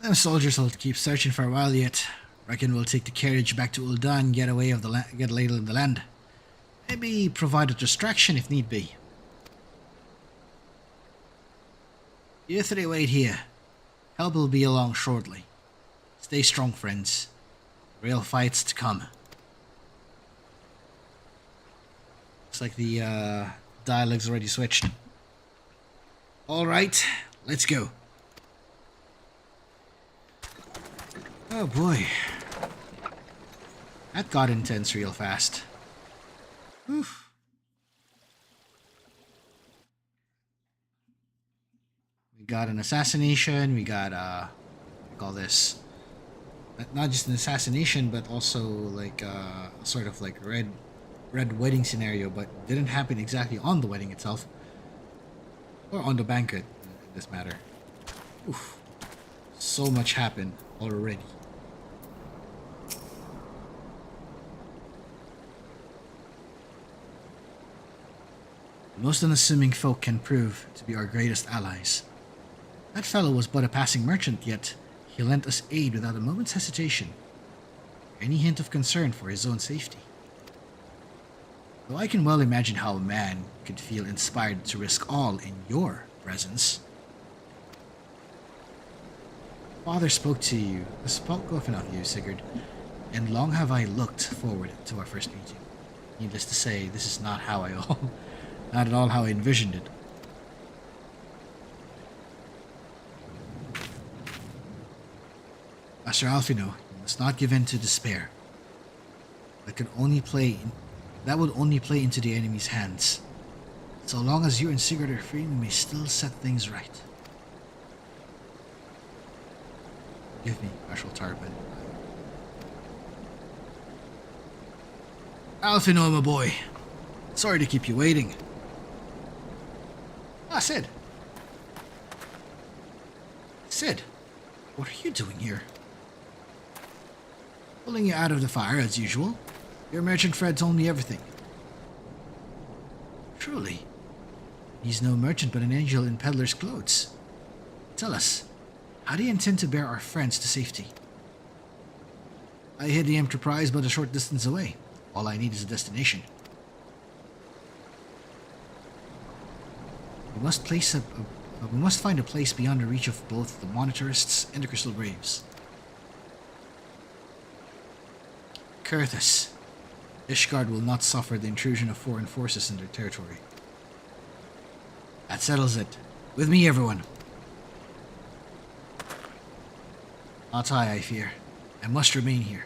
Speaker 1: Them soldiers will keep searching for a while yet. Reckon we'll take the carriage back to Ul'dah, get away of the get a ladle in the land. Maybe provide a distraction if need be. You three wait here. Help will be along shortly. Stay strong, friends. Real fights to come. Looks like the dialogue's already switched. Alright, let's go. Oh boy. That got intense real fast. Oof. We got an assassination, we got what do you call this? Not just an assassination, but also like a sort of like red wedding scenario, but didn't happen exactly on the wedding itself. Or on the banquet, in this matter. Oof. So much happened already. Most unassuming folk can prove to be our greatest allies. That fellow was but a passing merchant, yet he lent us aid without a moment's hesitation, or any hint of concern for his own safety. Though I can well imagine how a man could feel inspired to risk all in your presence. Father spoke often of you, Sigurd, and long have I looked forward to our first meeting. Needless to say, this is not not at all how I envisioned it. Master Alfino, you must not give in to despair. That would only play into the enemy's hands. So long as you and Sigurd are free, we may still set things right. Give me, Marshal Tarpon. Alfino, my boy. Sorry to keep you waiting. Ah, Sid. Sid, what are you doing here? Pulling you out of the fire, as usual. Your merchant Fred told me everything. Truly. He's no merchant but an angel in peddler's clothes. Tell us, how do you intend to bear our friends to safety? I hid the Enterprise but a short distance away. All I need is a destination. We must find a place beyond the reach of both the Monitarists and the Crystal Braves. Kurthus. Ishgard will not suffer the intrusion of foreign forces in their territory. That settles it. With me, everyone. Not I fear. I must remain here.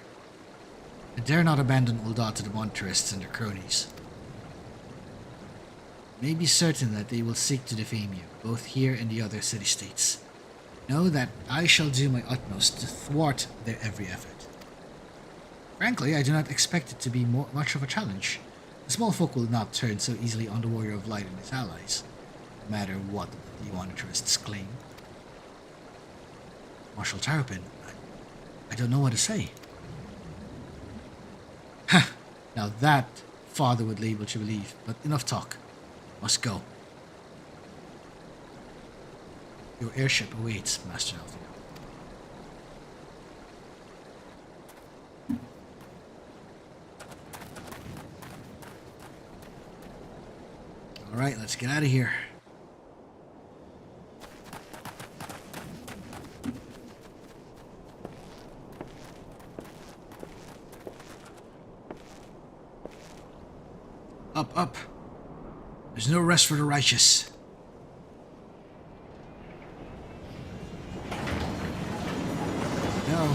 Speaker 1: I dare not abandon Ul'dah to the Monitarists and their cronies. You may be certain that they will seek to defame you, both here and the other city-states. Know that I shall do my utmost to thwart their every effort. Frankly, I do not expect it to be much of a challenge. The small folk will not turn so easily on the Warrior of Light and his allies, no matter what the Monitarists claim. Marshal Tarpon, I don't know what to say. Ha! Now that Father would label to believe, but enough talk. Must go. Your airship awaits, Master Alfino. Alright, let's get out of here. Up, up. There's no rest for the righteous. No.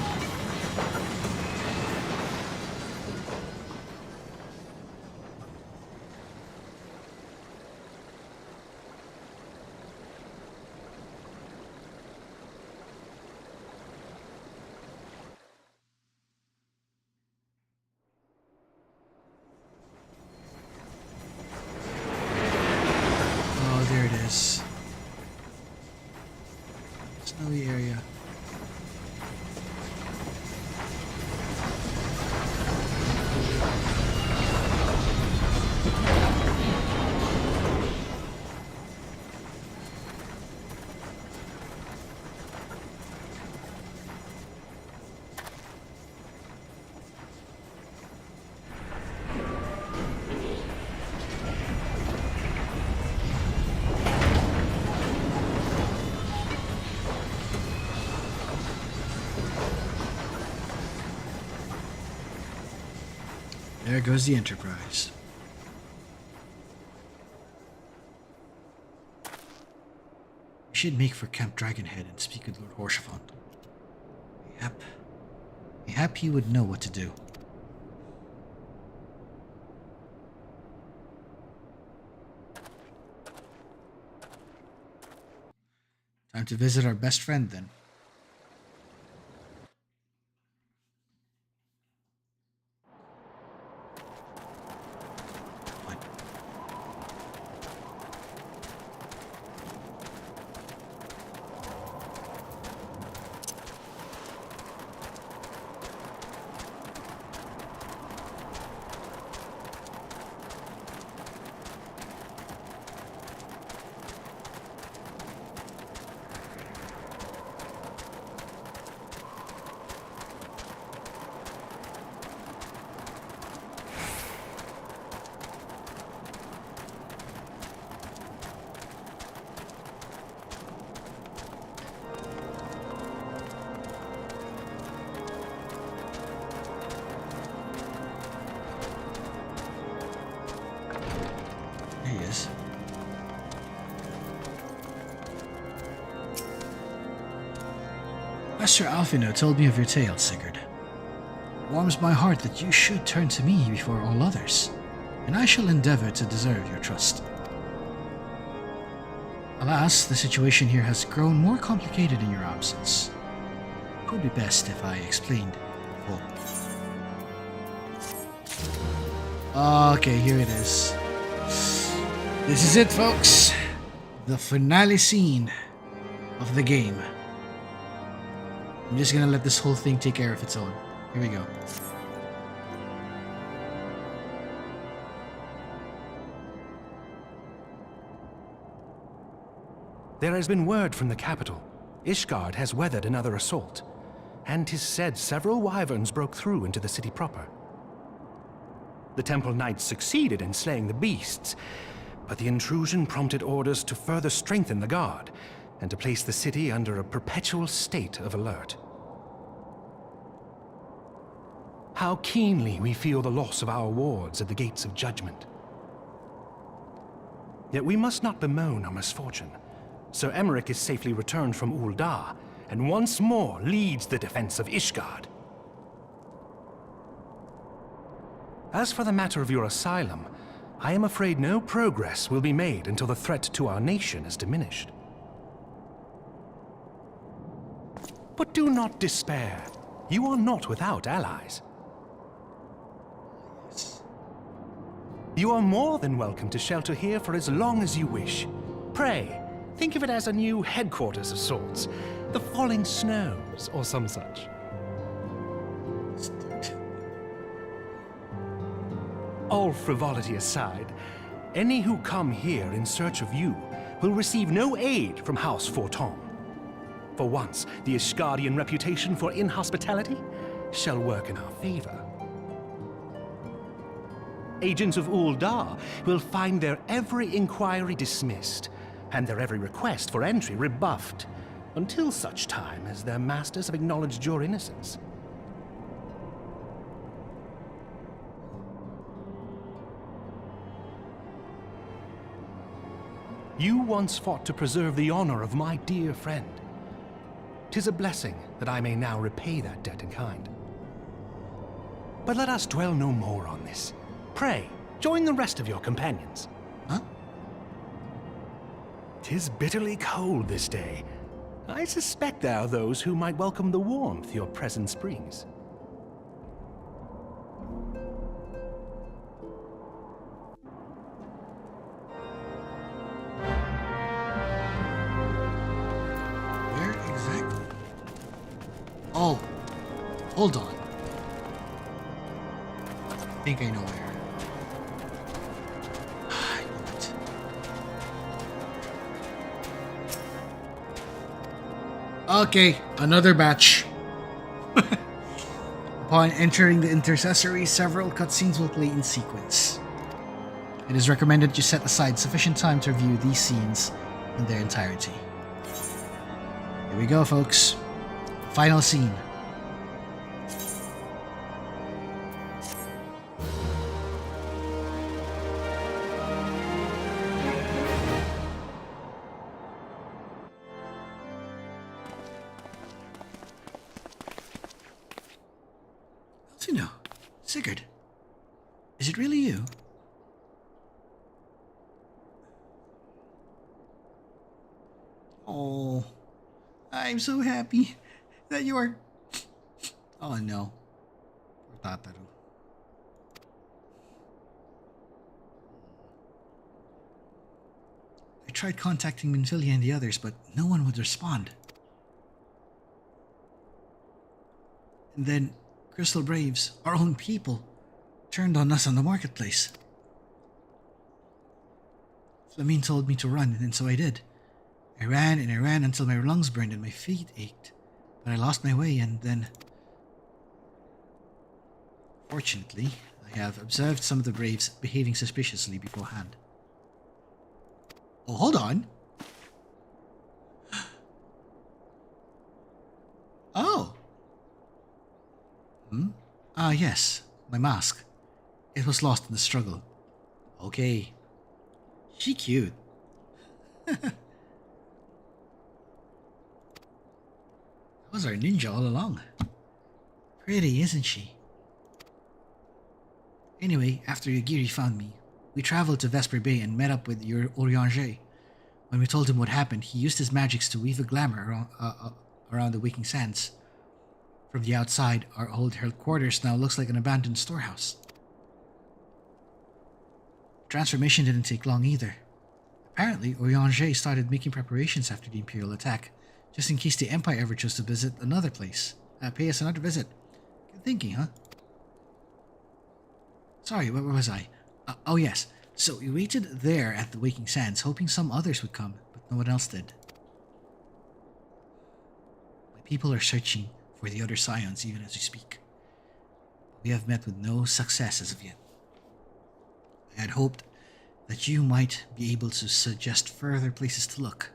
Speaker 1: There goes the Enterprise. We should make for Camp Dragonhead and speak with Lord Horshafont. Mayhap he would know what to do. Time to visit our best friend then. Master Alfino told me of your tale, Sigurd. It warms my heart that you should turn to me before all others, and I shall endeavor to deserve your trust. Alas, the situation here has grown more complicated in your absence. It would be best if I explained fully. Okay, here it is. This is it, folks. The finale scene of the game. I'm just gonna let this whole thing take care of its own. Here we go.
Speaker 11: There has been word from the capital. Ishgard has weathered another assault, and 'tis said several wyverns broke through into the city proper. The Temple Knights succeeded in slaying the beasts, but the intrusion prompted orders to further strengthen the guard, and to place the city under a perpetual state of alert. How keenly we feel the loss of our wards at the gates of judgment. Yet we must not bemoan our misfortune. Sir Emmerich is safely returned from Ul'dah, and once more leads the defense of Ishgard. As for the matter of your asylum, I am afraid no progress will be made until the threat to our nation is diminished. But do not despair. You are not without allies. You are more than welcome to shelter here for as long as you wish. Pray, think of it as a new headquarters of sorts. The Falling Snows, or some such. All frivolity aside, any who come here in search of you will receive no aid from House Forton. For once, the Ishgardian reputation for inhospitality shall work in our favor. Agents of Ul'dah will find their every inquiry dismissed, and their every request for entry rebuffed, until such time as their masters have acknowledged your innocence. You once fought to preserve the honor of my dear friend. 'Tis a blessing that I may now repay that debt in kind. But let us dwell no more on this. Pray, join the rest of your companions.
Speaker 1: Huh?
Speaker 11: 'Tis bitterly cold this day. I suspect there are those who might welcome the warmth your presence brings.
Speaker 1: Where exactly? Oh, hold on. I think I know where. I know it. Okay, another batch. Upon entering the intercessory, several cutscenes will play in sequence. It is recommended you set aside sufficient time to review these scenes in their entirety. Here we go, folks. Final scene. Sigurd, is it really you? Oh, I'm so happy that you are... Oh no. Poor Tataru. I tried contacting Minfilia and the others, but no one would respond. And then Crystal Braves, our own people, turned on us on the marketplace. Flamine told me to run, and so I did. I ran and I ran until my lungs burned and my feet ached. But I lost my way, and then... Fortunately, I have observed some of the Braves behaving suspiciously beforehand. Oh, hold on! Oh! Yes, my mask. It was lost in the struggle. Okay. She cute. That was our ninja all along. Pretty, isn't she? Anyway, after Yagiri found me, we traveled to Vesper Bay and met up with your Orianger. When we told him what happened, he used his magics to weave a glamour around the Waking Sands. From the outside, our old headquarters now looks like an abandoned storehouse. Transformation didn't take long either. Apparently, Orianger started making preparations after the Imperial attack, just in case the Empire ever chose to visit another place. Pay us another visit. Good thinking, huh? Sorry, where was I? Oh yes, so we waited there at the Waking Sands, hoping some others would come, but no one else did. My people are searching for the other Scions even as we speak. We have met with no success as of yet. I had hoped that you might be able to suggest further places to look.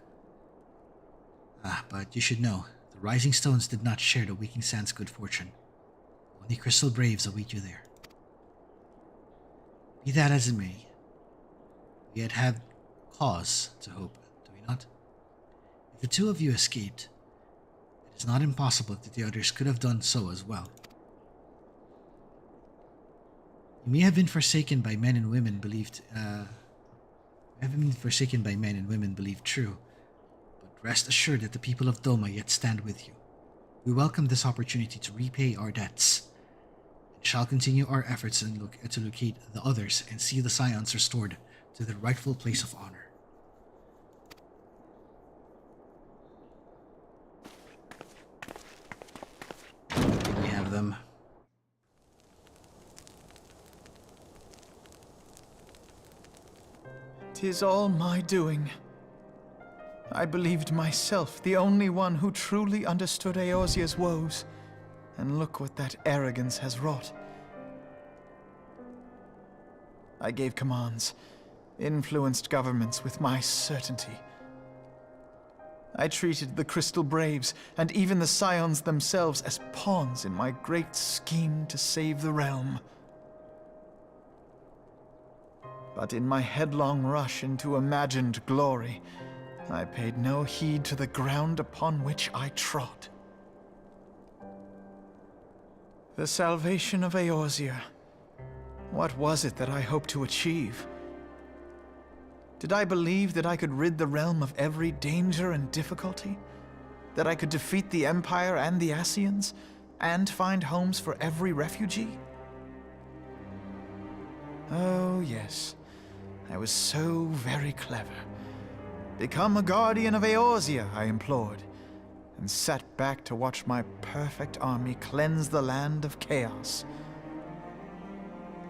Speaker 1: But you should know, the Rising Stones did not share the Waking Sands' good fortune. Only Crystal Braves await you there. Be that as it may, we had cause to hope, do we not? If the two of you escaped, it is not impossible that the others could have done so as well. You may have been forsaken by men and women believed true, but rest assured that the people of Doma yet stand with you. We welcome this opportunity to repay our debts, and shall continue our efforts to locate the others and see the Scions restored to their rightful place of honor. We have them.
Speaker 5: 'Tis all my doing. I believed myself the only one who truly understood Eorzea's woes, and look what that arrogance has wrought. I gave commands, influenced governments with my certainty. I treated the Crystal Braves and even the Scions themselves as pawns in my great scheme to save the realm. But in my headlong rush into imagined glory, I paid no heed to the ground upon which I trod. The salvation of Eorzea. What was it that I hoped to achieve? Did I believe that I could rid the realm of every danger and difficulty? That I could defeat the Empire and the Ascians, and find homes for every refugee? Oh, yes. I was so very clever. Become a guardian of Eorzea, I implored, and sat back to watch my perfect army cleanse the land of chaos.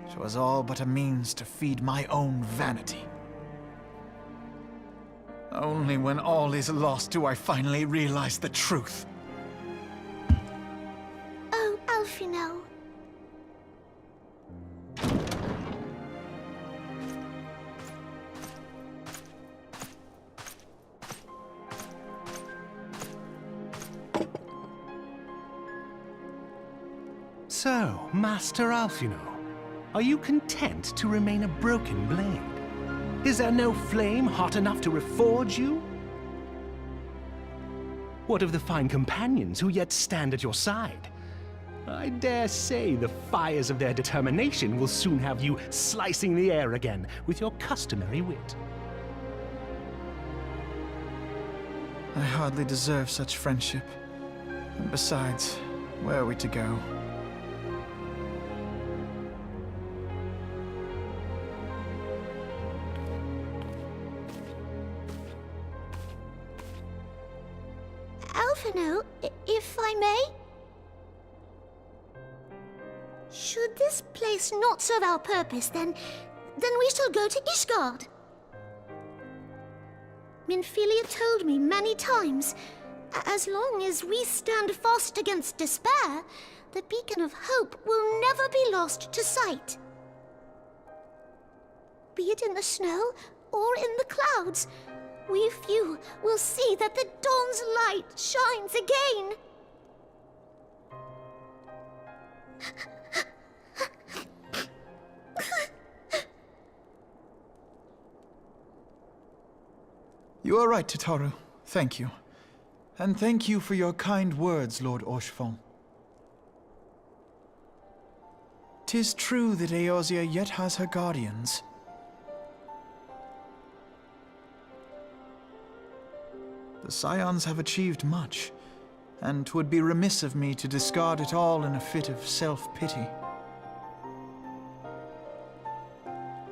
Speaker 5: 'Twas all but a means to feed my own vanity. Only when all is lost do I finally realize the truth.
Speaker 2: Oh, Alphino.
Speaker 11: So, Master Alphino, are you content to remain a broken blade? Is there no flame hot enough to reforge you? What of the fine companions who yet stand at your side? I dare say the fires of their determination will soon have you slicing the air again with your customary wit.
Speaker 5: I hardly deserve such friendship. And besides, where are we to go?
Speaker 2: Alphino, if I may? Should this place not serve our purpose, then we shall go to Ishgard. Minfilia told me many times, as long as we stand fast against despair, the beacon of hope will never be lost to sight. Be it in the snow or in the clouds, we few will see that the dawn's light shines again.
Speaker 5: You are right, Tataru. Thank you. And thank you for your kind words, Lord Orchefon. 'Tis true that Eorzea yet has her guardians. The Scions have achieved much, and 'twould be remiss of me to discard it all in a fit of self-pity.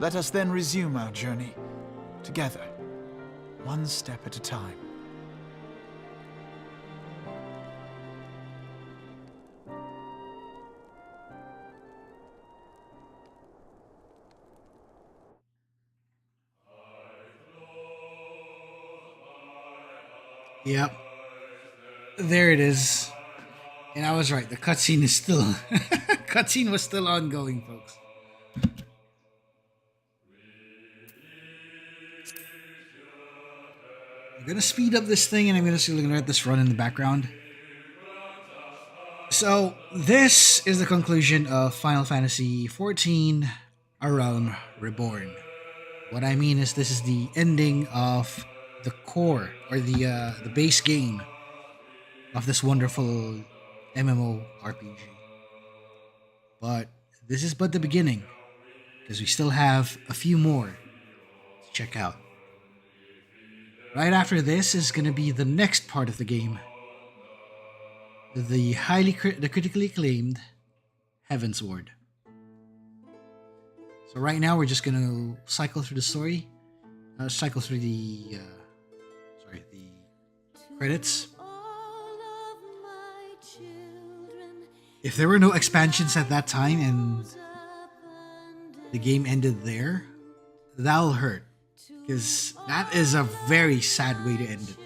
Speaker 5: Let us then resume our journey, together, one step at a time.
Speaker 1: Yep. There it is. And I was right. The cutscene is still... cutscene was still ongoing, folks. I'm gonna speed up this thing and I'm gonna let this run in the background. So, this is the conclusion of Final Fantasy XIV, A Realm Reborn. What I mean is this is the ending of the core, or the base game of this wonderful MMORPG. But this is but the beginning, because we still have a few more to check out. Right after this is going to be the next part of the game. The critically acclaimed Heavensward. So right now we're just going to cycle through the story. Cycle through the credits. If there were no expansions at that time and the game ended there, that'll hurt. Because that is a very sad way to end it.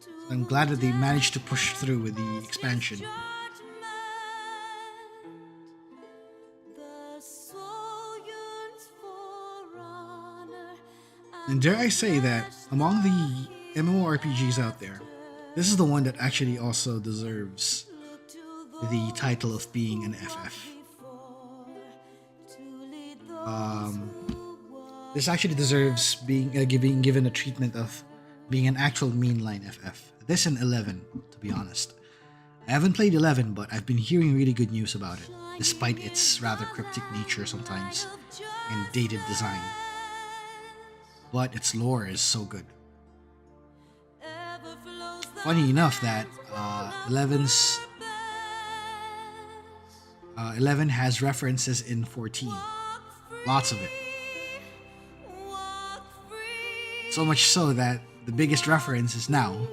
Speaker 1: So I'm glad that they managed to push through with the expansion. And dare I say that among the MMORPGs out there, this is the one that actually also deserves the title of being an FF. This actually deserves being given a treatment of being an actual mainline FF. This and 11, to be honest. I haven't played 11, but I've been hearing really good news about it, despite its rather cryptic nature sometimes and dated design. But its lore is so good. Funny enough that 11 has references in 14. Lots of it. So much so that the biggest reference is now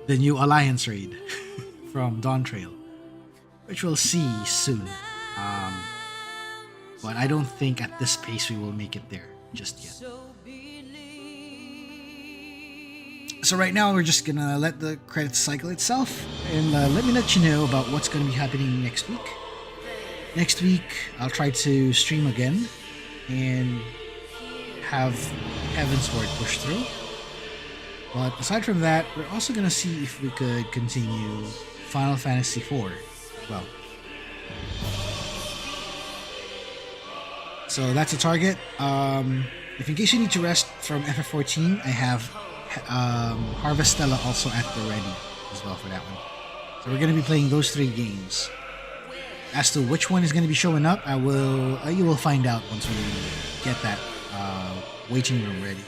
Speaker 1: the new Alliance raid from Dawn Trail, which we'll see soon. But I don't think at this pace we will make it there just yet. So right now we're just gonna let the credits cycle itself, and let you know about what's gonna be happening next week. Next week I'll try to stream again and have Heavensward push through. But aside from that, we're also gonna see if we could continue Final Fantasy IV as well. So that's a target. If in case you need to rest from FF14, I have Harvestella also at the ready as well for that one. So we're going to be playing those 3 games. As to which one is going to be showing up, you will find out once we get that waiting room ready.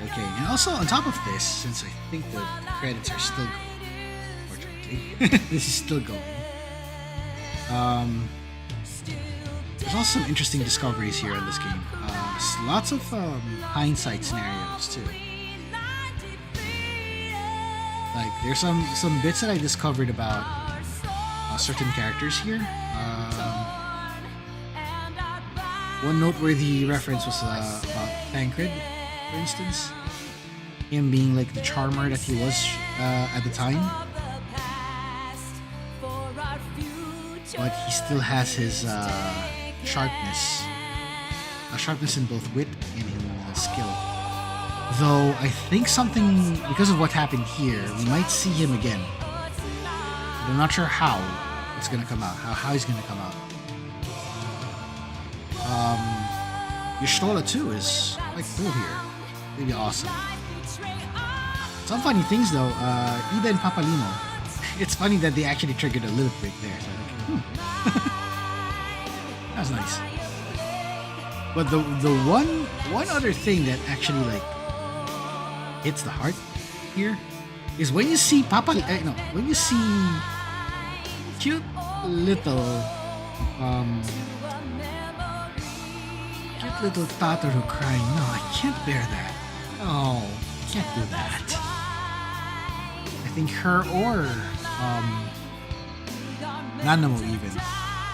Speaker 1: Okay, and also on top of this, since I think the credits are still going, unfortunately, this is still going. There's also some interesting discoveries here in this game. Lots of hindsight scenarios too. Like there's some bits that I discovered about certain characters here. One noteworthy reference was about Tancred, for instance. Him being like the charmer that he was at the time. But he still has his sharpness. A sharpness in both wit and in skill. Though I think something, because of what happened here, we might see him again. But I'm not sure how it's gonna come out. How he's gonna come out. Y'shtola too is quite cool here. Really awesome. Some funny things though, Ida and Papalino. It's funny that they actually triggered a little break there. So That's nice. But the one other thing that actually like hits the heart here is when you see when you see cute little Tataru crying. No, I can't bear that. Oh, can't do that. I think her or Nanamo even.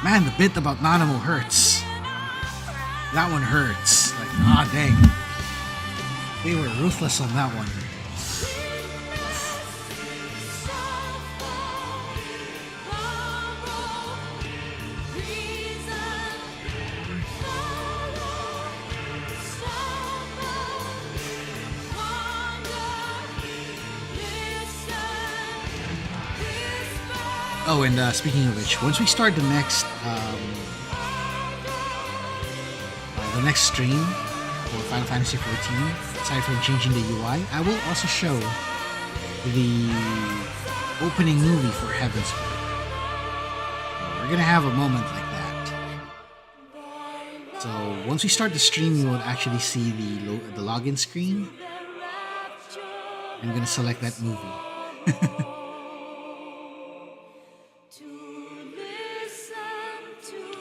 Speaker 1: Man, the bit about Nanamo hurts. That one hurts. Like, dang. They were ruthless on that one. Oh, and speaking of which, once we start the next stream for Final Fantasy XIV, aside from changing the UI, I will also show the opening movie for Heaven's Word. We're gonna have a moment like that. So once we start the stream, you will actually see the login screen. I'm gonna select that movie.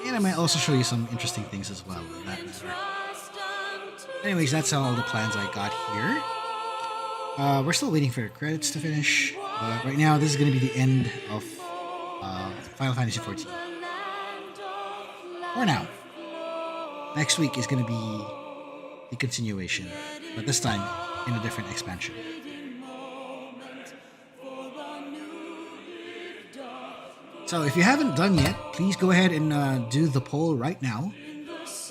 Speaker 1: And I might also show you some interesting things as well. Anyways, that's all the plans I got here. We're still waiting for the credits to finish. But right now, this is going to be the end of Final Fantasy XIV. For now. Next week is going to be the continuation. But this time, in a different expansion. So if you haven't done yet, please go ahead and do the poll right now.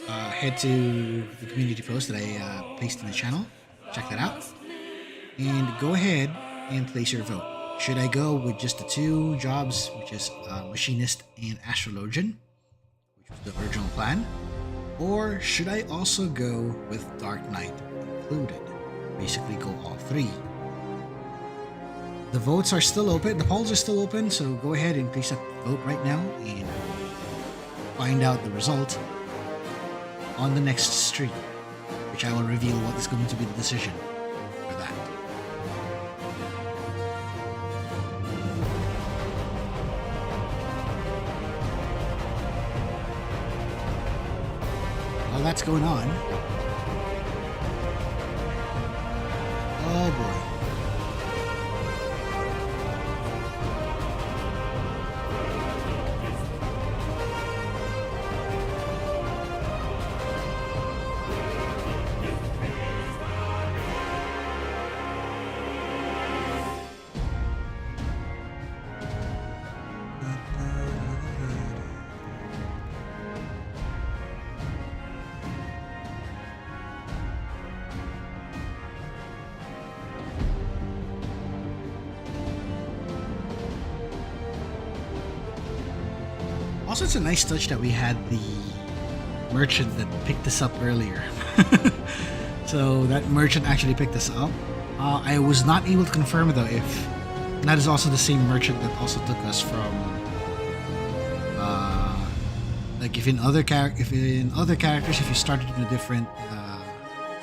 Speaker 1: Head to the community post that I placed in the channel. Check that out. And go ahead and place your vote. Should I go with just the 2 jobs, which is Machinist and Astrologian, which was the original plan? Or should I also go with Dark Knight included? Basically go all 3. The votes are still open. The polls are still open, so go ahead and place that vote right now and find out the result on the next stream, which I will reveal what is going to be the decision for that. While that's going on, oh boy. Also, it's a nice touch that we had the merchant that picked us up earlier. So that merchant actually picked us up. I was not able to confirm though if that is also the same merchant that also took us from like if in other characters, if you started in a different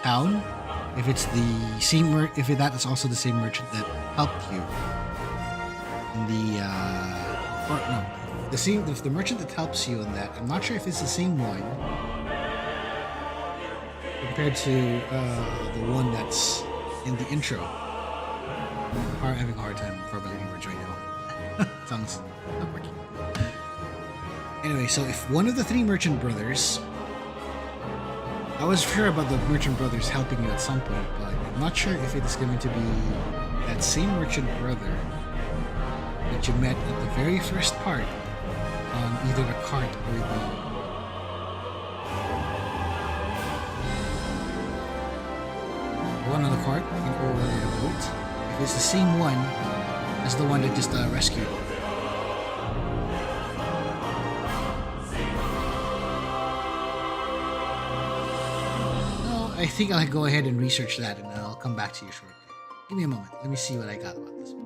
Speaker 1: town, if it's the same if that is also the same merchant that helped you in the or no, the merchant that helps you in that. I'm not sure if it's the same one compared to the one that's in the intro. I'm having a hard time formulating words right now. Sounds not working. Anyway, so if one of the three merchant brothers, I was sure about the merchant brothers helping you at some point, but I'm not sure if it is going to be that same merchant brother that you met at the very first part on either the cart or the one on the cart or the boat. If it's the same one as the one that just rescued. Well, I think I'll go ahead and research that and I'll come back to you shortly. Give me a moment. Let me see what I got about this one.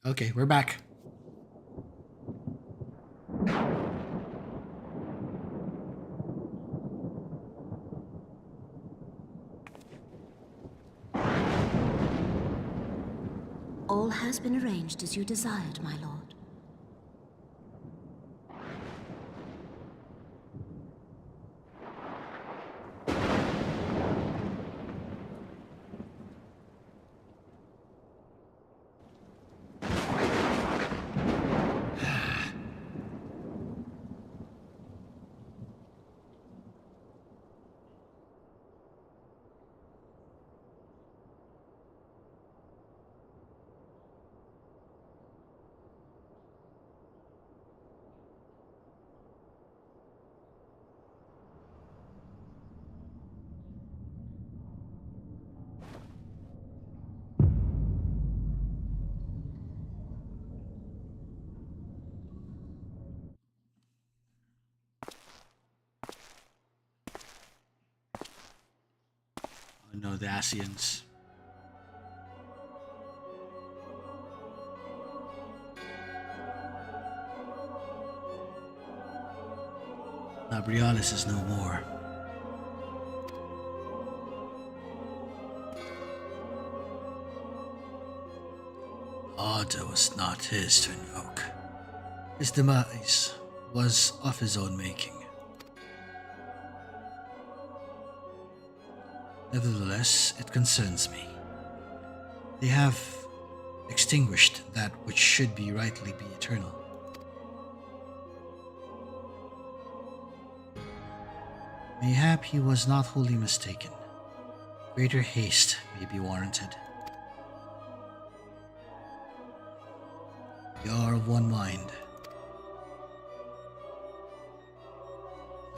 Speaker 1: Okay, we're back.
Speaker 3: All has been arranged as you desired, my lord. No, the Anicents.
Speaker 1: Labrialis is no more. Order was not his to invoke. His demise was of his own making. Nevertheless, it concerns me. They have extinguished that which should be rightly be eternal. Mayhap he was not wholly mistaken. Greater haste may be warranted. We are of one mind.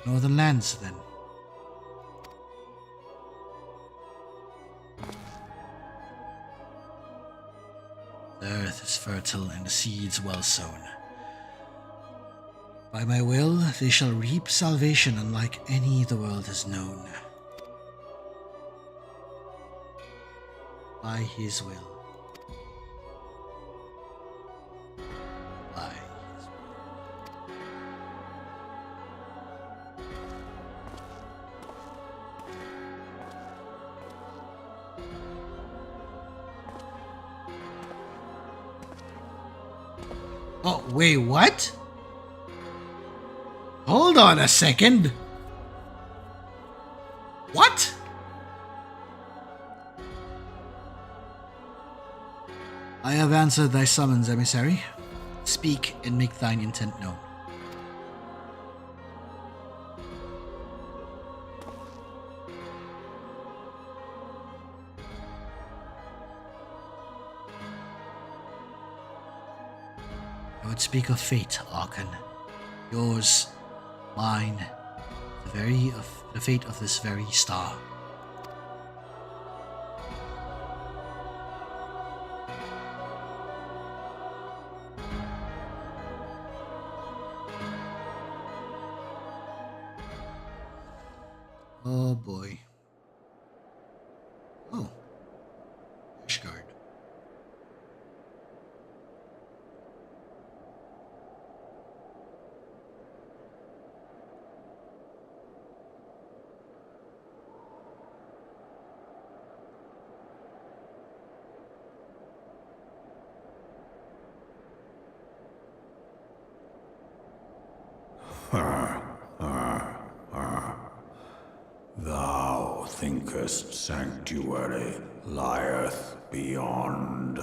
Speaker 1: Northern lands, then. The earth is fertile and the seeds well sown. By my will, they shall reap salvation unlike any the world has known. By his will. By his will. Oh, wait, what? Hold on a second. What? I have answered thy summons, emissary. Speak and make thine intent known. I would speak of fate, Archon. Yours, mine, the fate of this very star. Oh boy. Oh. Ishgard.
Speaker 8: Thou thinkest sanctuary lieth beyond.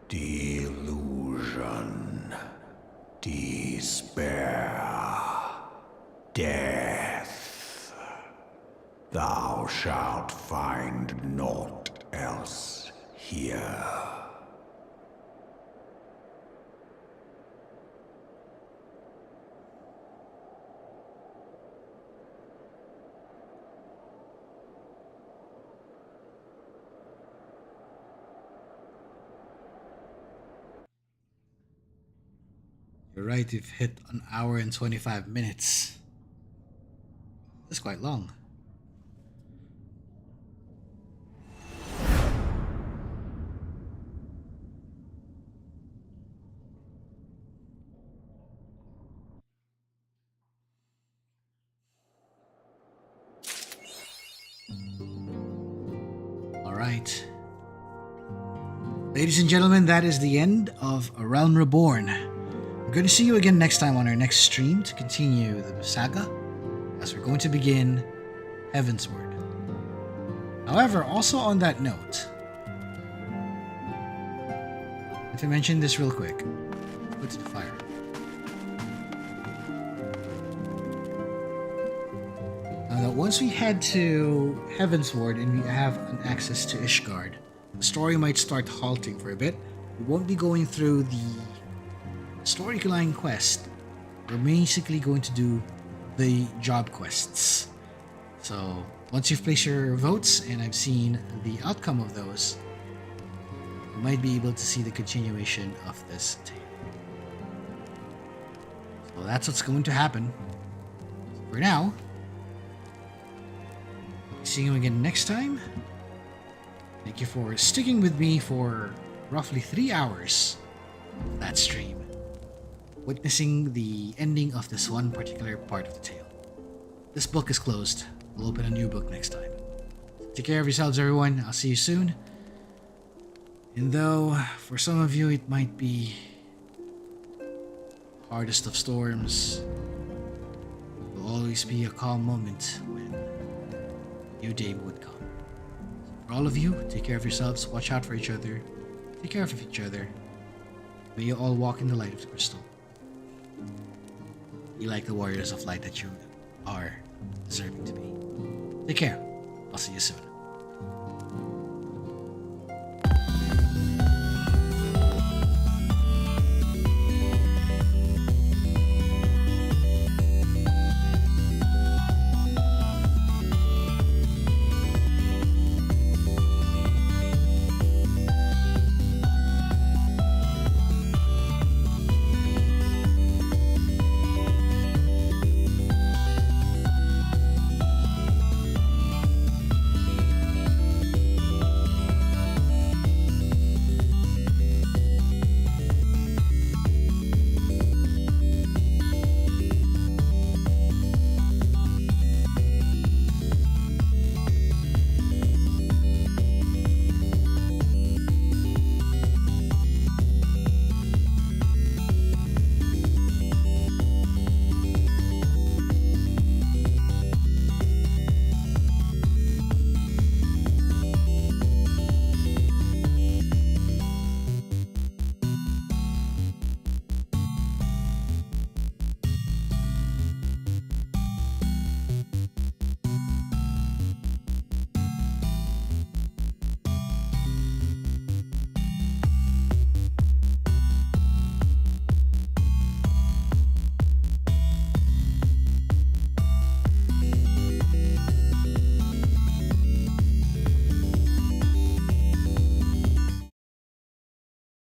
Speaker 8: Delusion, despair, death. Thou shalt find naught else here.
Speaker 1: You're right, you've hit an hour and 25 minutes. That's quite long. Alright. Ladies and gentlemen, that is the end of A Realm Reborn. We're going to see you again next time on our next stream to continue the saga, as we're going to begin Heavensward. However, also on that note, if I mention this real quick, put to the fire. Now that once we head to Heavensward and we have an access to Ishgard, the story might start halting for a bit. We won't be going through the storyline quest. We're basically going to do the job quests. So once you've placed your votes and I've seen the outcome of those, you might be able to see the continuation of this tale. So that's what's going to happen. For now, see you again next time. Thank you for sticking with me for roughly 3 hours of that stream, witnessing the ending of this one particular part of the tale. This book is closed. We'll open a new book next time. Take care of yourselves, everyone. I'll see you soon. And though for some of you it might be hardest of storms, it will always be a calm moment when a new day would come. For all of you, take care of yourselves. Watch out for each other. Take care of each other. May you all walk in the light of the crystal. Be like the warriors of light that you are deserving to be. Take care. I'll see you soon.